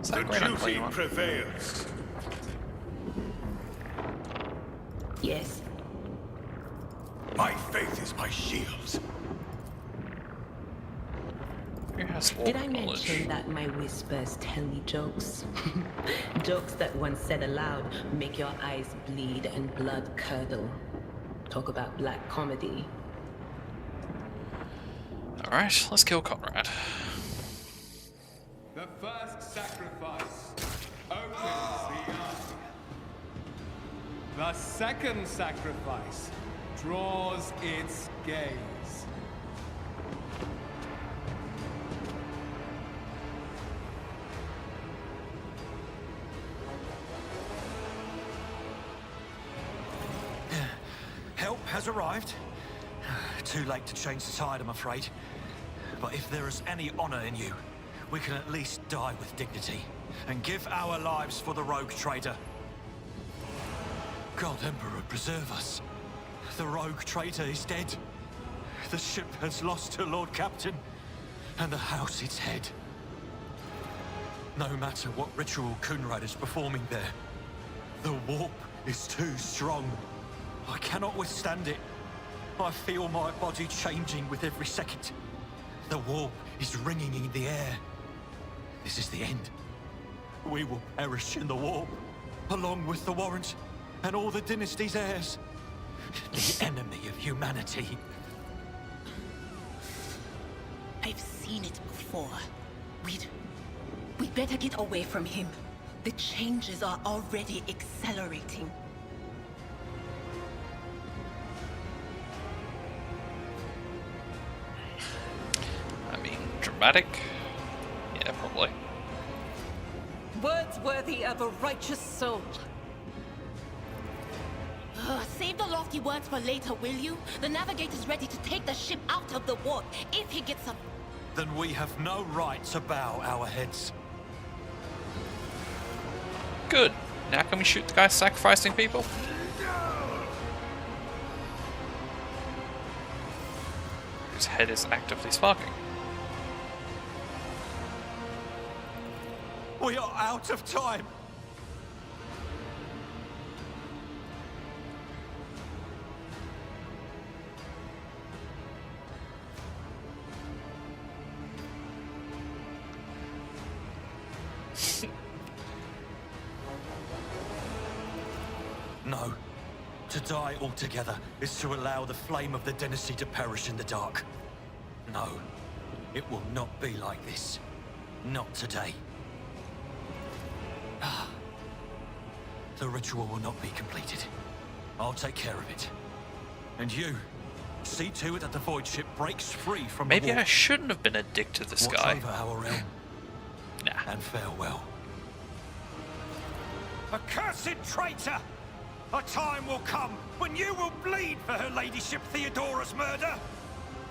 Is that The great on duty one? prevails. Yes. My faith is my shield. Who has Did orc I knowledge? mention that my whispers tell me jokes? Jokes that once said aloud make your eyes bleed and blood curdle. Talk about black comedy. Alright, let's kill Conrad. The first sacrifice opens the eye. The second sacrifice draws its gaze. Help has arrived. Too late to change the tide, I'm afraid. But if there is any honor in you, we can at least die with dignity and give our lives for the rogue trader. God Emperor preserve us. The rogue traitor is dead. The ship has lost her Lord Captain, and the house its head. No matter what ritual Kunrad is performing there, the warp is too strong. I cannot withstand it. I feel my body changing with every second. The warp is ringing in the air. This is the end. We will perish in the warp, along with the Warrens and all the dynasty's heirs. The enemy of humanity. I've seen it before. We'd better get away from him. The changes are already accelerating. I mean, dramatic? Yeah, probably. Words worthy of a righteous soul. Save the lofty words for later, will you? The navigator's ready to take the ship out of the warp if he gets up. Then we have no right to bow our heads. Good. Now can we shoot the guy sacrificing people? His head is actively sparking. We are out of time. No. To die altogether is to allow the flame of the dynasty to perish in the dark. No. It will not be like this. Not today. The ritual will not be completed. I'll take care of it. And you, see to it that the void ship breaks free from Maybe the warp. I shouldn't have been a dick to this Watch guy. over our realm. Nah. And farewell. Accursed traitor! A time will come when you will bleed for her ladyship Theodora's murder.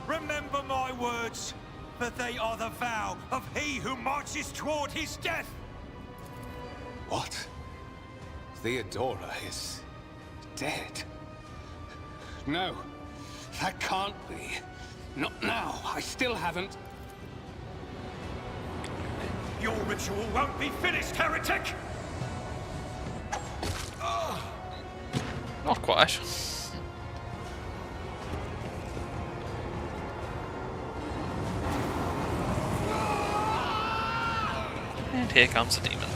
Remember my words, for they are the vow of he who marches toward his death. What? Theodora is dead? No, that can't be. Not now. I still haven't. Your ritual won't be finished, heretic! Not quite. And here comes a demon.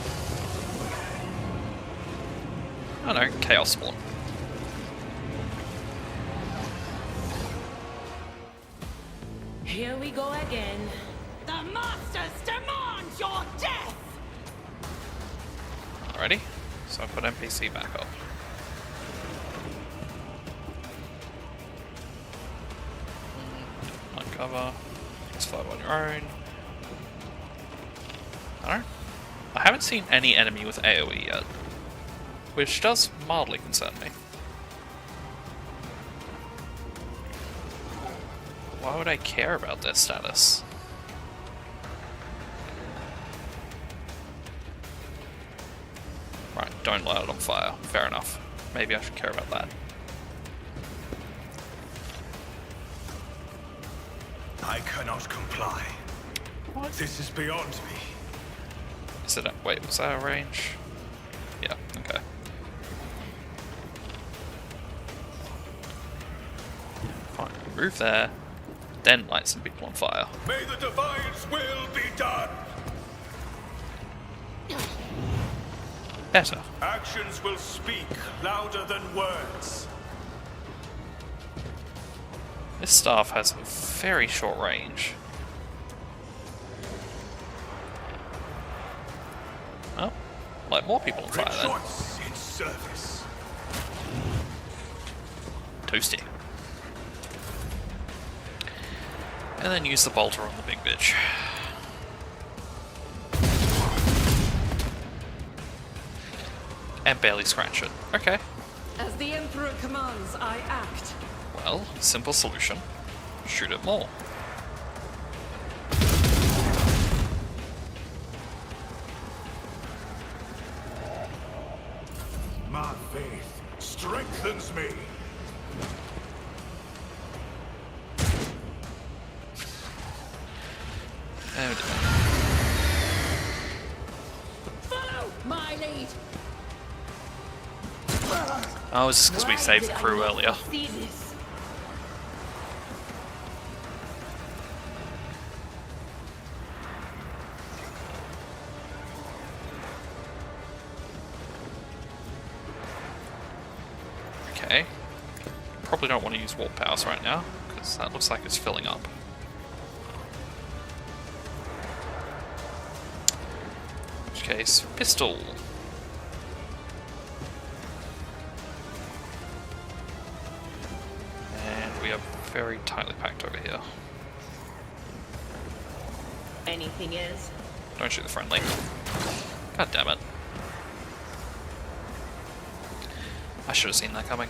Oh no, Chaos Spawn. Here we go again. The Masters demand your death! Alrighty, so I put NPC back up. Uncover. Just fight on your own. I haven't seen any enemy with AoE yet, which does mildly concern me. Why would I care about their status? Right, don't light it on fire. Fair enough. Maybe I should care about that. I cannot comply. What? This is beyond me. Is it? Wait, was that a range? Yeah. Okay. Fine. Move there, then light some people on fire. May the Defiant's will be done. Better. Actions will speak louder than words. This staff has a very short range. Well, light more people on fire then. Rejoice in service. Toasty. And then use the bolter on the big bitch. And barely scratch it. Okay. As the Emperor commands, I act. Well, simple solution. Shoot it more. My faith strengthens me. Oh dear. Follow my lead. Oh, it's just because we saved the crew earlier. See this. Okay. Probably don't want to use warp powers right now, because that looks like it's filling up. In which case, pistol. And we are very tightly packed over here. Anything is. Don't shoot the friendly. God damn it. I should have seen that coming.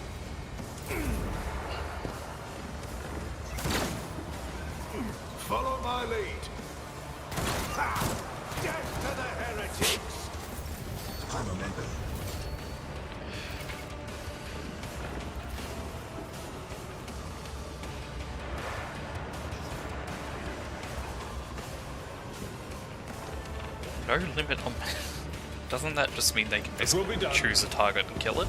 Follow my lead. Death to the heretics! I'm a member. No limit on... Doesn't that just mean they can basically choose a target and kill it?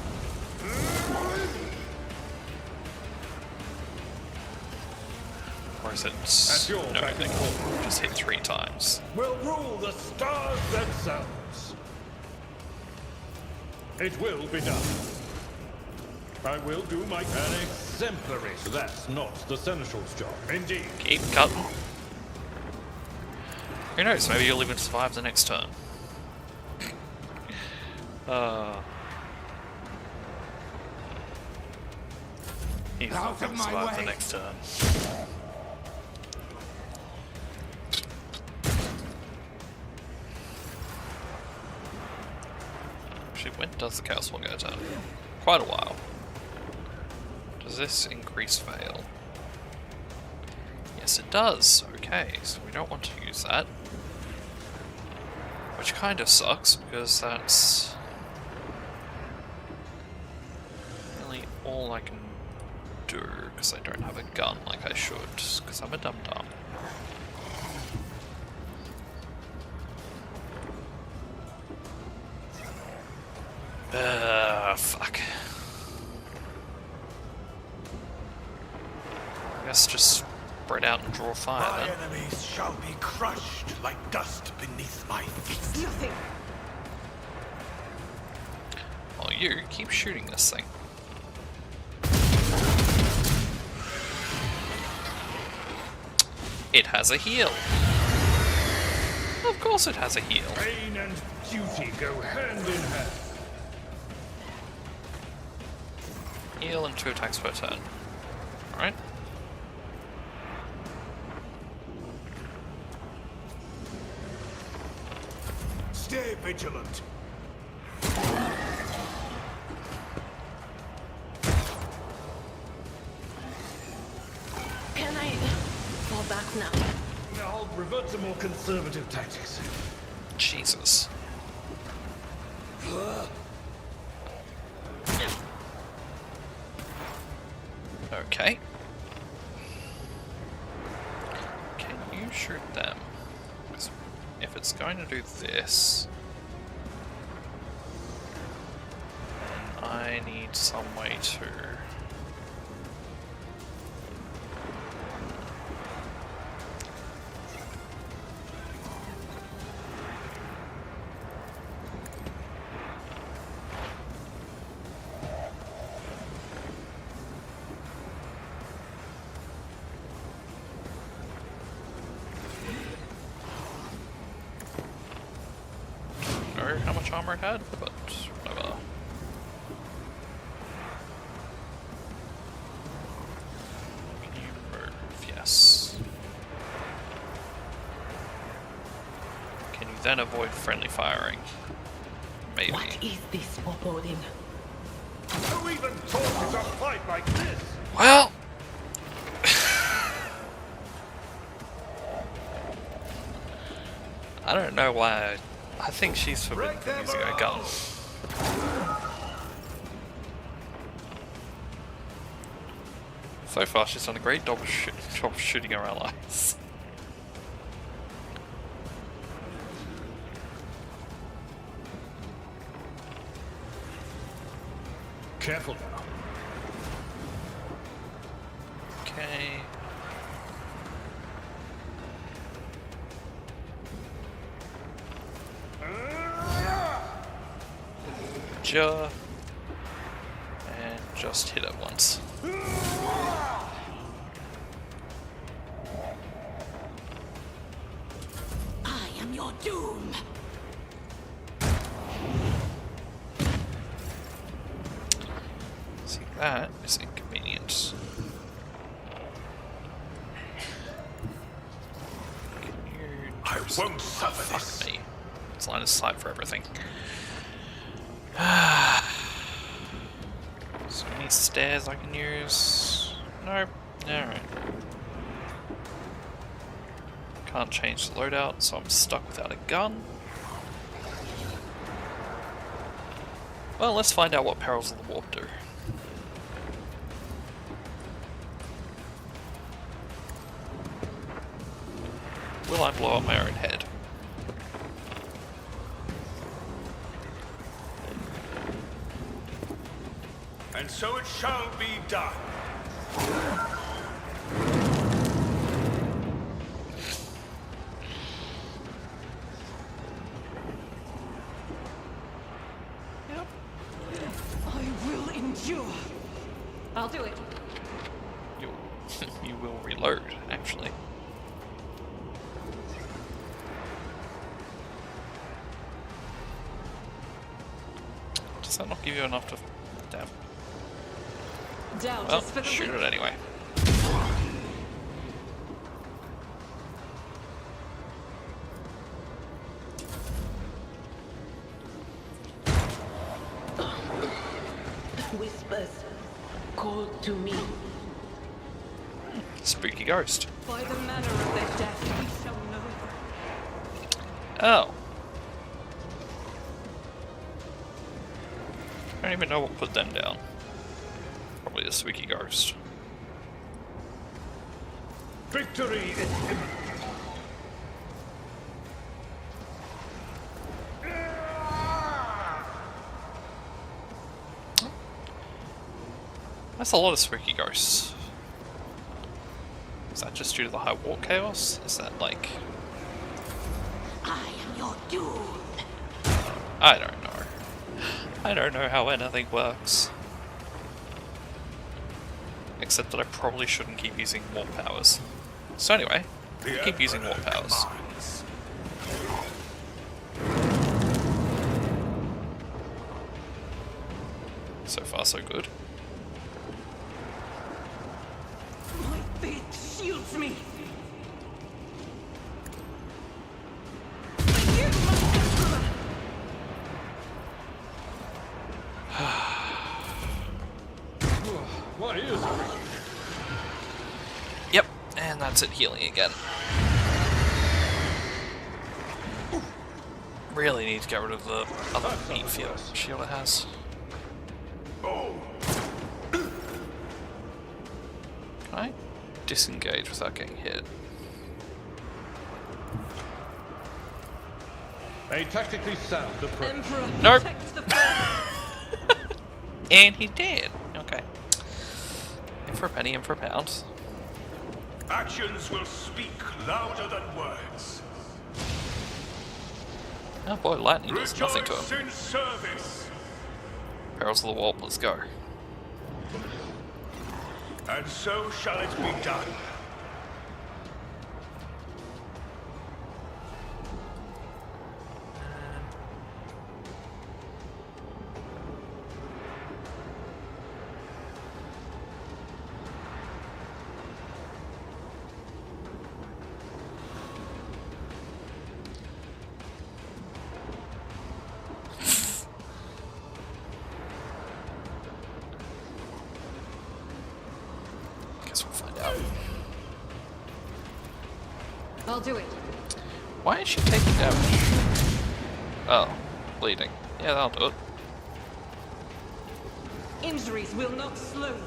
Or is it... No, they can just hit 3 times. Will rule the stars themselves. It will be done. I will do my an exemplary. That's not the Seneschal's job. Indeed. Keep cutting. Who knows, maybe you'll even survive the next turn. He's not going to survive the next turn. Actually, when does the Chaos One go turn? Quite a while. Does this increase fail? Yes, it does. Okay, so we don't want to use that. Which kind of sucks, because that's really all I can do, because I don't have a gun like I should, because I'm a dum-dum. Fuck. I guess just spread out and draw fire My then. enemies shall be crushed like dust beneath my feet. Nothing. Well, you keep shooting this thing. It has a heal. Of course it has a heal. Pain and duty go hand in hand. Heal and 2 attacks per turn. Alright. Stay vigilant. Can I fall back now? I'll revert to more conservative tactics. Jesus. Okay. shoot them. 'Cause if it's going to do this, then I need some way to... how much armor it had, but whatever. Can you move? Yes. Can you then avoid friendly firing? Maybe. What is this foreboding? Who even taught you to fight like this? Well... I don't know why. I think she's forbidden from using a gun. So far, she's done a great job of shooting our allies. Careful now. Okay. And just hit it once. I am your doom. See, that is inconvenient. I won't suffer this. Me. It's line of sight for everything. So many stairs I can use. Nope. Alright. Can't change the loadout, so I'm stuck without a gun. Well, let's find out what Perils of the Warp do. Will I blow up my own head? And so it shall be done. I will endure. I'll do it. You will reload, actually. Does that not give you enough to... Damn. Down Well, just for the shoot weak. it anyway. Whispers called to me. Spooky ghost. By the manner of their death, we shall know. Oh. I don't even know what put them down. Probably a spooky ghost. Victory is imminent. That's a lot of spooky ghosts. Is that just due to the high war chaos? Is that like... I am your doom. I don't know. I don't know how anything works. Except that I probably shouldn't keep using warp powers. So anyway, keep using warp powers. So far so good. My fate shields me. Why is it? Yep, and that's it healing again. Really need to get rid of the other meat shield it has. Can I disengage without getting hit? A tactically sound approach. Emperor, Nope. protect the fair. And he did. Okay. In for a penny, in for a pound. Actions will speak louder than words. Oh boy, lightning does nothing to Rejoice him. in service. Perils of the Warp, let's go. And so shall it be done. Guess we'll find out. I'll do it. Why is she taking damage? Oh, bleeding. Yeah, that'll do it. Injuries will not slow me.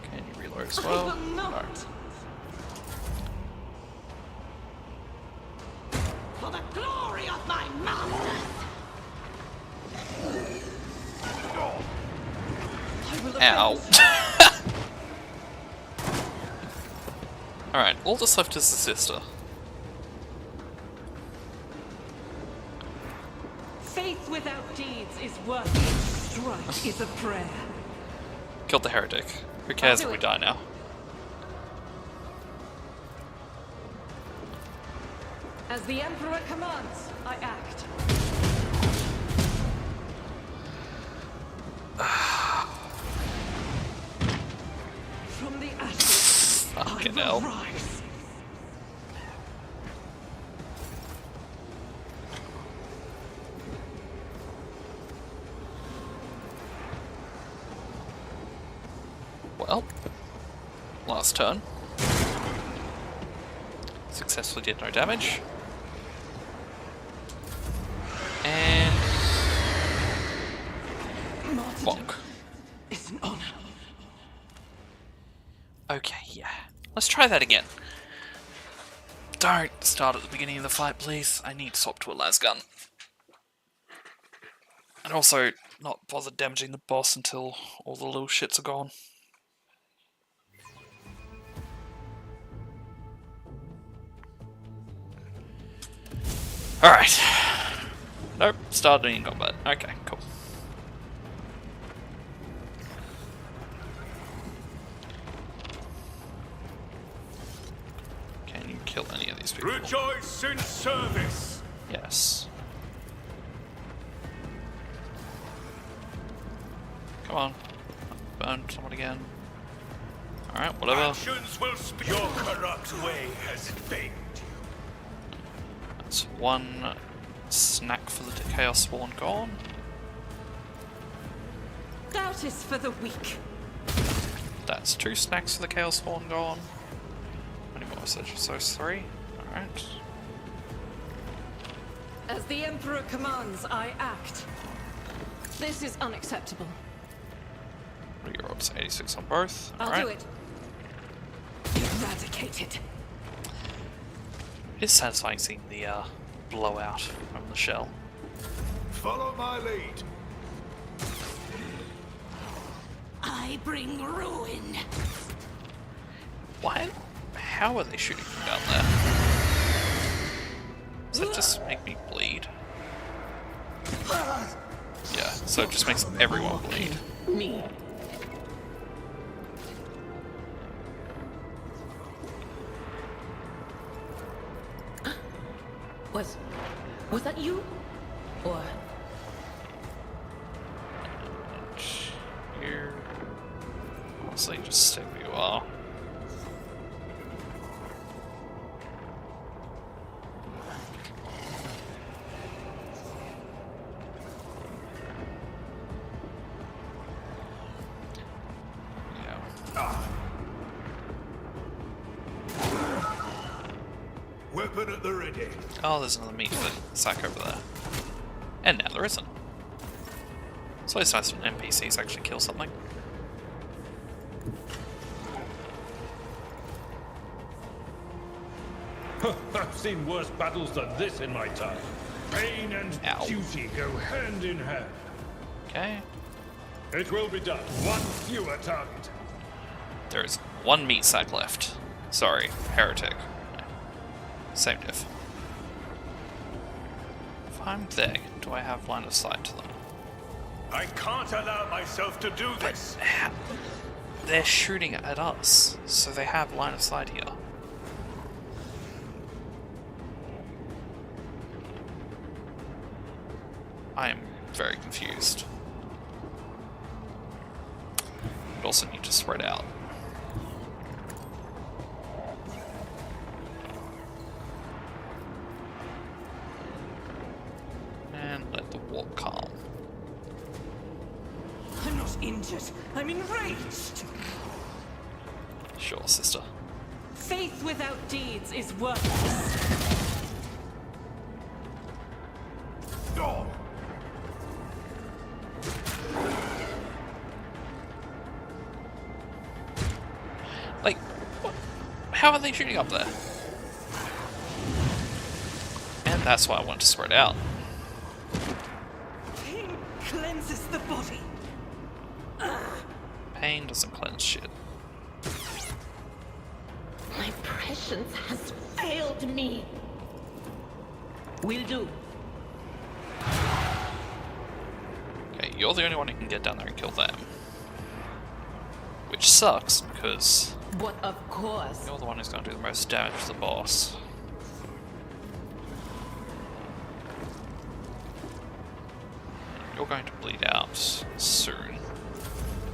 Can you reload as well? I will not. For the glory of my masters! Ow. Alright, all that's left is the sister. Faith without deeds is worthless. Strife is a prayer. Killed the heretic. Who cares if we die now? As the Emperor commands, I act. From the ashes, Fucking I will hell. rise. Well, last turn. Successfully did no damage. And bonk. It's an honor. Okay, yeah. Let's try that again. Don't start at the beginning of the fight, please. I need to swap to a lasgun. And also, not bother damaging the boss until all the little shits are gone. Alright. Nope, starting in combat. Okay, cool. Can you kill any of these people? Rejoice in service. Yes. Come on. Burn someone again. Alright, whatever. Actions will speak. Your corrupt way has failed. That's one snack for the Chaos Spawn gone. Doubt is for the weak. That's two snacks for the Chaos Spawn gone. How many more? So just three. Alright. As the Emperor commands, I act. This is unacceptable. What are your odds? 86 on both. I'll Alright. do it. Eradicate it. It is satisfying seeing the blowout from the shell. Follow my lead. I bring ruin. Why? How are they shooting from down there? Does that just make me bleed? Yeah, so it just makes everyone bleed. Me. Was that you? Or Here. Honestly, just stay where you are. Weapon at the ready. Oh, there's another meat sack over there. And now there isn't. It's always nice when NPCs actually kill something. I've seen worse battles than this in my time. Pain and duty go hand in hand. Okay. It will be done. One fewer target. There is one meat sack left. Sorry, heretic. Same diff. If I'm there, do I have line of sight to them? I can't allow myself to do this. They're shooting at us, so they have line of sight here. I am very confused. But also need to spread out. And let the walk calm. I'm not injured. I'm enraged. Sure, sister. Faith without deeds is worthless. Oh. Like, what? How are they shooting up there? And that's why I want to spread out. Pain cleanses the body. Pain doesn't cleanse shit. My prescience has failed me. Will do. Okay, you're the only one who can get down there and kill them. Which sucks, because But of course. you're the one who's going to do the most damage to the boss. You're going to bleed out soon.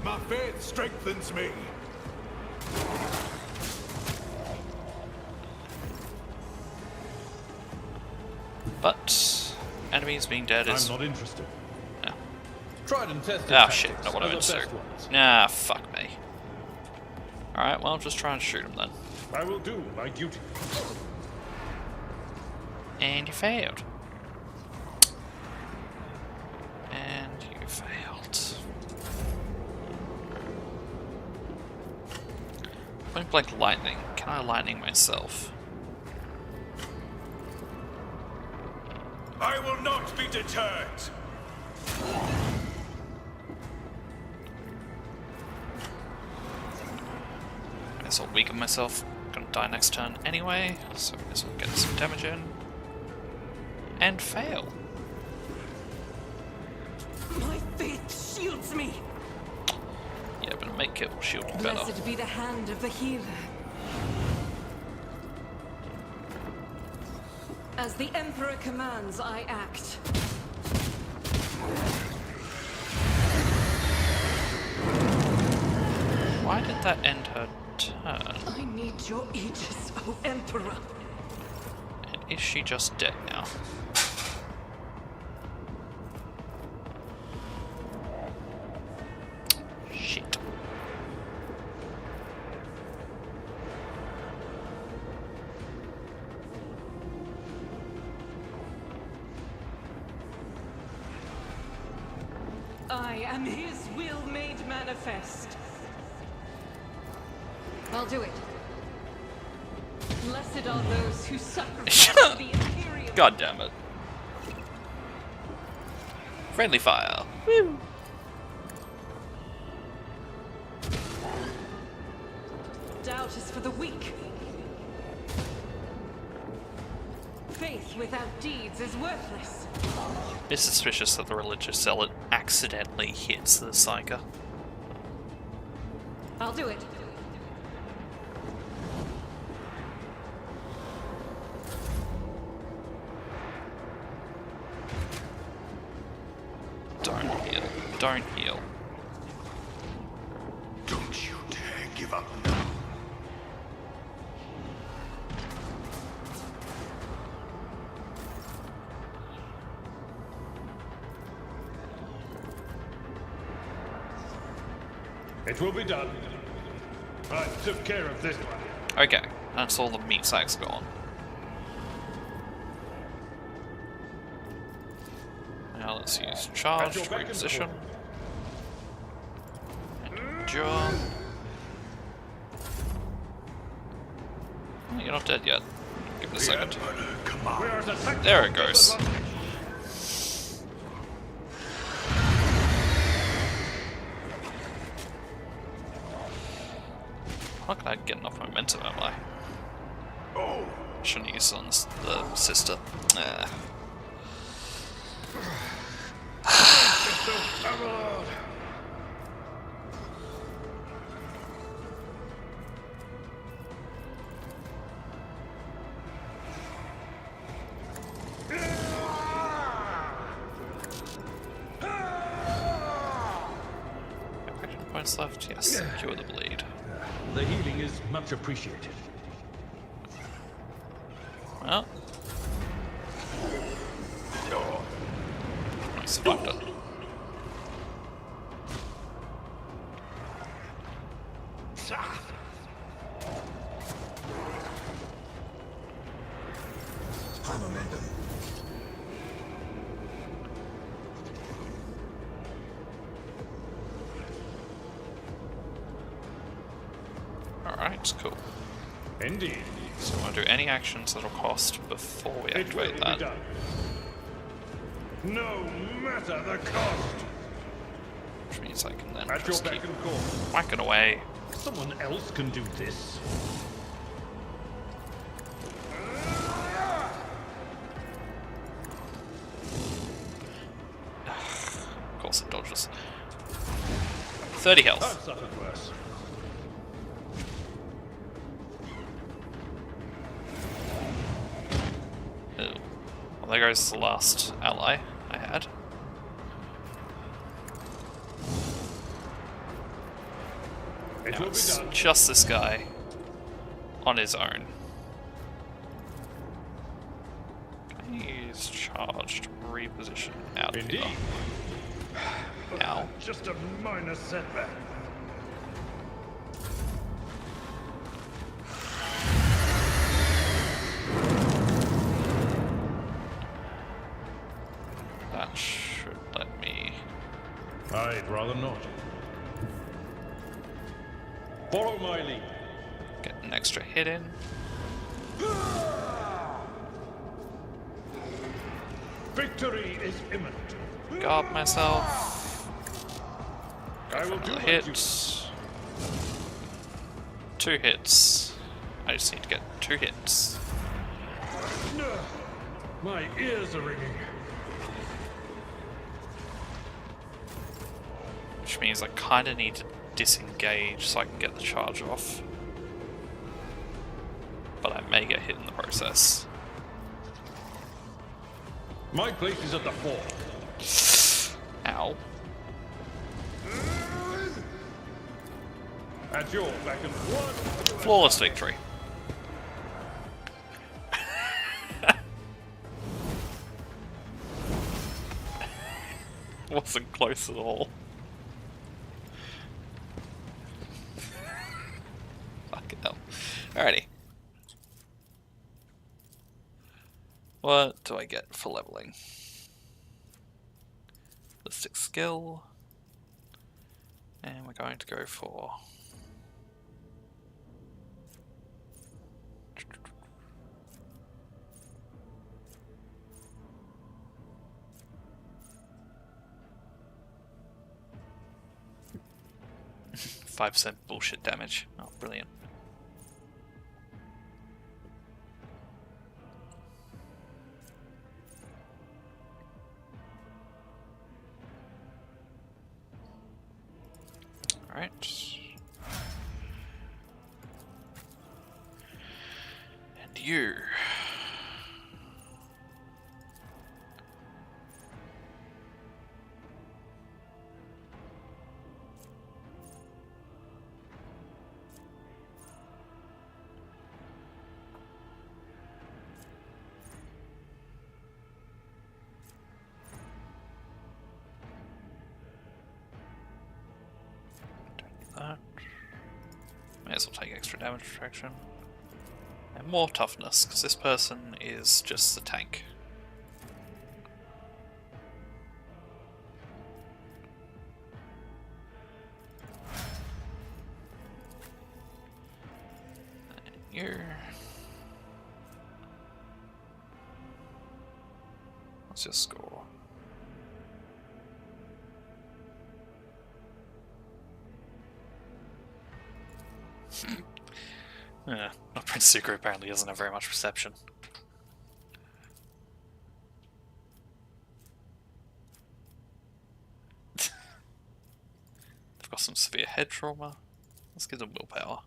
My faith strengthens me. But enemies being dead is... I'm not interested. No. Tried and tested. Ah, shit, not what I are the meant to best do. ones. Nah, fuck me. Alright, well, just try and shoot him then. I will do my duty. And you failed. And you failed. Point blank lightning. Can I lightning myself? I will not be deterred. I guess I'll weaken myself. Gonna die next turn anyway, so I guess I'll get some damage in. And fail. My faith shields me. Yeah, but make it shield better. Blessed be the hand of the healer. As the Emperor commands, I act. Why did that end her turn? I need your aegis, O Emperor. And is she just dead now? Shit. I am his will made manifest. I'll do it. Blessed are those who sacrifice the Imperial. God damn it. Friendly fire. Woo. Doubt is for the weak. Faith without deeds is worthless. It's suspicious that the religious zealot accidentally hits the psyker. I'll do it. Don't heal. Don't heal. Don't you dare give up now. It will be done. I took care of this one. Okay, that's all the meat sacks gone. Now let's use charge to reposition. And endure. Oh, you're not dead yet. Give a second. There it goes. I'm not gonna get enough momentum, am I? Shouldn't use it on the sister. Action points left, yes. Cure the bleed. The healing is much appreciated. Well. I survived it. High momentum. Alright, cool. Indeed. So I want to do any actions that'll cost before we activate that. No matter the cost. Which means I can then At just your keep beck and call. whacking away. Someone else can do this. Of course it dodges. 30 health. I've suffered worse. Ew. Well, there goes the last ally I had. Now it's just this guy on his own. He's charged. Reposition out of here. Ow. Just a minor setback. That should let me. I'd rather not. Follow my lead. Get an extra hit in. Victory is imminent. Guard myself. I will do Another hit. 2 hits. I just need to get 2 hits. My ears are ringing. Which means I kind of need to disengage so I can get the charge off. But I may get hit in the process. My place is at the fore. Ow. At your back and forth. Flawless victory. Wasn't close at all. Fucking hell. Alrighty. What do I get for leveling? Ballistic skill. And we're going to go for... $5 bullshit damage. Oh, brilliant. Alright. And you. That. May as well take extra damage retraction. And more toughness, because this person is just the tank. And you. What's your score? Yeah, Prince Zuko apparently doesn't have very much perception. They've got some severe head trauma. Let's give them willpower.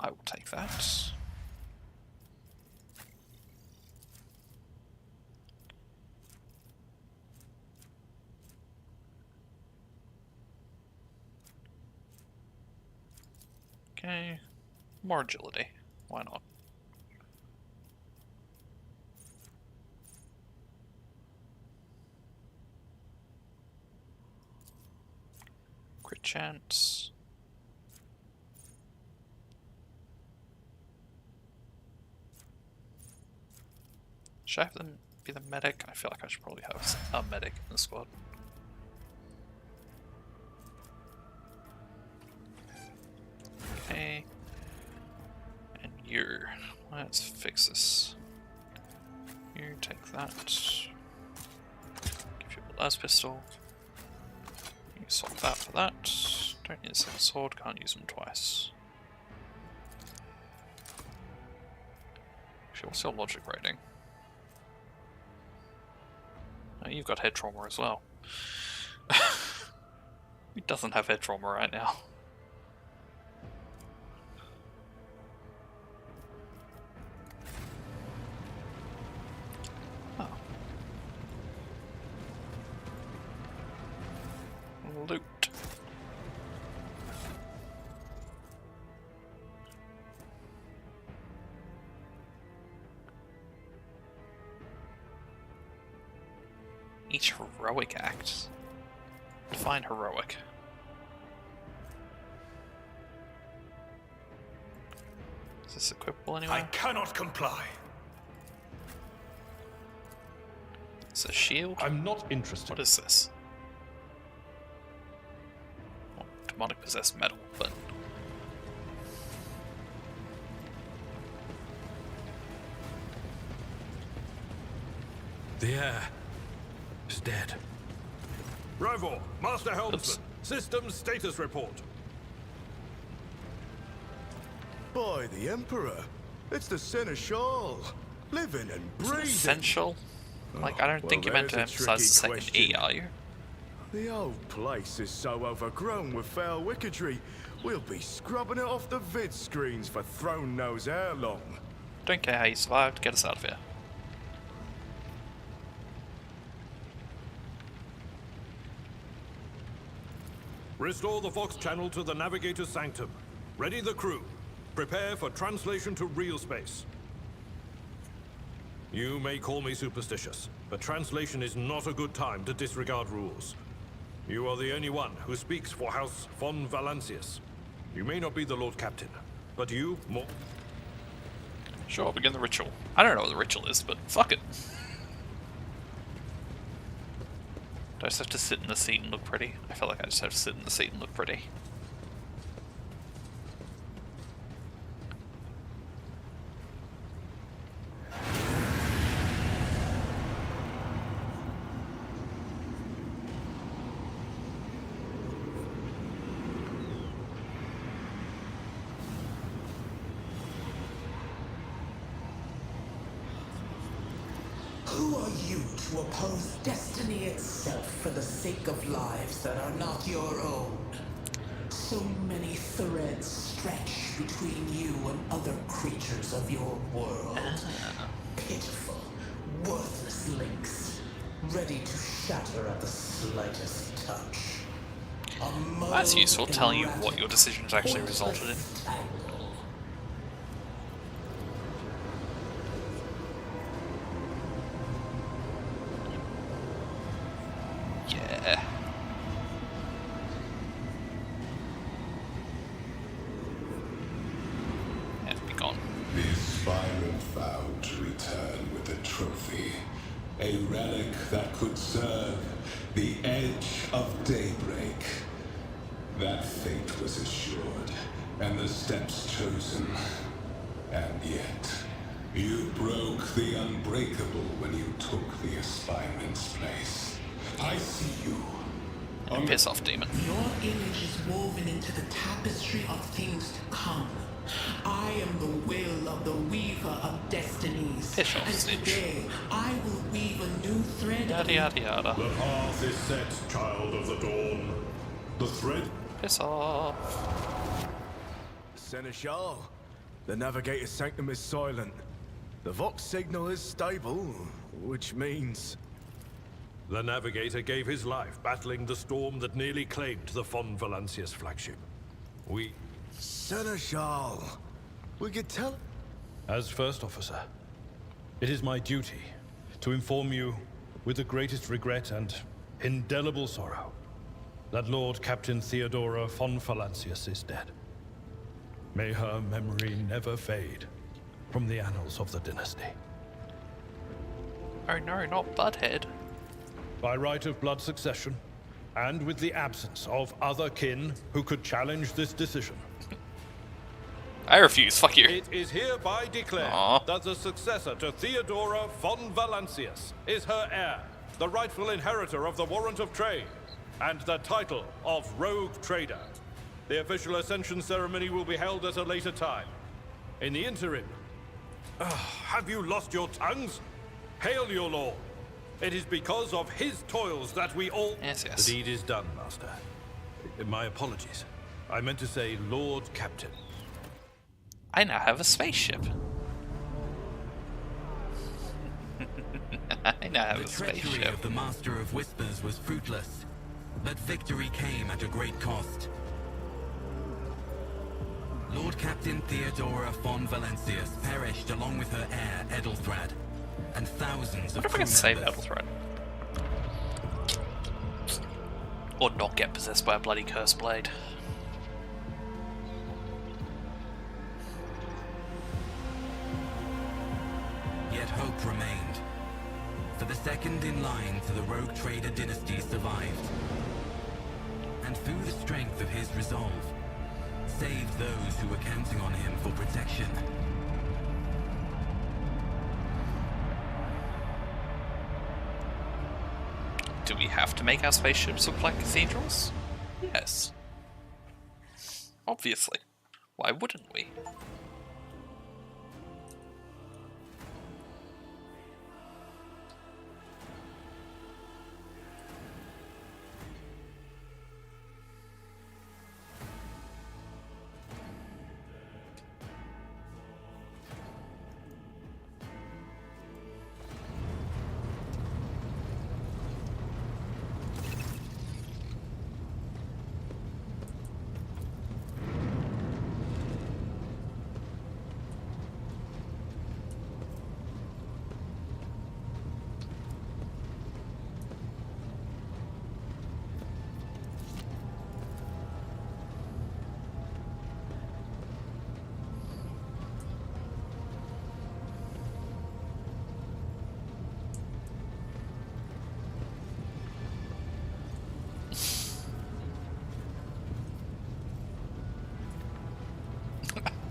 I will take that. Okay, more agility. Why not? Crit chance. Should I have them be the medic? I feel like I should probably have a medic in the squad. Okay. And you. Let's fix this. You take that. Give you a las pistol. You swap that for that. Don't need a second sword, can't use them twice. Actually, what's your logic rating? Oh, you've got head trauma as well. He doesn't have head trauma right now. Oh. Loot. Each heroic act. Define heroic. Is this equipable anywhere? I cannot comply. It's a shield? I'm not interested. What is this? Well, demonic possessed metal, but... The air is dead. Rival, Master Helmsman, systems status report. By the Emperor, it's the Seneschal, living and breathing. Essential? Like, I don't think you meant to emphasize the second E, are you? The old place is so overgrown with foul wickedry, we'll be scrubbing it off the vid screens for throne knows how long. Don't care how you survived, get us out of here. Restore the Vox channel to the Navigator's Sanctum. Ready the crew. Prepare for translation to real space. You may call me superstitious, but translation is not a good time to disregard rules. You are the only one who speaks for House von Valancius. You may not be the Lord Captain, but you more... Sure, begin the ritual. I don't know what the ritual is, but fuck it. Do I just have to sit in the seat and look pretty? I feel like I just have to sit in the seat and look pretty. Who are you to oppose destiny itself for the sake of lives that are not your own? So many threads stretch between you and other creatures of your world. Pitiful, worthless links, ready to shatter at the slightest touch. That's useful, telling you what your decisions actually resulted in. Yeah. The aspirant vowed to return with the trophy A relic that could serve the edge of daybreak. That fate was assured, and the steps chosen. And yet, you broke the unbreakable when you took the aspirement's place. I see you. Piss off, demon. Your image is woven into the tapestry of things to come. I am the will of the weaver of destinies. Piss off, and Stitch. today, I will weave a new thread Yada yada yada. The path is set, child of the dawn. The thread. Piss off. Seneschal, the Navigator's sanctum is silent. The Vox signal is stable, which means... The Navigator gave his life battling the storm that nearly claimed the Von Valancius flagship. We... Seneschal, we could tell... As First Officer, it is my duty to inform you with the greatest regret and indelible sorrow that Lord Captain Theodora von Valancius is dead. May her memory never fade from the annals of the dynasty. Oh no, not Butthead. By right of blood succession, and with the absence of other kin who could challenge this decision. I refuse, fuck you. It is hereby declared that the successor to Theodora von Valancius is her heir, the rightful inheritor of the warrant of trade, and the title of Rogue Trader. The official ascension ceremony will be held at a later time. In the interim... have you lost your tongues? Hail your lord. It is because of his toils that we all... Yes, yes. The deed is done, Master. My apologies. I meant to say Lord Captain. I now have a spaceship. I now have a treachery spaceship. of the Master of Whispers was fruitless, but victory came at a great cost. Lord Captain Theodora von Valancius perished along with her heir, Edelthrad, and thousands of What if I can save members. Edelthrad? Or not get possessed by a bloody cursed blade. Yet hope remained. For the second in line to the Rogue Trader dynasty survived. And through the strength of his resolve, saved those who were counting on him for protection. Do we have to make our spaceships look like cathedrals? Yes. Obviously. Why wouldn't we?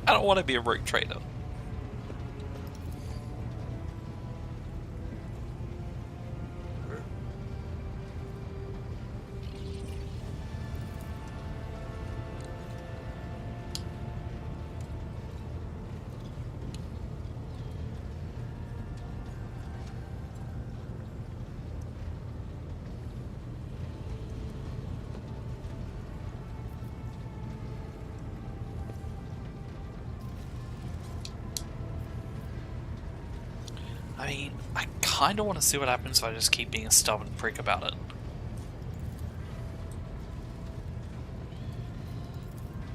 I don't want to be a rogue trader. I mean, I kind of want to see what happens if I just keep being a stubborn prick about it.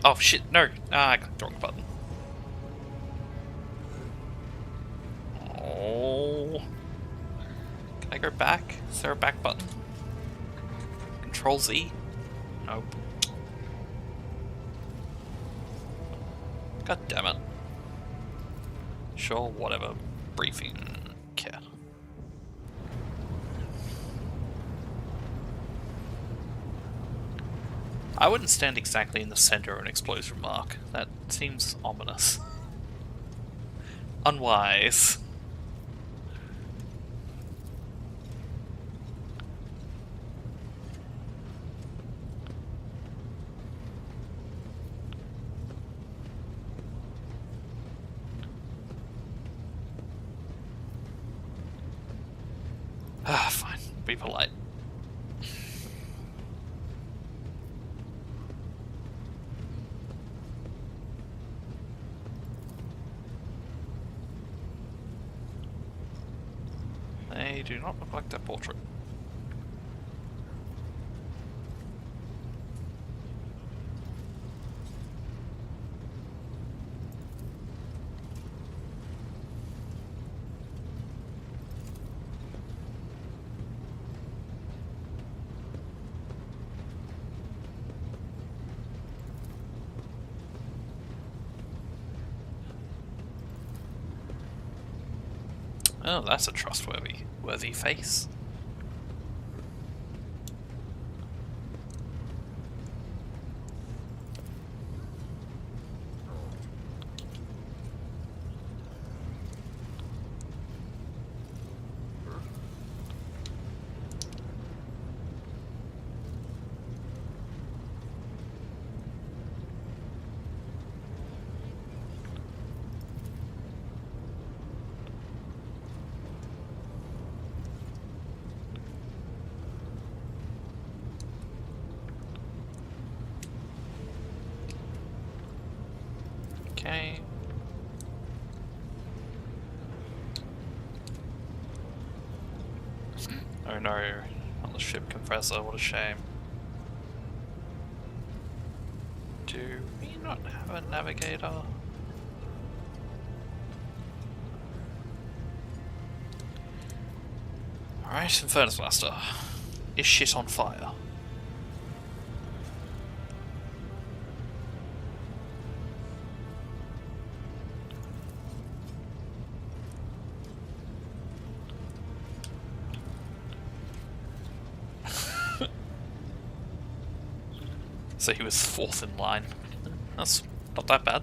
Oh shit, no! Ah, I clicked the wrong button. Oh. Can I go back? Is there a back button? Control Z? Nope. God damn it. Sure, whatever. Briefing. Care. I wouldn't stand exactly in the center of an explosion mark. That seems ominous. Unwise. Ah, fine. Be polite. They do not look like that portrait. Oh, that's a trustworthy face. Okay. Oh no, on the ship compressor, what a shame. Do we not have a navigator? Alright, Infernus Master. Is shit on fire? So he was fourth in line. That's not that bad.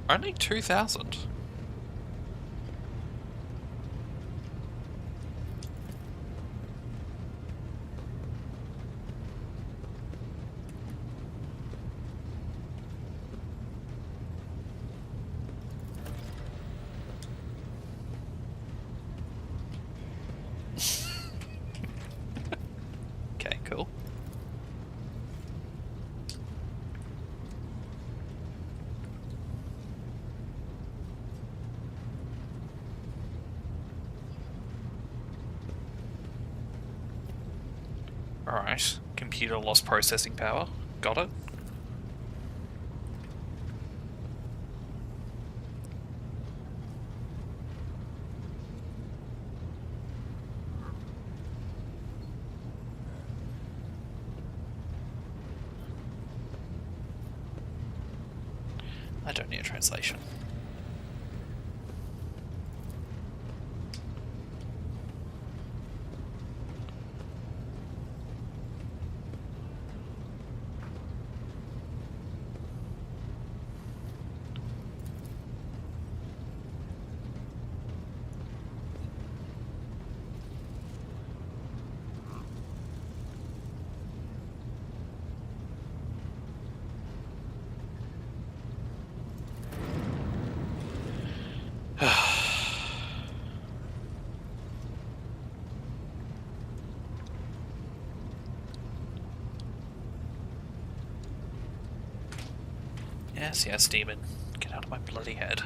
Only 2,000. Okay, cool. Alright, computer lost processing power. Got it. I don't need a translation. Yes, yes, demon. Get out of my bloody head.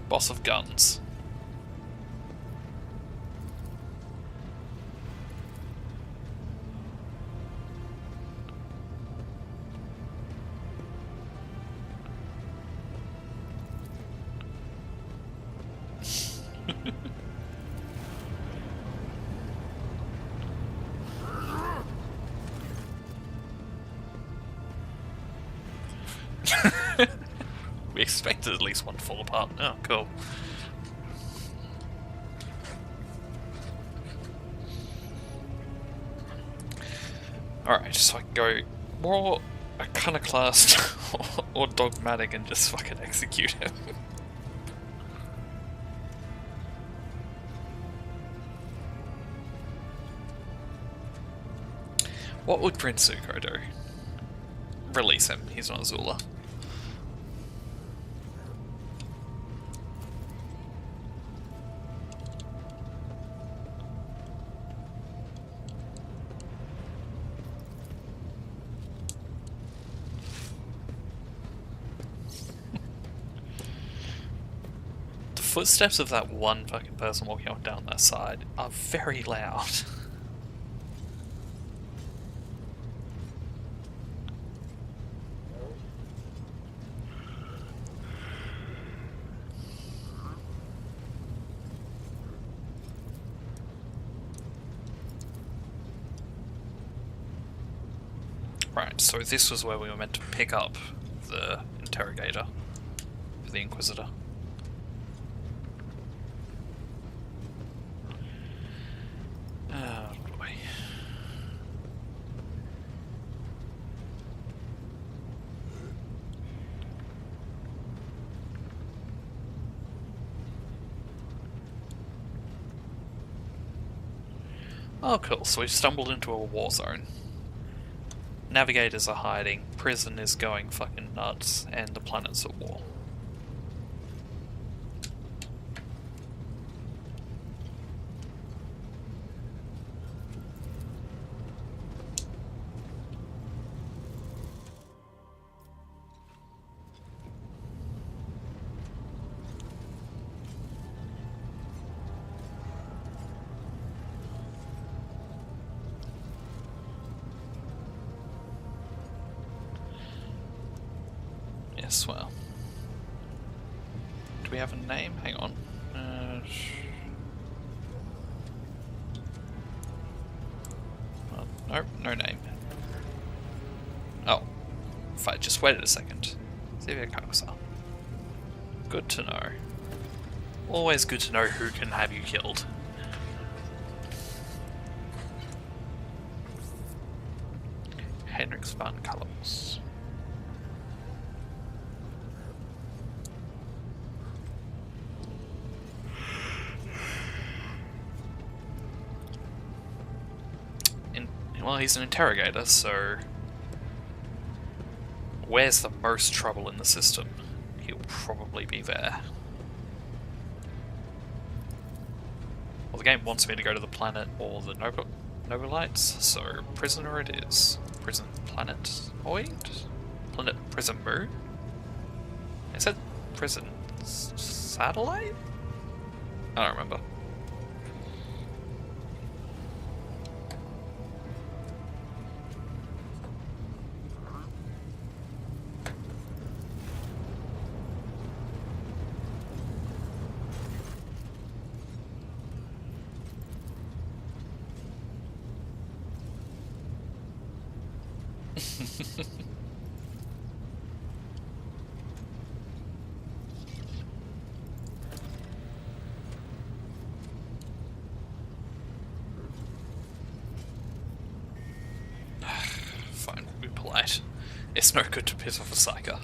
Boss of guns. We expected at least one to fall apart. Oh, cool. Alright, so I can go more iconoclast or dogmatic and just fucking execute him. What would Prince Zuko do? Release him, he's not Azula. The footsteps of that one fucking person walking on down that side are very loud. Right, so this was where we were meant to pick up the interrogator for the Inquisitor. Oh boy. Oh cool, so we've stumbled into a war zone. Navigators are hiding, prison is going fucking nuts, and the planet's at war. Yes, well. Do we have a name? Hang on. Well, nope, no name. Oh. If I just waited a second. Xavier Carcer. Good to know. Always good to know who can have you killed. Henrix van Callums. Well, he's an interrogator, so where's the most trouble in the system? He'll probably be there. Well, the game wants me to go to the planet or the Nobelites, so prisoner it is. Prison planetoid? Planet prison moon? Is that prison satellite? I don't remember. Fine, we'll be polite. It's no good to piss off a psyker.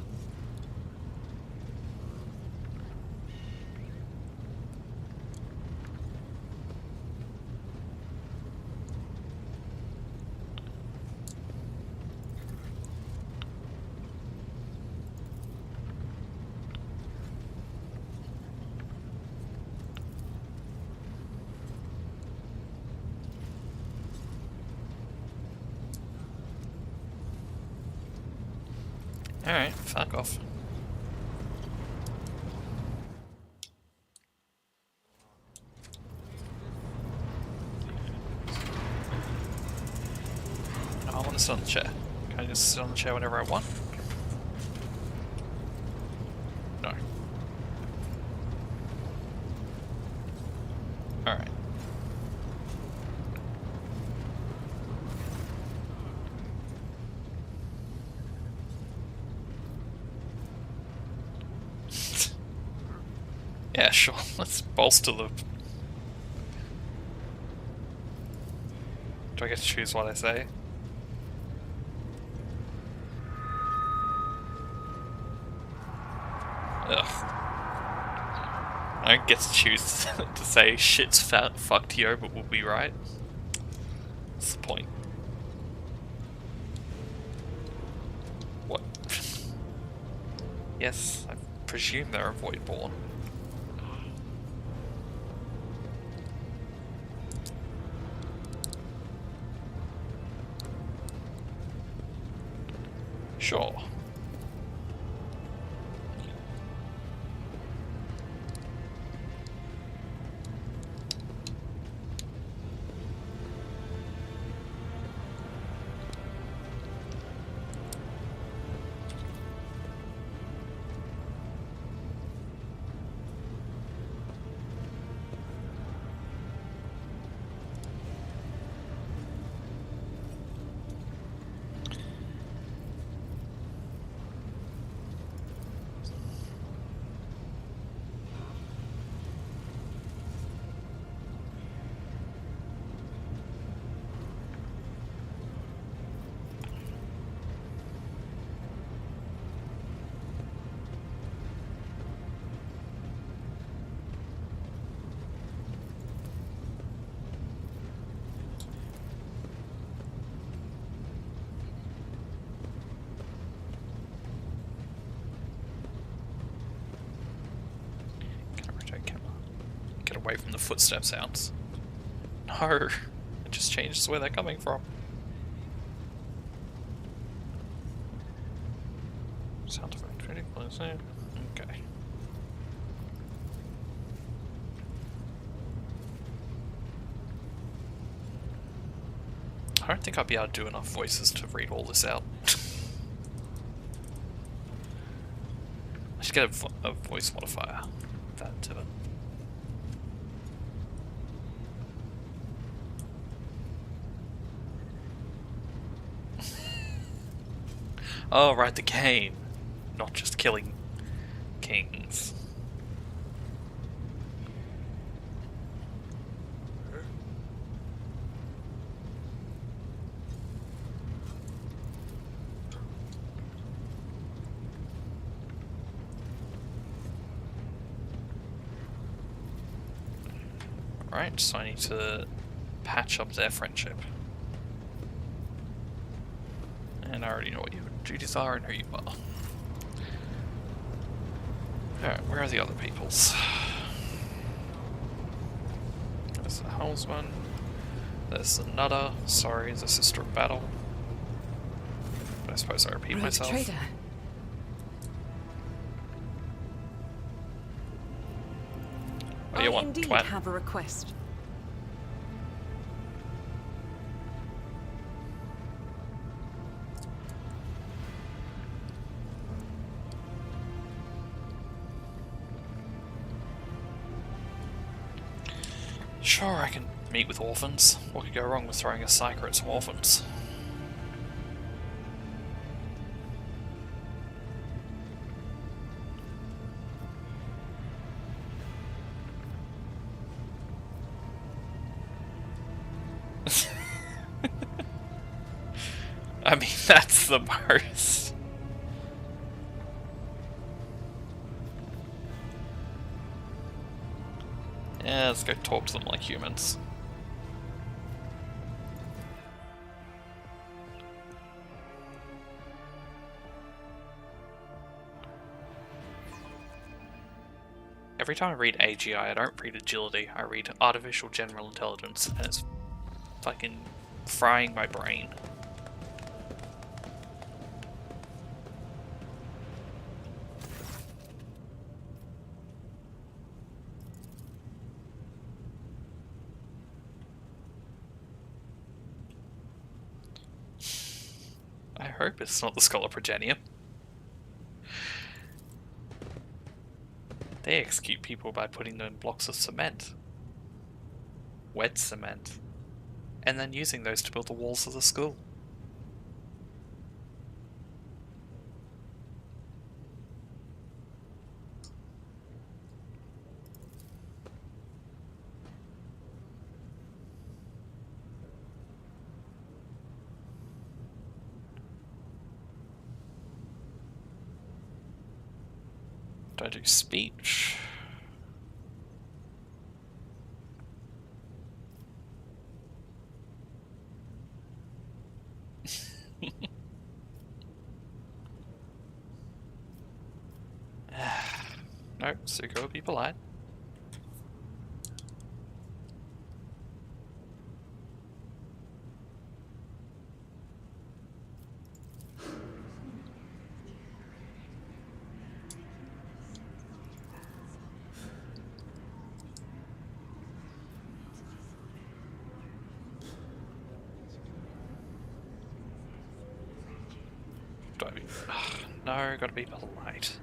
Alright, fuck off. No, I want to sit on the chair. Can I just sit on the chair whenever I want? No. Yeah, sure. Let's bolster the... Do I get to choose what I say? Ugh. I don't get to choose to say shit's fucked yo, but we'll be right. What's the point? What? Yes, I presume they're Voidborn. Sure. Get away from the footstep sounds. No, it just changes where they're coming from. Sound effect ready, please. Okay. I don't think I'll be able to do enough voices to read all this out. I should get a voice modifier. That to it. Oh, right, the game. Not just killing kings. Right, so I need to patch up their friendship. And I already know what your duties are and who you are. Alright, where are the other peoples? There's the helmsman. There's the nutter. Sorry, the sister of battle. But I suppose I repeat myself. Trader. What do you want, indeed twat? have a request. Sure, I can meet with orphans. What could go wrong with throwing a psyker at some orphans? I mean, that's the most. Yeah, let's go talk to them like humans. Every time I read AGI, I don't read agility, I read artificial general intelligence, and it's fucking frying my brain. I hope it's not the Scholar Progenium. They execute people by putting them in blocks of cement. Wet cement. And then using those to build the walls of the school. Do I do speech? No, Zuko will be polite. Do I be... no, gotta be polite.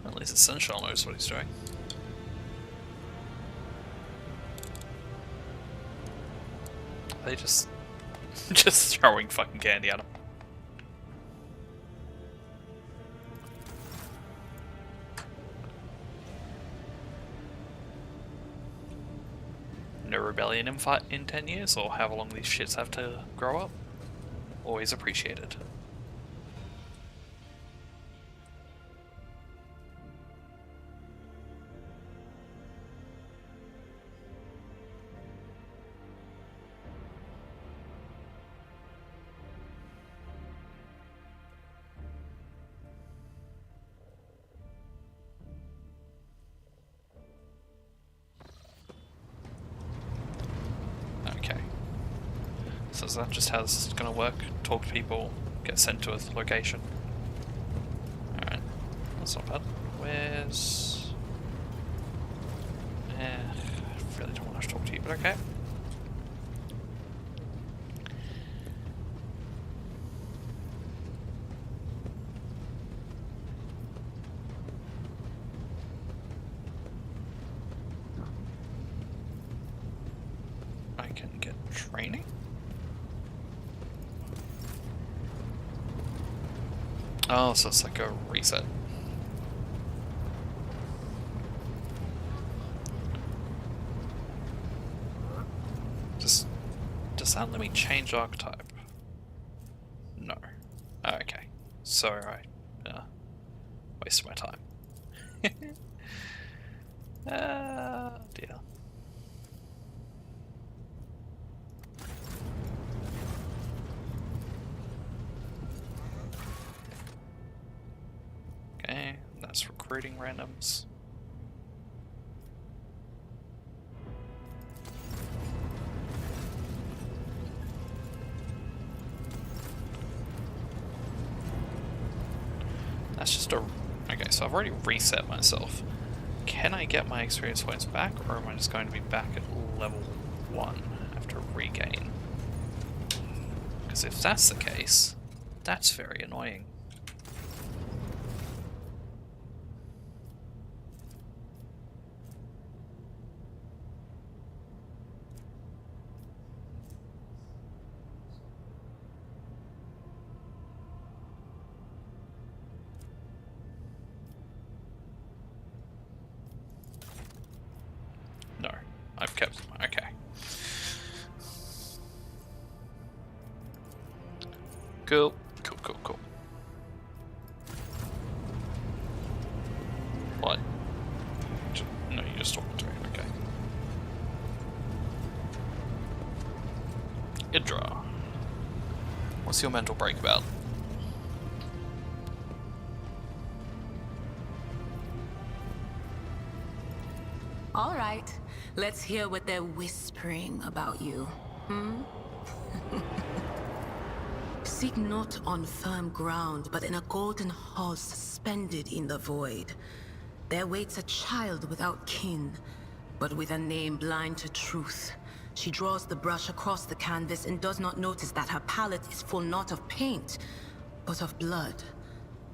At least Essential knows what he's doing. Are they just throwing fucking candy at him? No rebellion in 10 years, or however long these shits have to grow up? Always appreciated. So is that just how this is going to work? Talk to people, get sent to a location. Alright, that's not bad. Where's... I really don't want to talk to you, but okay. I can get training? Oh, so it's like a reset. Does that let me change archetype? No. Oh, okay. So I wasted my time. Dear. Okay, that's recruiting randoms. That's just a... Okay, so I've already reset myself. Can I get my experience points back, or am I just going to be back at level 1 after regain? Because if that's the case, that's very annoying. No, I've kept them. Okay. Cool. Cool. What? No, you just talking to me. Okay. Idra. What's your mental break about? All right, let's hear what they're whispering about you. Seek not on firm ground, but in a golden hall suspended in the void. There waits a child without kin, but with a name blind to truth. She draws the brush across the canvas and does not notice that her palette is full not of paint, but of blood.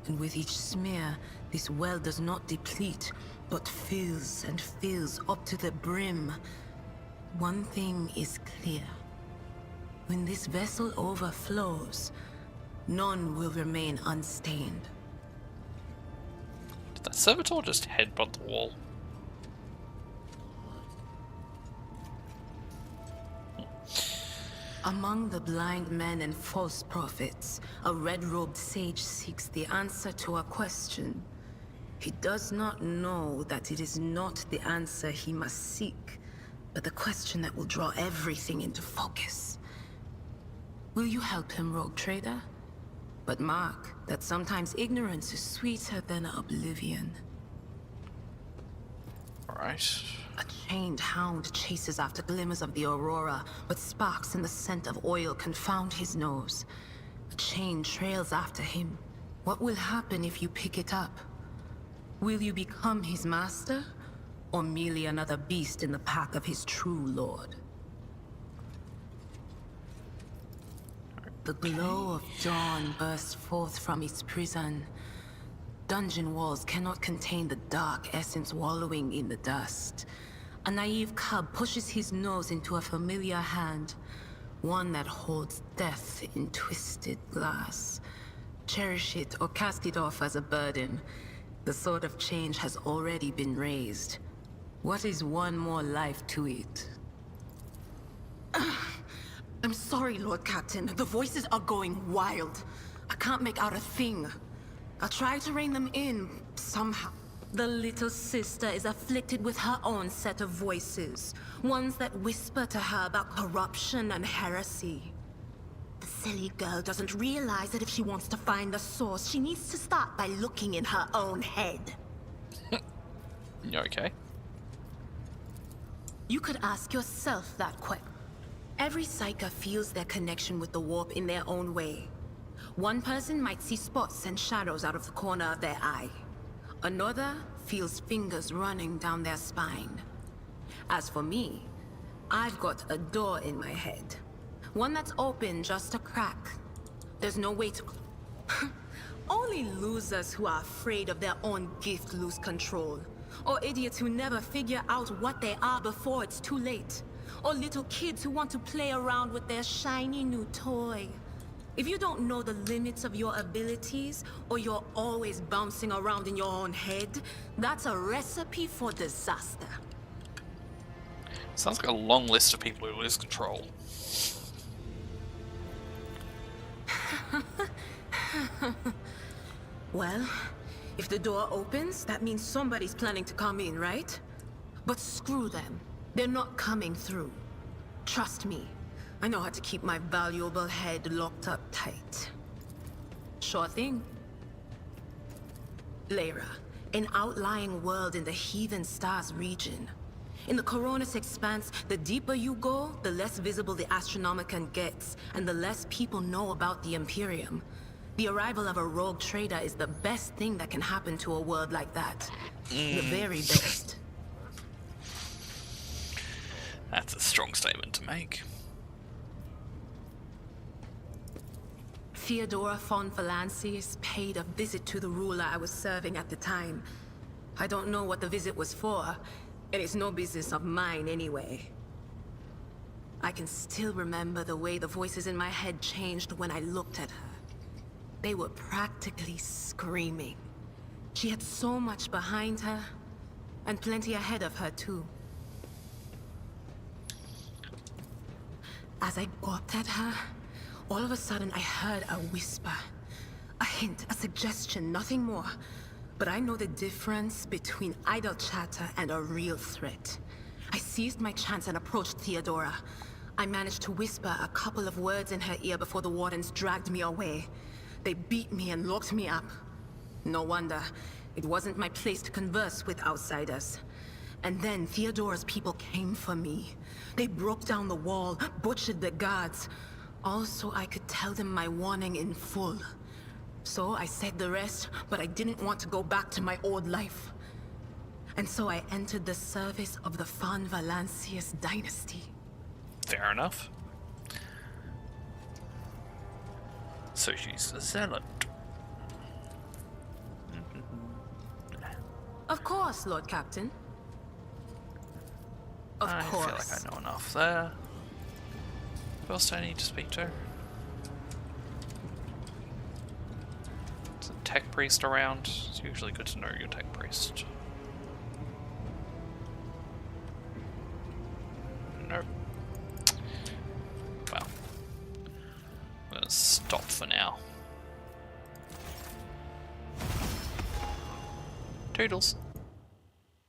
And with each smear, this well does not deplete, but fills and fills up to the brim. One thing is clear. When this vessel overflows, none will remain unstained. Did that servitor just headbutt the wall? Among the blind men and false prophets, a red-robed sage seeks the answer to a question. He does not know that it is not the answer he must seek, but the question that will draw everything into focus. Will you help him, rogue trader? But mark that sometimes ignorance is sweeter than oblivion. Alright. A chained hound chases after glimmers of the aurora, but sparks and the scent of oil confound his nose. A chain trails after him. What will happen if you pick it up? Will you become his master, or merely another beast in the pack of his true lord? The glow of dawn bursts forth from its prison. Dungeon walls cannot contain the dark essence wallowing in the dust. A naive cub pushes his nose into a familiar hand, one that holds death in twisted glass. Cherish it or cast it off as a burden. The sword of change has already been raised. What is one more life to it? I'm sorry, Lord Captain. The voices are going wild. I can't make out a thing. I'll try to rein them in, somehow. The little sister is afflicted with her own set of voices. Ones that whisper to her about corruption and heresy. The silly girl doesn't realize that if she wants to find the source, she needs to start by looking in her own head. You okay? You could ask yourself that question. Every psyker feels their connection with the warp in their own way. One person might see spots and shadows out of the corner of their eye. Another feels fingers running down their spine. As for me, I've got a door in my head. One that's open just a crack. There's no way to... Only losers who are afraid of their own gift lose control. Or idiots who never figure out what they are before it's too late. Or little kids who want to play around with their shiny new toy. If you don't know the limits of your abilities, or you're always bouncing around in your own head, that's a recipe for disaster. Sounds like a long list of people who lose control. Well, if the door opens, that means somebody's planning to come in, right? But screw them. They're not coming through. Trust me. I know how to keep my valuable head locked up tight. Sure thing. Lyra, an outlying world in the Heathen Stars region. In the Coronis Expanse, the deeper you go, the less visible the Astronomicon gets, and the less people know about the Imperium. The arrival of a rogue trader is the best thing that can happen to a world like that. The very best. That's a strong statement to make. Theodora von Valances paid a visit to the ruler I was serving at the time. I don't know what the visit was for, and it's no business of mine anyway. I can still remember the way the voices in my head changed when I looked at her. They were practically screaming. She had so much behind her, and plenty ahead of her too. As I gawped at her, all of a sudden I heard a whisper. A hint, a suggestion, nothing more. But I know the difference between idle chatter and a real threat. I seized my chance and approached Theodora. I managed to whisper a couple of words in her ear before the wardens dragged me away. They beat me and locked me up. No wonder. It wasn't my place to converse with outsiders. And then Theodora's people came for me. They broke down the wall, butchered the guards. Also, I could tell them my warning in full. So I said the rest, but I didn't want to go back to my old life. And so I entered the service of the Van Valancius dynasty. Fair enough. So she's a zealot. Of course, Lord Captain. Of course. I feel like I know enough there. Who else do I need to speak to? Is a tech priest around? It's usually good to know your tech priest. Nope. Well, I'm gonna stop for now. Toodles.